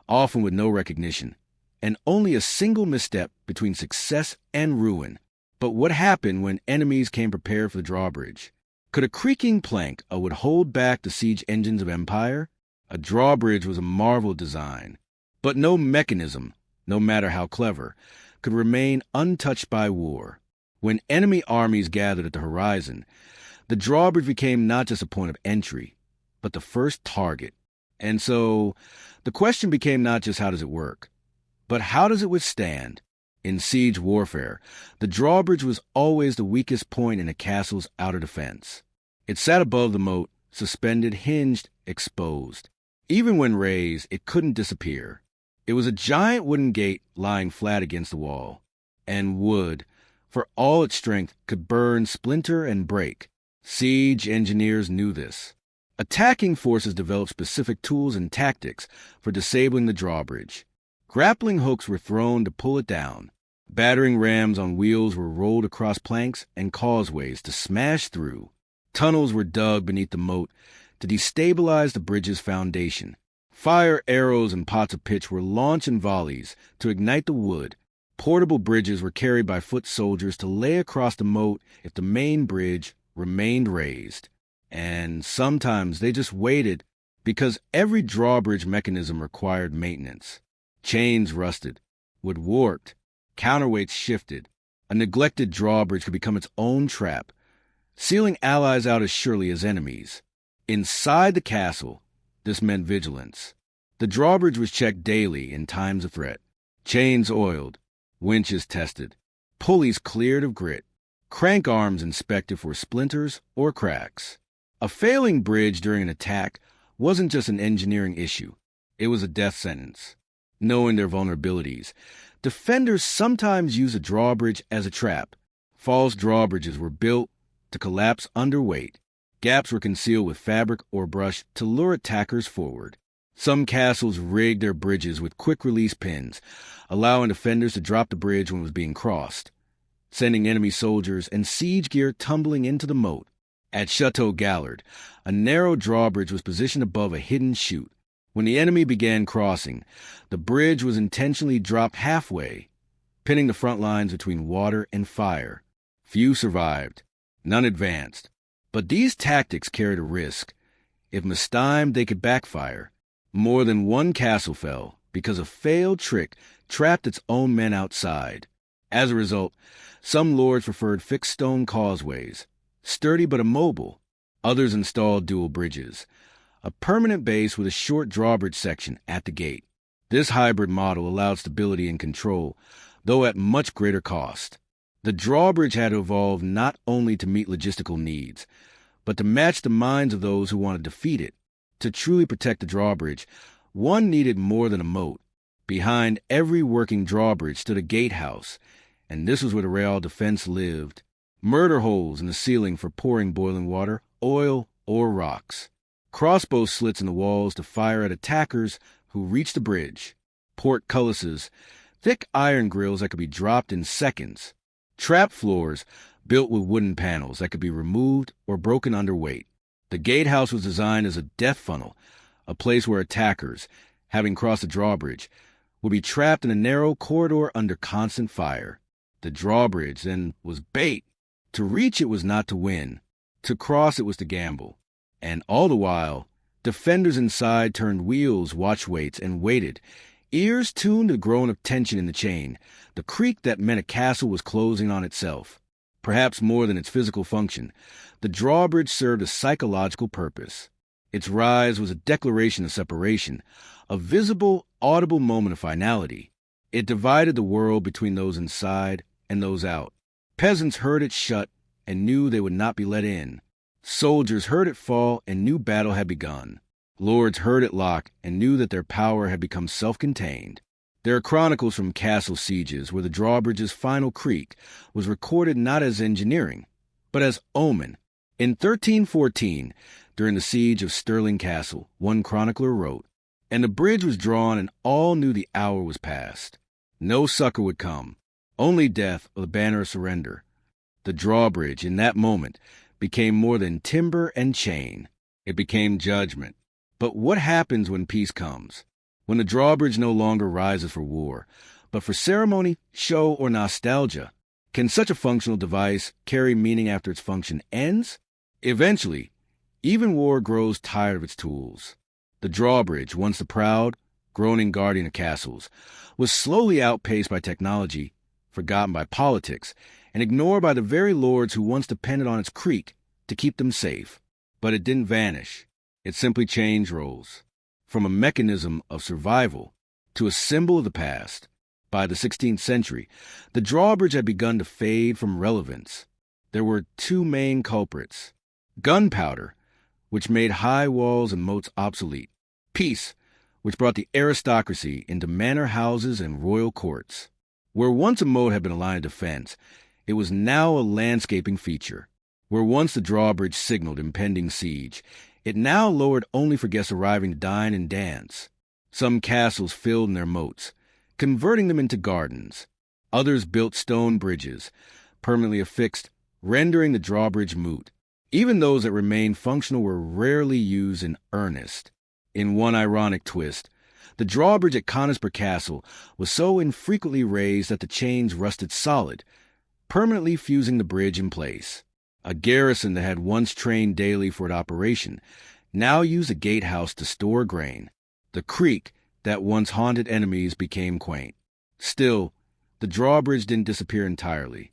often with no recognition, and only a single misstep between success and ruin. But what happened when enemies came prepared for the drawbridge? Could a creaking plank would hold back the siege engines of empire? A drawbridge was a marvel design, but no mechanism, no matter how clever, could remain untouched by war. When enemy armies gathered at the horizon, the drawbridge became not just a point of entry, but the first target. And so, the question became not just how does it work, but how does it withstand? In siege warfare, the drawbridge was always the weakest point in a castle's outer defense. It sat above the moat, suspended, hinged, exposed. Even when raised, it couldn't disappear. It was a giant wooden gate lying flat against the wall. And wood, for all its strength, could burn, splinter, and break. Siege engineers knew this. Attacking forces developed specific tools and tactics for disabling the drawbridge. Grappling hooks were thrown to pull it down. Battering rams on wheels were rolled across planks and causeways to smash through. Tunnels were dug beneath the moat to destabilize the bridge's foundation. Fire arrows and pots of pitch were launched in volleys to ignite the wood. Portable bridges were carried by foot soldiers to lay across the moat if the main bridge remained raised. And sometimes they just waited because every drawbridge mechanism required maintenance. Chains rusted, wood warped, counterweights shifted. A neglected drawbridge could become its own trap, sealing allies out as surely as enemies. Inside the castle, this meant vigilance. The drawbridge was checked daily in times of threat. Chains oiled, winches tested, pulleys cleared of grit, crank arms inspected for splinters or cracks. A failing bridge during an attack wasn't just an engineering issue. It was a death sentence. Knowing their vulnerabilities, defenders sometimes used a drawbridge as a trap. False drawbridges were built to collapse under weight. Gaps were concealed with fabric or brush to lure attackers forward. Some castles rigged their bridges with quick-release pins, allowing defenders to drop the bridge when it was being crossed, sending enemy soldiers and siege gear tumbling into the moat. At Chateau Gallard, a narrow drawbridge was positioned above a hidden chute. When the enemy began crossing, the bridge was intentionally dropped halfway, pinning the front lines between water and fire. Few survived, none advanced. But these tactics carried a risk. If mistimed, they could backfire. More than one castle fell because a failed trick trapped its own men outside. As a result, some lords preferred fixed stone causeways, sturdy but immobile. Others installed dual bridges, a permanent base with a short drawbridge section at the gate. This hybrid model allowed stability and control, though at much greater cost. The drawbridge had to evolve not only to meet logistical needs, but to match the minds of those who wanted to defeat it. To truly protect the drawbridge, one needed more than a moat. Behind every working drawbridge stood a gatehouse, and this was where the rail defense lived. Murder holes in the ceiling for pouring boiling water, oil, or rocks. Crossbow slits in the walls to fire at attackers who reached the bridge. Portcullises, thick iron grills that could be dropped in seconds. Trap floors built with wooden panels that could be removed or broken under weight. The gatehouse was designed as a death funnel, a place where attackers, having crossed the drawbridge, would be trapped in a narrow corridor under constant fire. The drawbridge, then, was bait. To reach it was not to win. To cross it was to gamble. And all the while, defenders inside turned wheels, watch weights, and waited, ears tuned to the groan of tension in the chain, the creak that meant a castle was closing on itself. Perhaps more than its physical function, the drawbridge served a psychological purpose. Its rise was a declaration of separation, a visible, audible moment of finality. It divided the world between those inside and those out. Peasants heard it shut and knew they would not be let in. Soldiers heard it fall and knew battle had begun. Lords heard it lock and knew that their power had become self-contained. There are chronicles from castle sieges where the drawbridge's final creak was recorded not as engineering, but as omen. In 1314, during the siege of Stirling Castle, one chronicler wrote, "And the bridge was drawn and all knew the hour was past. No succor would come, only death or the banner of surrender." The drawbridge, in that moment, became more than timber and chain. It became judgment. But what happens when peace comes? When the drawbridge no longer rises for war, but for ceremony, show, or nostalgia? Can such a functional device carry meaning after its function ends? Eventually, even war grows tired of its tools. The drawbridge, once the proud, groaning guardian of castles, was slowly outpaced by technology, forgotten by politics, and ignored by the very lords who once depended on its creak to keep them safe. But it didn't vanish. It simply changed roles, from a mechanism of survival to a symbol of the past. By the 16th century, the drawbridge had begun to fade from relevance. There were two main culprits: gunpowder, which made high walls and moats obsolete; peace, which brought the aristocracy into manor houses and royal courts. Where once a moat had been a line of defense, it was now a landscaping feature. Where once the drawbridge signaled impending siege, it now lowered only for guests arriving to dine and dance. Some castles filled in their moats, converting them into gardens. Others built stone bridges, permanently affixed, rendering the drawbridge moot. Even those that remained functional were rarely used in earnest. In one ironic twist, the drawbridge at Conisper Castle was so infrequently raised that the chains rusted solid, permanently fusing the bridge in place. A garrison that had once trained daily for its operation now used a gatehouse to store grain. The creak that once haunted enemies became quaint. Still, the drawbridge didn't disappear entirely.